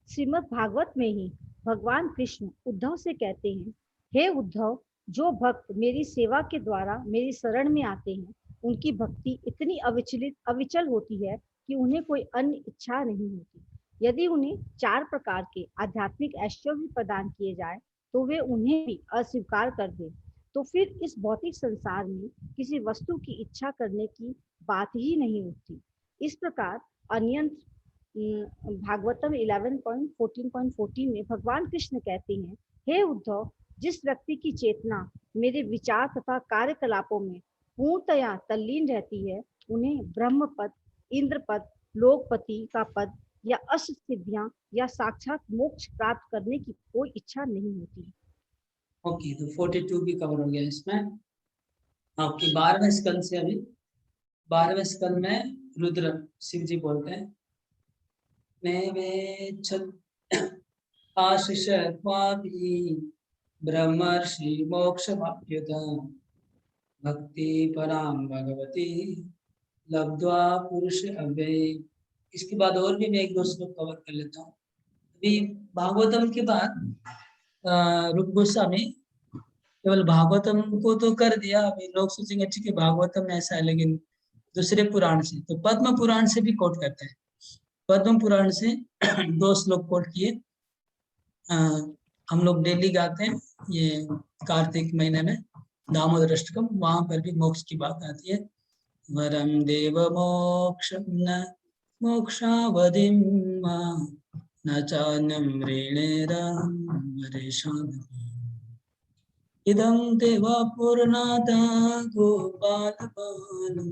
श्रीमद् भागवत में ही भगवान कृष्ण उद्धव से कहते हैं, हे उद्धव, जो भक्त मेरी सेवा के द्वारा मेरी शरण में आते हैं, उनकी भक्ति इतनी अविचल होती है कि उन्हें कोई अन्य इच्छा नहीं होती। यदि उन्हें 4 प्रकार के आध्यात्मिक ऐश्वर्य प्रदान किए जाए तो वे उन्हें भी अस्वीकार कर दें, तो फिर इस भौतिक संसार में किसी वस्तु की इच्छा करने की बात ही नहीं उठती। इस प्रकार भागवतम 11.14.14 में भगवान कृष्ण कहते हैं, हे उद्धव, जिस व्यक्ति की चेतना मेरे विचार तथा कार्यकलापों में पूर्णतया तल्लीन रहती है, उन्हें ब्रह्म पद, इंद्र पद, लोकपति का पद या अष्ट सिद्धियां या साक्षात मोक्ष प्राप्त करने की कोई इच्छा नहीं होती। ओके, तो 42 भी कवर हो गया इसमें। आपकी 12वें स्कंद से अभी 12वें स्कंद में रुद्र शिव जी बोलते हैं, आशीष ब्रह्मर्षि मोक्ष भक्ति पराम भगवती लब्ध्वा पुरुष अव्यय। इसके बाद और भी मैं एक दो श्लोक कवर कर लेता हूँ। अभी भागवतम के बाद रूप गोस्वामी केवल भागवतम को तो कर दिया। अभी लोग सोचेंगे ठीक है भागवतम में ऐसा है, लेकिन दूसरे पुराण से, तो पद्म पुराण से भी कोट करते हैं। पद्म पुराण से 2 श्लोक कोट किए। हम लोग डेली गाते हैं ये कार्तिक महीने में दामोदर अष्टकम, वहां पर भी मोक्ष की बात आती है। वरम देव मोक्ष न मोक्षावधिम न चान्यम ऋणेरं वरेशान इदं देवा पूर्णादा गोपालपालम्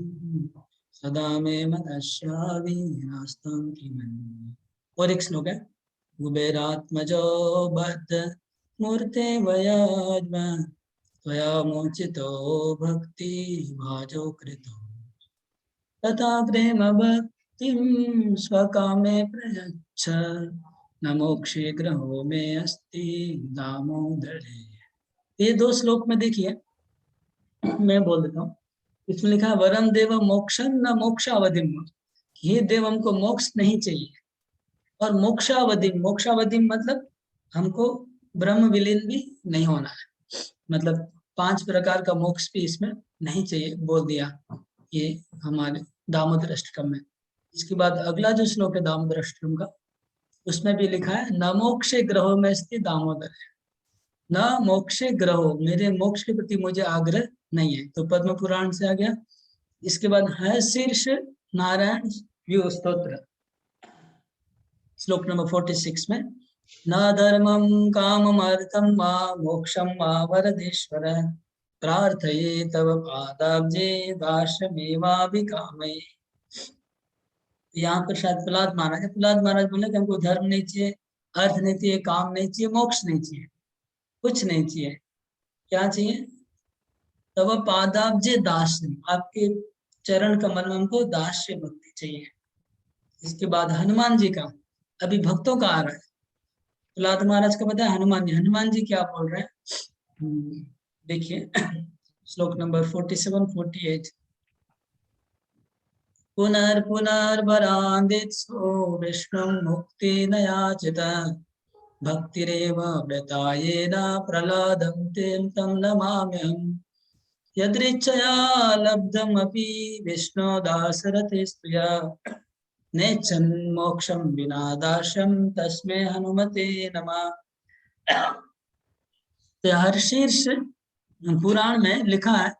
सदा मे मनश्यामि नास्तं किमन्ये। और एक श्लोक है, कुबेरात्मजो बद्ध मूर्ते वयाज्म त्वया मोचितो भक्ति भाजो कृतो तथा प्रेम भक्तिं स्वकामे प्रयच्छ न मोक्षे ग्रहो मे अस्ति दामोदरे। ये 2 श्लोक में देखिए, मैं बोल देता हूँ। इसमें लिखा है वरम देव मोक्षम न मोक्षावधिम, ये देव हमको मोक्ष नहीं चाहिए, और मोक्षावधिम, मोक्षावधिम मतलब हमको ब्रह्म विलीन भी नहीं होना है, मतलब 5 प्रकार का मोक्ष भी इसमें नहीं चाहिए, बोल दिया ये हमारे दामोदर अष्टकम में। इसके बाद अगला जो श्लोक है दामोदर अष्टकम का, उसमें भी लिखा है न मोक्षे ग्रहो में स्थित दामोदर है, न मोक्षे ग्रहो, मेरे मोक्ष के प्रति मुझे आग्रह नहीं है, तो पद्म पुराण से आ गया। इसके बाद है शीर्ष नारायण व्यू स्तोत्र, श्लोक नंबर 46 में, न धर्मं कामम् अर्थं वा मोक्षं वा वरदेश्वर प्रार्थये तव पादाब्जे दास्यमेवाभिकामये। यहाँ पर शायद प्रहलाद महाराज बोले कि हमको धर्म नहीं चाहिए, अर्थ नहीं चाहिए, काम नहीं चाहिए, मोक्ष नहीं चाहिए, कुछ नहीं चाहिए। क्या चाहिए? तब पादाब्जे दास्य, आपके चरण कमल में हमको दास्य भक्ति चाहिए। इसके बाद हनुमान जी का, अभी भक्तों का आ रहा है। प्रहलाद महाराज का बताया हनुमान जी क्या बोल रहे हैं, देखिए श्लोक नंबर 47-48। पुनर्पुनर्वरान्दित्सो विष्णु मुक्ति न याचिता भक्तिरेव व्रतायेन प्रहलादं तं नमाम्यहम् यदृच्छया लब्धमपि विष्णु दासरथे स्तुया नेच्छन् मोक्षं विना दास्यं तस्मै हनुमते नमः। तो हर शीर्ष पुराण में लिखा है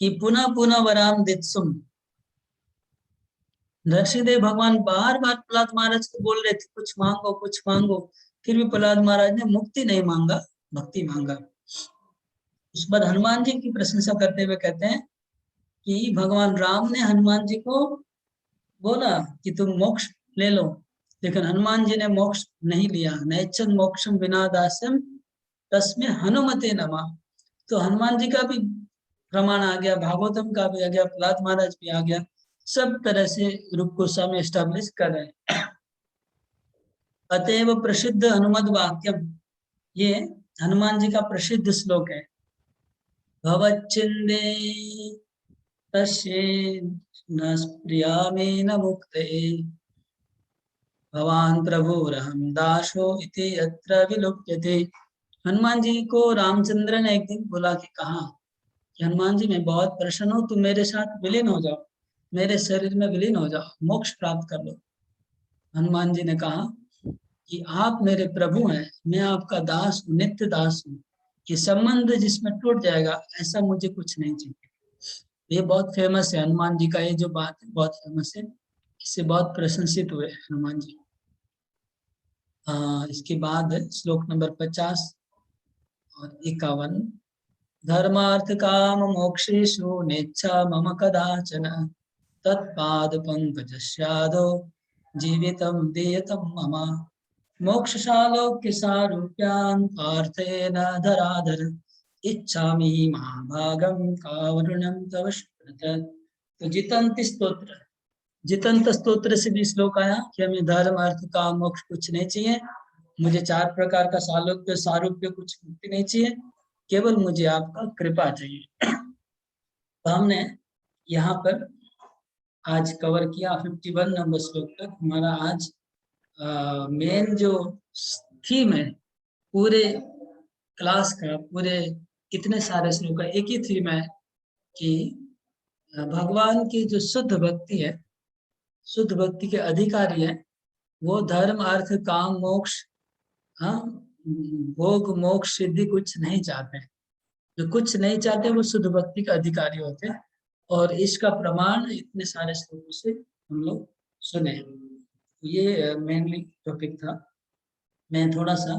कि पुनः पुनः वराम दित्सुम, नरसिंहदेव भगवान बार बार प्रहलाद महाराज को बोल रहे थे कुछ मांगो कुछ मांगो, फिर भी प्रहलाद महाराज ने मुक्ति नहीं मांगा, भक्ति मांगा। उस बाद हनुमान जी की प्रशंसा करते हुए कहते हैं कि भगवान राम ने हनुमान जी को बोला कि तुम मोक्ष ले लो, लेकिन हनुमान जी ने मोक्ष नहीं लिया। नैच्छन् मोक्षम विना दास्यम तस्मै हनुमते नमः। तो हनुमान जी का भी प्रमाण आ गया, भागवतम का भी आ गया, प्रहलाद महाराज भी आ गया, सब तरह से रूप गोस्वामी एस्टैब्लिश कर रहे हैं। अतएव प्रसिद्ध हनुमद वाक्यम, ये हनुमान जी का प्रसिद्ध श्लोक है। भवच्छिन्दे तस्ये न स्प्रियामि न मुक्ते भवान प्रभुरहं दासो इति यत्र विलुप्यते। हनुमान जी को रामचंद्र ने एक दिन बुला के कहा कि हनुमान जी मैं बहुत प्रसन्न हूँ, तुम मेरे साथ विलीन हो जाओ, मेरे शरीर में विलीन हो जाओ, मोक्ष प्राप्त कर लो। हनुमान जी ने कहा कि आप मेरे प्रभु हैं, मैं आपका दास हूँ, नित्य दास हूँ। ये संबंध जिसमें टूट जाएगा ऐसा मुझे कुछ नहीं चाहिए। ये बहुत फेमस है, हनुमान जी का ये जो बात है बहुत फेमस है, इससे बहुत प्रशंसित हुए हनुमान जी। इसके बाद श्लोक नंबर 50 और 51। धर्मार्थ काम मोक्षेषु नेच्छा मम कदाचन, तत्पाद पंकजस्यादो जीवितम देयतम मम, मोक्षशालोक्य सारूप्यान् पार्थेन धराधर, इच्छामि महाभागम कारुण्यम तव स्मृत। तो जितंत स्तोत्र, जितंत स्तोत्र से भी श्लोक आया कि हमें धर्म अर्थ काम मोक्ष कुछ नहीं चाहिए, मुझे 4 प्रकार का सालोक्य सारूप्य कुछ मुक्ति नहीं चाहिए, केवल मुझे आपका कृपा चाहिए। तो हमने यहाँ पर आज कवर किया 51 नंबर श्लोक तक। हमारा आज मेन जो थीम है पूरे क्लास का, पूरे इतने सारे श्लोक का एक ही थीम है कि भगवान की जो शुद्ध भक्ति है, शुद्ध भक्ति के अधिकारी है, वो धर्म अर्थ काम मोक्ष, हाँ, भोग मोक्ष सिद्धि कुछ नहीं चाहते। जो कुछ नहीं चाहते वो शुद्ध भक्ति के अधिकारी होते हैं, और इसका प्रमाण इतने सारे श्लोकों से हम लोग सुने। ये मेनली टॉपिक था। मैं थोड़ा सा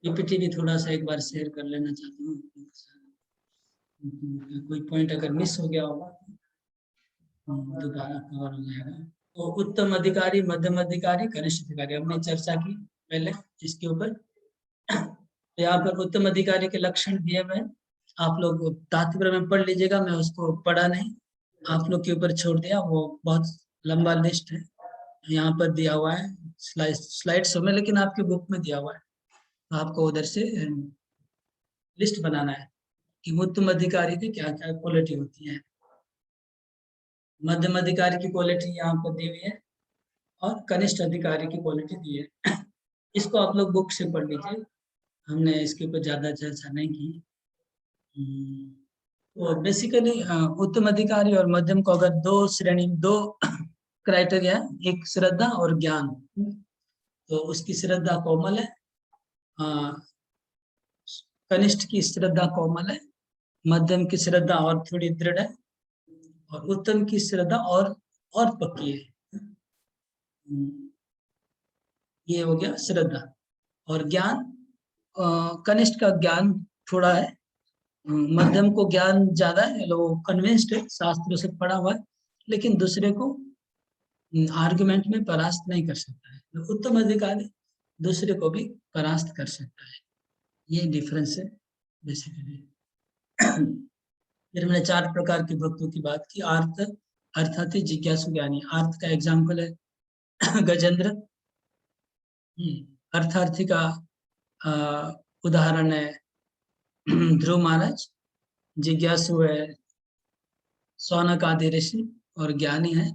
पीपीटी भी थोड़ा सा एक बार शेयर कर लेना चाहता हूँ। कोई पॉइंट अगर मिस हो गया होगा दोबारा कवर हो जाएगा। तो उत्तम अधिकारी, मध्यम अधिकारी, कनिष्ठ अधिकारी हमने चर्चा की पहले इसके ऊपर। यहाँ पर उत्तम अधिकारी के लक्षण दिए हुए हैं, आप लोग तात्पर्य में पढ़ लीजिएगा, मैं उसको पढ़ा नहीं, आप लोग के ऊपर छोड़ दिया, वो बहुत लंबा लिस्ट है यहाँ पर दिया हुआ है स्लाइड्स में, लेकिन आपकी बुक में दिया हुआ है, तो आपको उधर से लिस्ट बनाना है कि उत्तम अधिकारी की क्या क्या क्वालिटी होती है। मध्यम अधिकारी की क्वालिटी यहाँ पर दी हुई है और कनिष्ठ अधिकारी की क्वालिटी दी है। इसको आप लोग बुक से पढ़ लीजिए, हमने इसके ऊपर ज्यादा चर्चा नहीं की। तो बेसिकली उत्तम अधिकारी और मध्यम को अगर दो श्रेणी, दो क्राइटेरिया, एक श्रद्धा और ज्ञान, तो उसकी श्रद्धा कोमल है, कनिष्ठ की श्रद्धा कोमल है, मध्यम की श्रद्धा और थोड़ी दृढ़ है, और उत्तम की श्रद्धा और पक्की है। ये हो गया श्रद्धा। और ज्ञान, कनिष्ठ का ज्ञान थोड़ा है, मध्यम को ज्ञान ज्यादा है, लोग कन्विंस्ड है, शास्त्रों से पढ़ा हुआ है, लेकिन दूसरे को आर्गुमेंट में परास्त नहीं कर सकता है। तो उत्तम अधिकारी दूसरे को भी परास्त कर सकता है। ये डिफरेंस है बेसिकली। फिर मैंने 4 प्रकार के भक्तों की बात की। आर्त अर्थात जिज्ञासु ज्ञानी, आर्त का एग्जाम्पल है गजेंद्र। अर्थार्थी का उदाहरण है ध्रुव महाराज। जिज्ञासु है सौनक आदि ऋषि, और ज्ञानी है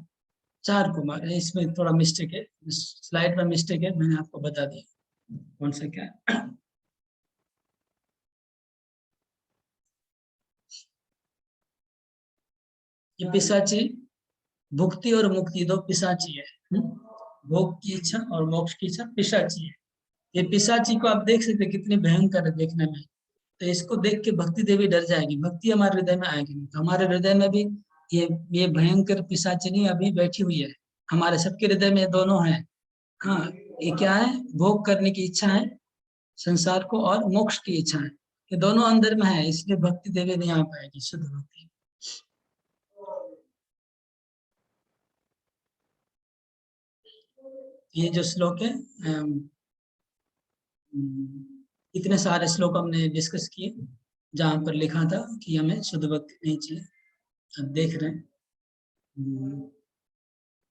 4 कुमार है। इसमें थोड़ा मिस्टेक है, स्लाइड में मिस्टेक है, मैंने आपको बता दिया कौन सा क्या है। ये पिशाची, भुक्ति और मुक्ति दो पिशाची है। भोग की इच्छा और मोक्ष की इच्छा पिशाची है। ये पिशाची को आप देख सकते कितनी भयंकर है देखने में, तो इसको देख के भक्ति देवी डर जाएगी, भक्ति हमारे हृदय में आएगी नहीं। तो हमारे हृदय में भी ये भयंकर पिशाचिनी अभी बैठी हुई है, हमारे सबके हृदय में दोनों है। हाँ, ये क्या है? भोग करने की इच्छा है संसार को, और मोक्ष की इच्छा है, ये दोनों अंदर में है, इसलिए भक्ति देवी नहीं आ पाएगी, शुद्ध भक्ति। ये जो श्लोक है, इतने सारे श्लोक हमने डिस्कस किए जहां पर लिखा था कि हमें शुद्ध भक्ति नहीं चाहिए। अब देख रहे हैं।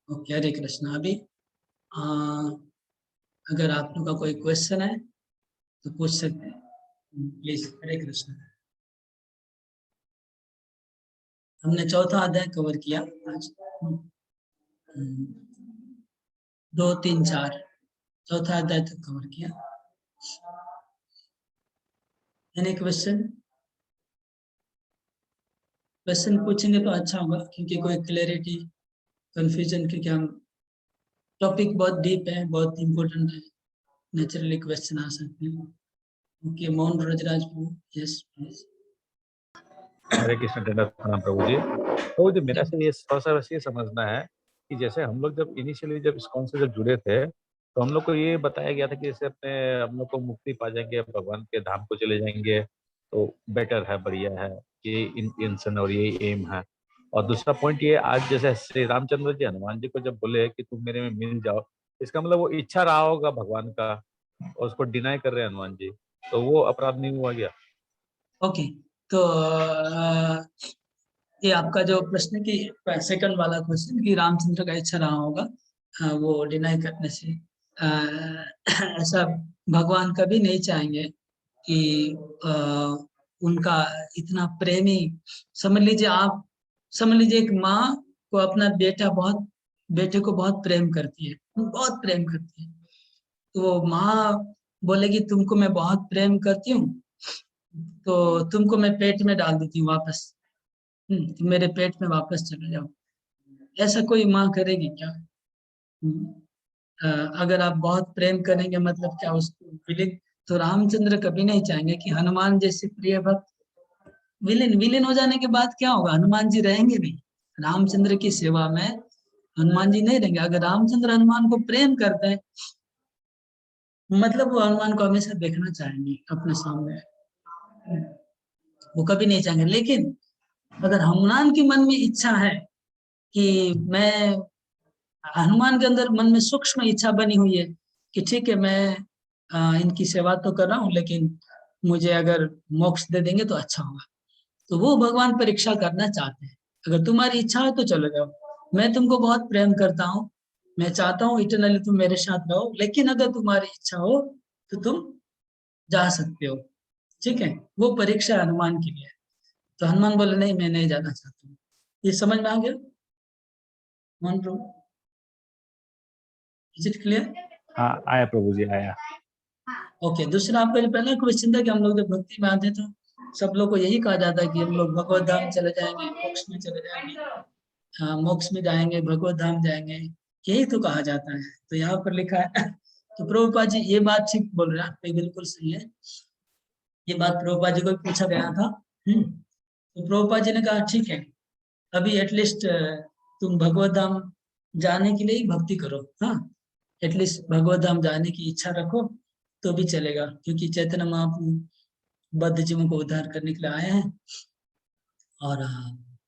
ओके, हरे कृष्णा। अभी अगर आप लोग का कोई क्वेश्चन है तो पूछ सकते हैं प्लीज। हरे कृष्णा। हमने 4था अध्याय कवर किया आज। 2, 3, 4 4था अध्याय तक कवर किया। Any question? क्वेश्चन पूछेंगे तो अच्छा होगा, क्योंकि कोई क्लैरिटी कंफ्यूजन, क्योंकि हम टॉपिक बहुत डीप है, बहुत इम्पोर्टेंट है, नेचुरली क्वेश्चन आ सकते हैं। Okay, Mohan Rojraj Prabhu, yes please. Hare Krishna दंडवत प्रणाम प्रभु जी। तो जो मेरा से ये थोड़ा सा वैसे ये समझना है कि जैसे हम लोग जब इनिशियली जब इस्कॉन से जब जुड़े थे, तो हम लोग को ये बताया गया था कि जैसे अपने हम लोग को मुक्ति पा जाएंगे, भगवान के धाम को चले जाएंगे, तो बेटर है, बढ़िया है, ये इंटेंशन और ये एम है। और दूसरा पॉइंट ये, आज जैसे श्री रामचंद्र जी हनुमान जी को जब बोले कि तुम मेरे में मिल जाओ, इसका मतलब वो इच्छा रहा होगा भगवान का, और उसको डिनाई कर रहे हैं हनुमान जी, तो वो अपराध नहीं हुआ गया? ओके, तो ये आपका जो प्रश्न की सेकंड वाला क्वेश्चन कि रामचंद्र का इच्छा रहा होगा वो डिनाई करने से, ऐसा भगवान कभी नहीं चाहेंगे कि उनका इतना प्रेमी, समझ लीजिए आप, समझ लीजिए एक माँ को अपना बेटे को बहुत प्रेम करती है, बहुत प्रेम करती है, तो वो माँ बोलेगी तुमको मैं बहुत प्रेम करती हूँ, तो तुमको मैं पेट में डाल देती हूँ वापस, तुम मेरे पेट में वापस चले जाओ। ऐसा कोई माँ करेगी क्या? अगर आप बहुत प्रेम करेंगे मतलब क्या उसको विलीन, तो रामचंद्र कभी नहीं चाहेंगे कि हनुमान जैसे प्रिय भक्त विलीन हो जाने के बाद क्या होगा? हनुमान जी रहेंगे नहीं, रामचंद्र की सेवा में हनुमान जी नहीं रहेंगे। अगर रामचंद्र हनुमान को प्रेम करते हैं मतलब वो हनुमान को हमेशा देखना चाहेंगे अपने सामने, वो कभी नहीं चाहेंगे। लेकिन अगर हनुमान के मन में इच्छा है कि मैं, हनुमान के अंदर मन में सूक्ष्म इच्छा बनी हुई है कि ठीक है मैं इनकी सेवा तो कर रहा हूँ, लेकिन मुझे अगर मोक्ष दे देंगे तो अच्छा होगा, तो वो भगवान परीक्षा करना चाहते हैं। अगर तुम्हारी इच्छा है तो चले जाओ, मैं तुमको बहुत प्रेम करता हूँ, मैं चाहता हूँ इटरनली तुम मेरे साथ रहो, लेकिन अगर तुम्हारी इच्छा हो तो तुम जा सकते हो, ठीक है। वो परीक्षा हनुमान के लिए है। तो हनुमान बोले नहीं, मैं नहीं जाना चाहता हूँ। ये समझ में आ गया Mohan Prabhu? Is it clear? हाँ, आया प्रभु जी, आया। ओके, दूसरा आपका जो पहला क्वेश्चन था कि हम लोग जब भक्ति में आते तो सब लोग को यही कहा जाता है कि हम लोग भगवत धाम चले जाएंगे, मोक्ष में चले जाएंगे, मोक्ष में जाएंगे, भगवत धाम जाएंगे, यही तो कहा जाता है। तो यहाँ पर लिखा है तो प्रभुपाद जी ये बात ठीक बोल रहे हैं, ये बिल्कुल सही है। ये बात प्रभुपाद जी को पूछा गया था, तो प्रभुपाद जी ने कहा ठीक है, अभी एटलीस्ट तुम भगवत धाम जाने के लिए ही भक्ति करो, हाँ, एटलीस्ट भगवत धाम जाने की इच्छा रखो तो भी चलेगा, क्योंकि चैतन्य महाप्रभु बद्ध जीवों को उद्धार करने के लिए आए हैं, और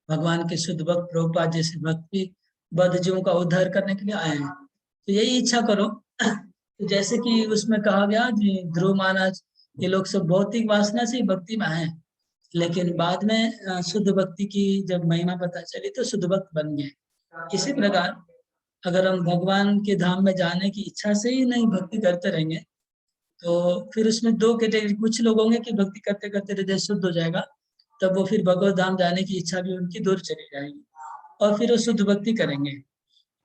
भगवान के शुद्ध भक्त प्रभुपाद जैसे भक्त भी बद्ध जीवों का उद्धार करने के लिए आए हैं, तो यही इच्छा करो। तो जैसे कि उसमें कहा गया ध्रुव महाराज, ये लोग सब भौतिक वासना से ही भक्ति में आए, लेकिन बाद में शुद्ध भक्ति की जब महिमा पता चली तो शुद्ध भक्त बन गए। इसी प्रकार अगर हम भगवान के धाम में जाने की इच्छा से ही नहीं भक्ति करते रहेंगे तो फिर उसमें दो कैटेगरी, कुछ लोग होंगे कि भक्ति करते करते हृदय शुद्ध हो जाएगा, तब वो फिर भगवत धाम जाने की इच्छा भी उनकी दूर चली जाएगी और फिर वो शुद्ध भक्ति करेंगे।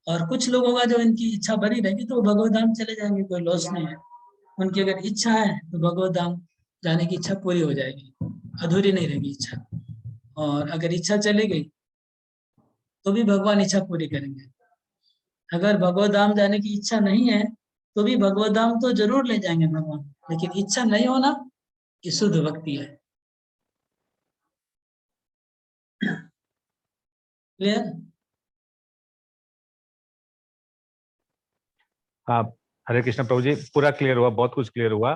और कुछ लोग होगा जो इनकी इच्छा बनी रहेगी तो वो भगवत धाम चले जाएंगे, कोई लॉस नहीं है। उनकी अगर इच्छा है तो भगवत धाम जाने की इच्छा पूरी हो जाएगी, अधूरी नहीं रहेगी इच्छा। और अगर इच्छा चली गई तो भी भगवान इच्छा पूरी करेंगे। अगर भगवत धाम जाने की इच्छा नहीं है तो भी भगवत धाम तो जरूर ले जाएंगे भगवान, लेकिन इच्छा नहीं होना ये शुद्ध भक्ति है। क्लियर? हाँ, हरे कृष्ण प्रभु जी, पूरा क्लियर हुआ, बहुत कुछ क्लियर हुआ।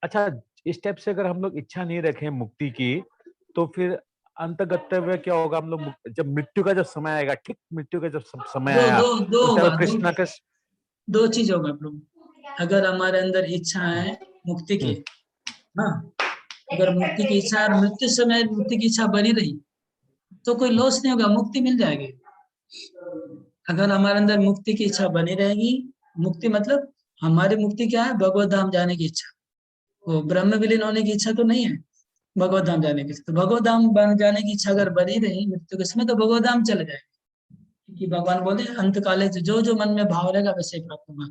अच्छा, इस टाइप से अगर हम लोग इच्छा नहीं रखें मुक्ति की, तो फिर अंतगतव्य क्या होगा? हम लोग जब मृत्यु का जब समय आएगा, ठीक मृत्यु का जब समय आया, उस टाइम कृष्णा के दो चीज होगा प्रभु। अगर हमारे अंदर इच्छा है मुक्ति की, हाँ, अगर मुक्ति की इच्छा और मृत्यु समय मुक्ति की इच्छा बनी रही तो कोई लॉस नहीं होगा, मुक्ति मिल जाएगी। अगर हमारे अंदर मुक्ति की इच्छा बनी रहेगी, मुक्ति मतलब हमारी मुक्ति क्या है? भगवत धाम जाने की इच्छा, वो ब्रह्म विलीन होने की इच्छा तो नहीं है, भगवत धाम जाने की। तो भगवत धाम जाने की इच्छा अगर बनी रही मृत्यु के समय तो भगवत धाम चले जाएंगे, क्योंकि भगवान बोले अंत काले जो जो मन में भाव रहेगा वैसे ही प्राप्त होगा।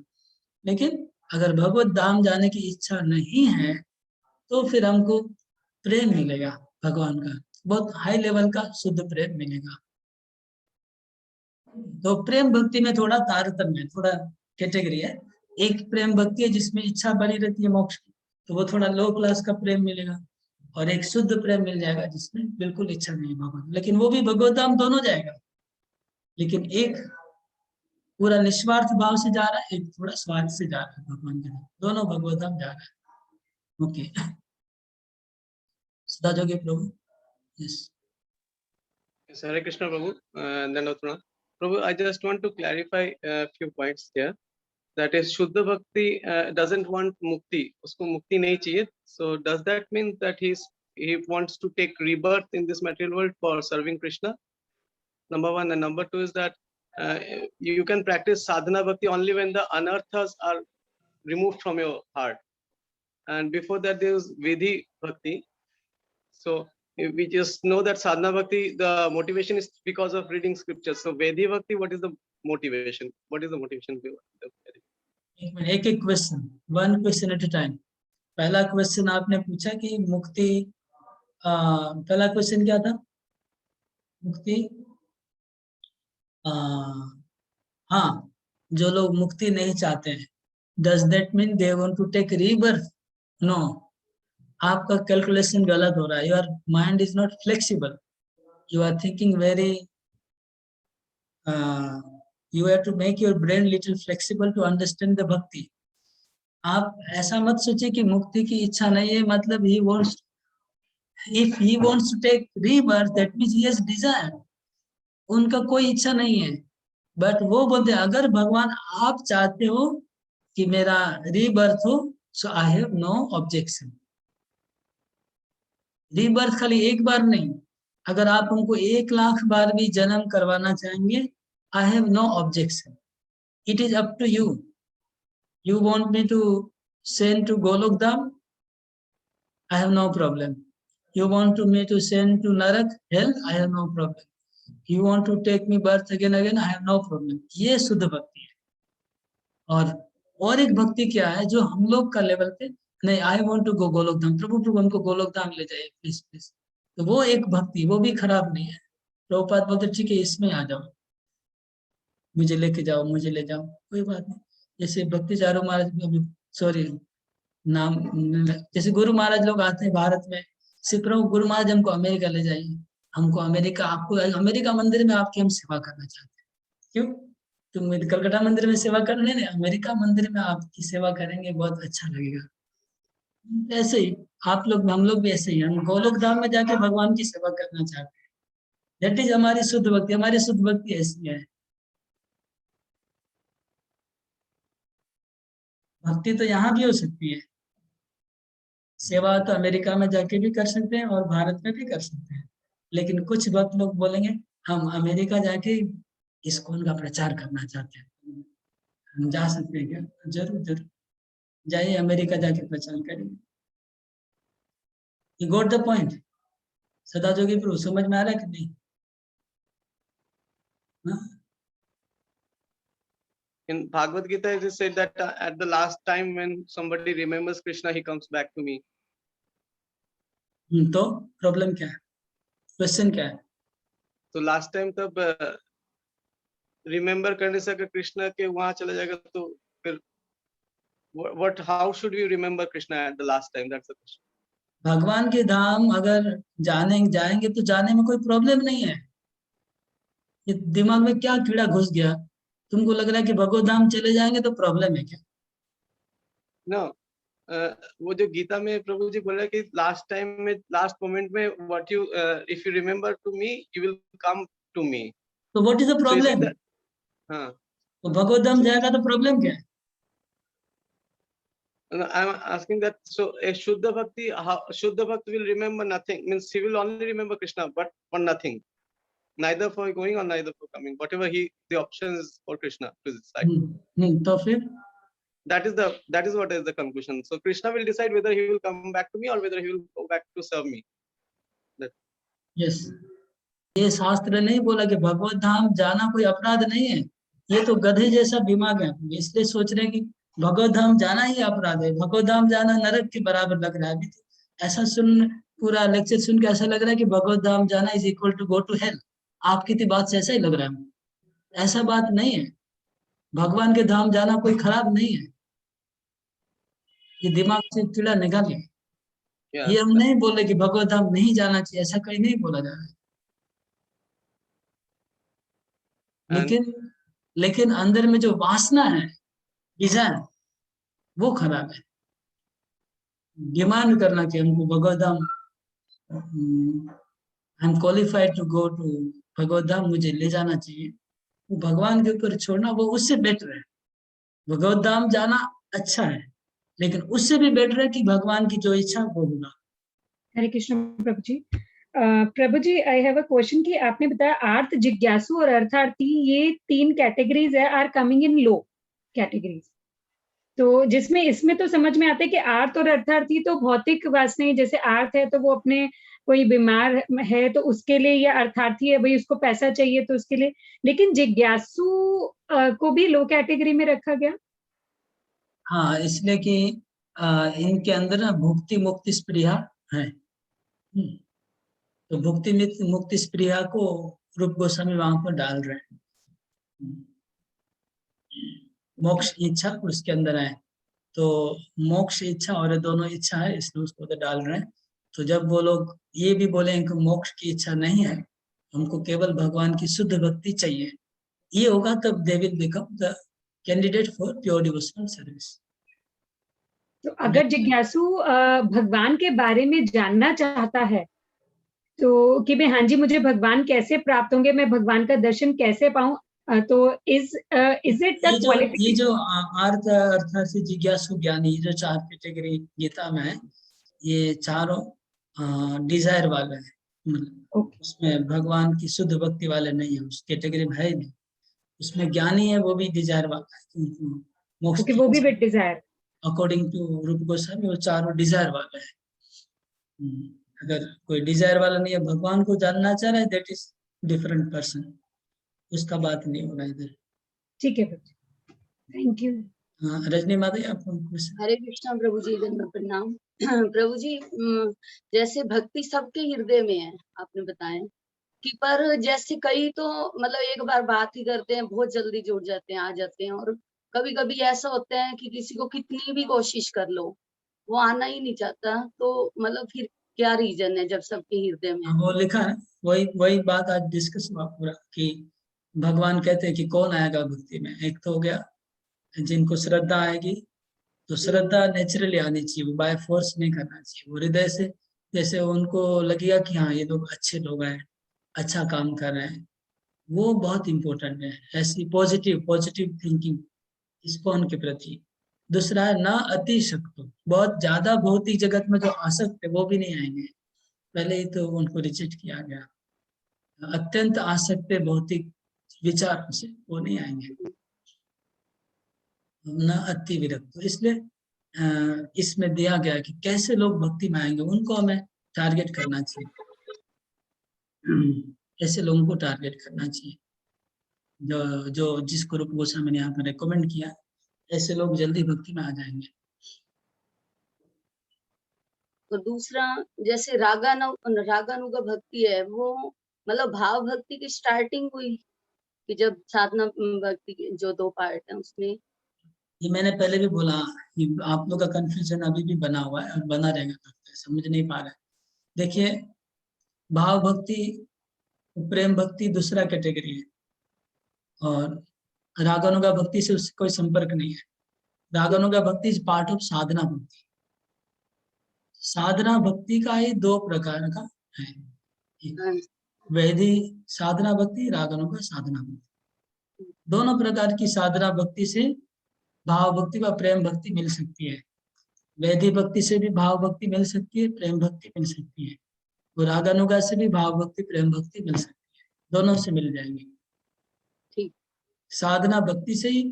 लेकिन अगर भगवत धाम जाने की इच्छा नहीं है तो फिर हमको प्रेम मिलेगा भगवान का, बहुत हाई लेवल का शुद्ध प्रेम मिलेगा। तो प्रेम भक्ति में थोड़ा तारतम्य, थोड़ा कैटेगरी है। एक प्रेम भक्ति है जिसमें इच्छा बनी रहती है मोक्ष की, तो वो थोड़ा लो क्लास का प्रेम मिलेगा। और एक शुद्ध प्रेम मिल जाएगा जिसमें बिल्कुल इच्छा नहीं है भगवान, लेकिन वो भी भगवत धाम दोनों जाएगा। लेकिन एक पूरा निस्वार्थ भाव से जा रहा है, एक थोड़ा स्वार्थ से जा रहा है भगवान के धाम, दोनों भगवत धाम जा रहा है। Okay, Sada Jogi Prabhu. Yes, Yes, Hare Krishna Prabhu, Dandavat Pranam. Prabhu, I just want to clarify a few points here. That is, Shuddha Bhakti doesn't want mukti. Usko mukti nahi chahiye. So does that mean that he wants to take rebirth in this material world for serving Krishna? Number one. And number two is that you can practice sadhana bhakti only when the anarthas are removed from your heart. And before that there is Vidhi Bhakti. So we just know that sadhana bhakti, the motivation is because of reading scriptures. So Vedhi Bhakti, what is the motivation? What is the motivation? एक मिनट, एक एक question, one question at a time. पहला क्वेश्चन आपने पूछा कि मुक्ति, पहला क्वेश्चन क्या था? मुक्ति, हाँ, जो लोग मुक्ति नहीं चाहते हैं, does that mean they want to take rebirth? No, आपका कैलकुलेशन गलत हो रहा है। Your mind is not flexible, you are thinking very, you have to make your brain little flexible to understand the bhakti. आप ऐसा मत सोचिए कि मुक्ति की इच्छा नहीं है, मतलब he wants, if he wants to take rebirth, that means he has desire. उनका कोई इच्छा नहीं है, बट वो बोलते हैं अगर भगवान आप चाहते हो कि मेरा रीबर्थ हो, so I have no objection. Rebirth खाली एक बार नहीं, अगर आप उनको 1,00,000 बार भी जन्म करवाना चाहेंगे, I have no objection. It is up to you. You want me to send to Golok Dham? I have no problem. You want me to send to Narak, hell? I have no problem. You want to take me birth again? I have no problem. ये शुद्ध भक्ति है। और एक भक्ति क्या है जो हम लोग का लेवल पे नहीं, I want to go Golok धाम, प्रभु हमको गोलोक धाम ले जाइए प्लीज प्लीज, तो वो एक भक्ति, वो भी खराब नहीं है। प्रभुपाद बोलते ठीक है इसमें आ जाओ, मुझे लेके जाओ, मुझे ले जाओ, कोई बात नहीं। जैसे भक्ति चारू महाराज, सॉरी नाम, जैसे गुरु महाराज लोग आते हैं भारत में, सिर्फ प्रभु गुरु महाराज हमको अमेरिका ले जाइए, हमको अमेरिका, आपको अमेरिका मंदिर में आपकी हम सेवा करना चाहते हैं। क्यों? तुम कलकत्ता मंदिर में सेवा करने, नहीं, अमेरिका मंदिर में आपकी सेवा करेंगे, बहुत अच्छा लगेगा। ऐसे ही आप लोग, हम लोग भी ऐसे ही, हम गोलोक धाम में जाके भगवान की सेवा करना चाहते हैं। दैट इज हमारी शुद्ध भक्ति। हमारी शुद्ध भक्ति ऐसी है। भक्ति तो यहाँ भी हो सकती है, सेवा तो अमेरिका में जाके भी कर सकते हैं और भारत में भी कर सकते हैं, लेकिन कुछ भक्त लोग बोलेंगे हम अमेरिका जाके इस्कॉन का प्रचार करना चाहते हैं। हम जा सकते हैं क्या? जरूर जरूर जाइए, अमेरिका जाके प्रचार करिए। You got the point? सदा जोगी प्रभु, समझ में आ रहा है कि नहीं? हाँ? In Bhagavad Gita, it is said that at the last time when somebody remembers Krishna, he comes back to me. तो प्रॉब्लम क्या है? क्वेश्चन क्या है? तो लास्ट टाइम तब रिमेम्बर करने से अगर कृष्णा के वहां चला जाएगा तो फिर what how should we remember Krishna at the last time? That's the question. भगवान के धाम अगर जाएंगे तो जाने में कोई प्रॉब्लम नहीं है। ये दिमाग में क्या कीड़ा घुस गया? तुमको लग रहा है कि भगवत धाम चले जाएंगे तो प्रॉब्लम है क्या? No, वो जो गीता में प्रभु जी बोल रहे हैं कि लास्ट टाइम में, लास्ट मोमेंट में, what you if you remember to me, you will come to me. तो व्हाट इज द प्रॉब्लम? हाँ, तो भगवत धाम जाएगा तो प्रॉब्लम क्या है? I'm asking that. So a Shuddha Bhakti, Shuddha Bhakti will remember nothing. Means he will only remember Krishna, but for nothing. Neither for going or neither for coming. Whatever the option is for Krishna to decide. तो फिर that is what is the conclusion. So Krishna will decide whether he will come back to me or whether he will go back to serve me. Yes, ये शास्त्र नहीं बोला कि भगवत धाम जाना कोई अपराध नहीं है। ये तो गधे जैसा दिमाग है, इसलिए सोच रहे हैं कि भगवत धाम जाना ही अपराध है, भगवत धाम जाना नरक के बराबर लग रहा है। अभी तो ऐसा पूरा लेक्चर सुन के ऐसा लग रहा है कि भगवत धाम जाना is equal to go to hell. आपकी तो बात से ऐसा ही लग रहा है, ऐसा बात नहीं है। भगवान के धाम जाना कोई खराब नहीं है, ये दिमाग से कीड़ा निकालिए। Yeah. ये हम नहीं बोले कि भगवत धाम नहीं जाना चाहिए, ऐसा कहीं नहीं बोला जा रहा है। And लेकिन अंदर में जो वासना है, डिजायर, वो खराब है। डिमांड करना कि हमको Bhagwat Dham, I am qualified to go to Bhagwat Dham, मुझे ले जाना चाहिए, वो भगवान के ऊपर छोड़ना वो उससे बेटर है। भगवत धाम जाना अच्छा है, लेकिन उससे भी बेटर है कि भगवान की जो इच्छा वो होगा। हरे कृष्ण प्रभु जी। प्रभु जी, आई हैव अ क्वेश्चन कि आपने बताया आर्थ जिज्ञासु और अर्थार्थी, ये 3 कैटेगरीज है, are coming in low categories. तो जिसमें इसमें तो समझ में आता है कि आर्थ और अर्थार्थी तो भौतिक वासनाएं, जैसे आर्थ है तो वो अपने कोई बीमार है तो उसके लिए, या अर्थार्थी है भाई उसको पैसा चाहिए तो उसके लिए, लेकिन जिज्ञासु को भी लो कैटेगरी में रखा गया। हाँ, इसलिए कि इनके अंदर ना भुक्ति मुक्ति स्पृहा है। तो भुक्ति मुक्ति स्पृहा को रूप गोस्वामी वहां पर डाल रहे हैं। मोक्ष की इच्छा उसके अंदर है, तो मोक्ष इच्छा और ये दोनों इच्छा है, इसलिए उसको तो डाल रहे हैं। तो जब वो लोग ये भी बोले कि मोक्ष की इच्छा नहीं है, हमको केवल भगवान की शुद्ध भक्ति चाहिए, ये होगा तब they will become the candidate for pure devotional service. तो अगर जिज्ञासु भगवान के बारे में जानना चाहता है तो कि भाई हाँ जी मुझे भगवान कैसे प्राप्त होंगे, मैं भगवान का दर्शन कैसे पाऊं, तो इज इट द क्वालिफिकेशन? ये जो अर्थ अर्थ से जिज्ञासु ज्ञानी, ये जो 4 कैटेगरी गीता में है, ये चारों डिजायर वाले हैं। मतलब उसमें भगवान की शुद्ध भक्ति वाले नहीं है, उस कैटेगरी में है ही नहीं। उसमें ज्ञानी है, वो भी डिजायर वाला है, मोक्ष ओके, वो भी विद डिजायर। अकॉर्डिंग टू रूप गोस्वामी वो चारों डिजायर वाले हैं। अगर कोई डिजायर वाला नहीं है, भगवान को जानना चाह रहा है, दैट इज डिफरेंट पर्सन, उसका बात नहीं होगा इधर। ठीक है, थैंक यू। रजनी माता, आपको क्वेश्चन? हरे कृष्णा प्रभु जी, दंडवत प्रणाम। प्रभु जी, जैसे भक्ति सबके हृदय में है, आपने बताया कि पर जैसे कई तो मतलब एक बार बात ही करते हैं, बहुत जल्दी जुड़ जाते हैं, आ जाते हैं, और कभी कभी ऐसा होता है कि किसी को कितनी भी कोशिश कर लो वो आना ही नहीं चाहता, तो मतलब फिर क्या रीजन है जब सबके हृदय में है? वो लिखा है, वही बात आज डिस्कस हुआ पूरा कि भगवान कहते हैं कि कौन आएगा भक्ति में। एक तो हो गया जिनको श्रद्धा आएगी, तो श्रद्धा नेचुरली आनी चाहिए, वो बाय फोर्स नहीं करना चाहिए, वो हृदय से, जैसे उनको लगेगा कि हाँ ये लोग अच्छे लोग हैं, अच्छा काम कर रहे हैं, वो बहुत इंपॉर्टेंट है। ऐसी पॉजिटिव थिंकिंग इस्कॉन के प्रति। दूसरा है ना अति शक्ति, बहुत ज्यादा भौतिक जगत में जो आसक्त है वो भी नहीं आएंगे, पहले ही तो उनको रिजेक्ट किया गया। अत्यंत आसक्त है भौतिक विचारों से, वो नहीं आएंगे। न अति विरक्त, इसलिए इसमें दिया गया कि कैसे लोग भक्ति में आएंगे, उनको हमें टारगेट करना चाहिए। ऐसे लोगों को टारगेट करना चाहिए, जो जिसको रूप गोस्वामी ने यहाँ पर रिकमेंड किया, ऐसे लोग जल्दी भक्ति में आ जाएंगे। तो दूसरा, जैसे रागानुगा भक्ति है, वो मतलब भाव भक्ति की स्टार्टिंग हुई कि जब साधना भक्ति के जो 2 पार्ट है उसमें। ये मैंने पहले भी बोला कि आप लोग का कंफ्यूजन अभी भी बना हुआ है और बना रहेगा, समझ नहीं पा रहे। देखिए, भाव भक्ति, प्रेम भक्ति दूसरा कैटेगरी है, और रागानुगा भक्ति से उससे कोई संपर्क नहीं है। रागानुगा भक्ति इज पार्ट ऑफ साधना भक्ति। साधना भक्ति का ही 2 प्रकार का है, एक वैधि साधना भक्ति, रागानुगा साधना भक्ति। दोनों प्रकार की साधना भक्ति से भाव भक्ति व प्रेम भक्ति मिल सकती है। वैधि भक्ति से भी भाव भक्ति मिल सकती है, प्रेम भक्ति मिल सकती है। और रागानुगा से भी भाव भक्ति प्रेम भक्ति मिल सकती है, दोनों से मिल जाएंगी। ठीक। साधना भक्ति से ही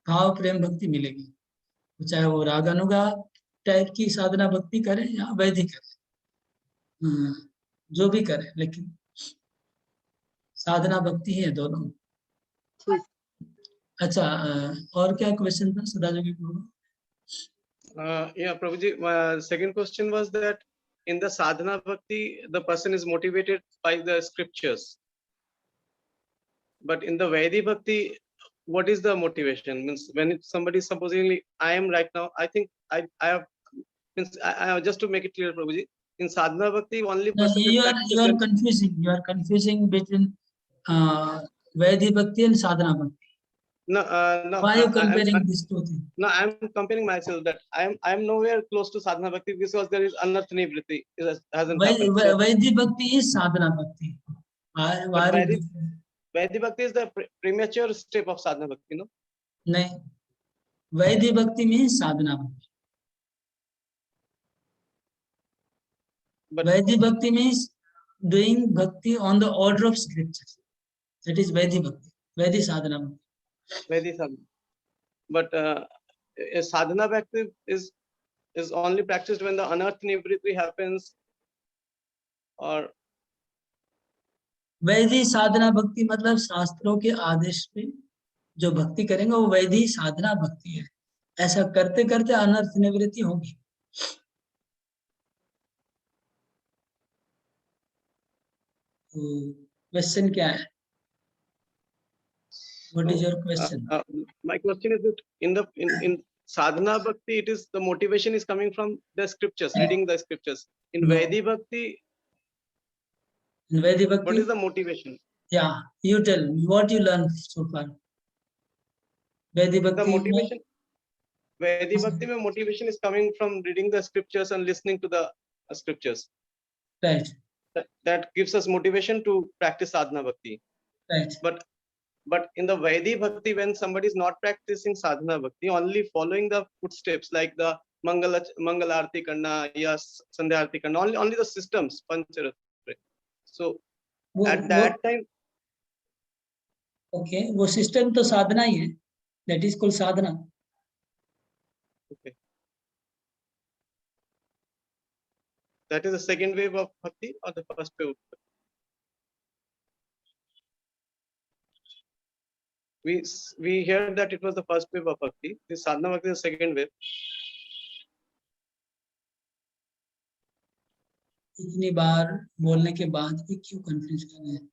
भाव प्रेम भक्ति मिलेगी, चाहे वो रागानुगा टाइप की साधना भक्ति करें या वैधि करें, जो भी करें, लेकिन साधना भक्ति ही है दोनों। अच्छा, और क्या क्वेश्चन था Sudha ji? Yeah, Prabhuji, second question was that in the sadhana bhakti the person is motivated by the scriptures, but in the Vaidhi bhakti, what is the motivation? Means when somebody supposedly, I am right now, I think I have, means I just to make it clear, Prabhuji, in sadhana bhakti only No, person can you practice are when- confusing. You are confusing between Vaidhi Bhakti and Sadhana Bhakti. no, Why are you comparing these two things? no, I'm comparing myself that I am nowhere close to sadhana bhakti because there is anartha nivritti hasn't happened. So, Vaidhi Bhakti is Sadhana Bhakti. Why but are you Vaidhi, different? Vaidhi bhakti is the premature step of sadhana bhakti, no? नहीं, Vaidhi Bhakti means Sadhana Bhakti. But Vaidhi Bhakti means doing bhakti on the order of scriptures. That is Vaidhi Bhakti. Vaidhi Sadhana Bhakti. Vaidhi sadhana. But a sadhana bhakti is only practiced when the anartha nivritti happens, or vaidhi साधना भक्ति मतलब शास्त्रों के आदेश पे जो भक्ति करेंगे वो वैधि साधना भक्ति है। ऐसा करते करते अनर्थ निवृत्ति होगी। तो क्वेश्चन क्या है? What is your question? My question is that in sadhana bhakti, it is the motivation is coming from the scriptures, reading the scriptures. In No. Vaidhi bhakti, In Vaidhi what Bhakti, is the motivation? yeah, you tell me what you learned so far. Vaidhi The Bhakti, motivation, Vaidhi bhakti, mein motivation is coming from reading the scriptures and listening to the scriptures. right, That gives us motivation to practice sadhana bhakti. right. But in the Vaidhi bhakti, when somebody is not practicing sadhana bhakti, only following the footsteps like the Mangala Arti Karna, yes, Sandhya Arti Karna, only the systems, Pancharatra. So at that time, okay, वो सिस्टम तो साधना ही है. That is called sadhana. okay, that is the second wave of bhakti or the first wave of bhakti? We heard that it was the first wave of bhakti. This sadhana bhakti is the second wave. इतनी बार बोलने के बाद भी क्यों कंफ्यूज कर रहे हैं?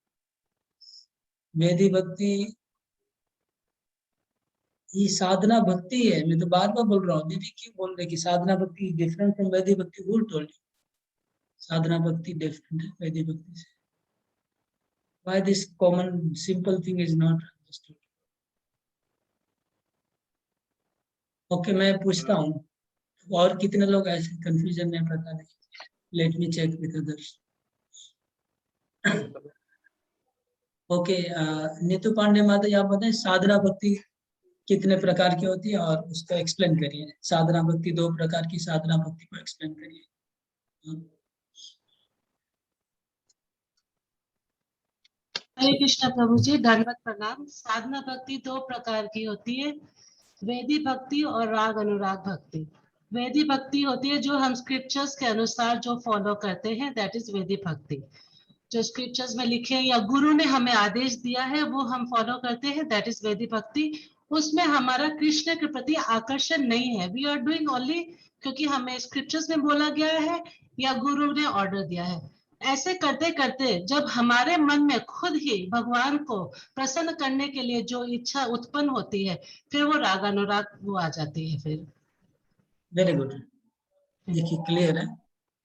वैधि भक्ति ये साधना भक्ति है. मैं तो बार बार बोल रहा हूँ. दीदी क्यों बोल रहे कि साधना भक्ति डिफरेंट फ्रॉम वैधि भक्ति? Who told you? साधना भक्ति डिफरेंट है वैधि भक्ति से. Why this common simple thing is not understood? Okay, मैं पूछता हूँ और कितने लोग ऐसे कंफ्यूजन में पता नहीं. Let me check with others. Okay, Neetu Pandey माता आप बताएं साधना भक्ति कितने प्रकार की होती है और उसको एक्सप्लेन करिए. साधना भक्ति 2 प्रकार की साधना भक्ति को एक्सप्लेन करिए. हरे कृष्ण प्रभु जी, दंडवत प्रणाम। साधना भक्ति 2 प्रकार की होती है, वैधि भक्ति और राग अनुराग भक्ति। वैधि भक्ति होती है जो हम स्क्रिप्चर्स के अनुसार जो फॉलो करते हैं, दैट इज वैधि भक्ति। जो स्क्रिप्चर्स में लिखे हैं या गुरु ने हमें आदेश दिया है वो हम फॉलो करते हैं, दैट इज वैधि भक्ति। उसमें हमारा कृष्ण के प्रति आकर्षण नहीं है, वी आर डूइंग ओनली क्योंकि हमें स्क्रिप्चर्स में बोला गया है या गुरु ने ऑर्डर दिया है। ऐसे करते करते जब हमारे मन में खुद ही भगवान को प्रसन्न करने के लिए जो इच्छा उत्पन्न होती है, फिर वो राग अनुराग वो आ जाती है। फिर वेरी गुड. देखिए क्लियर है.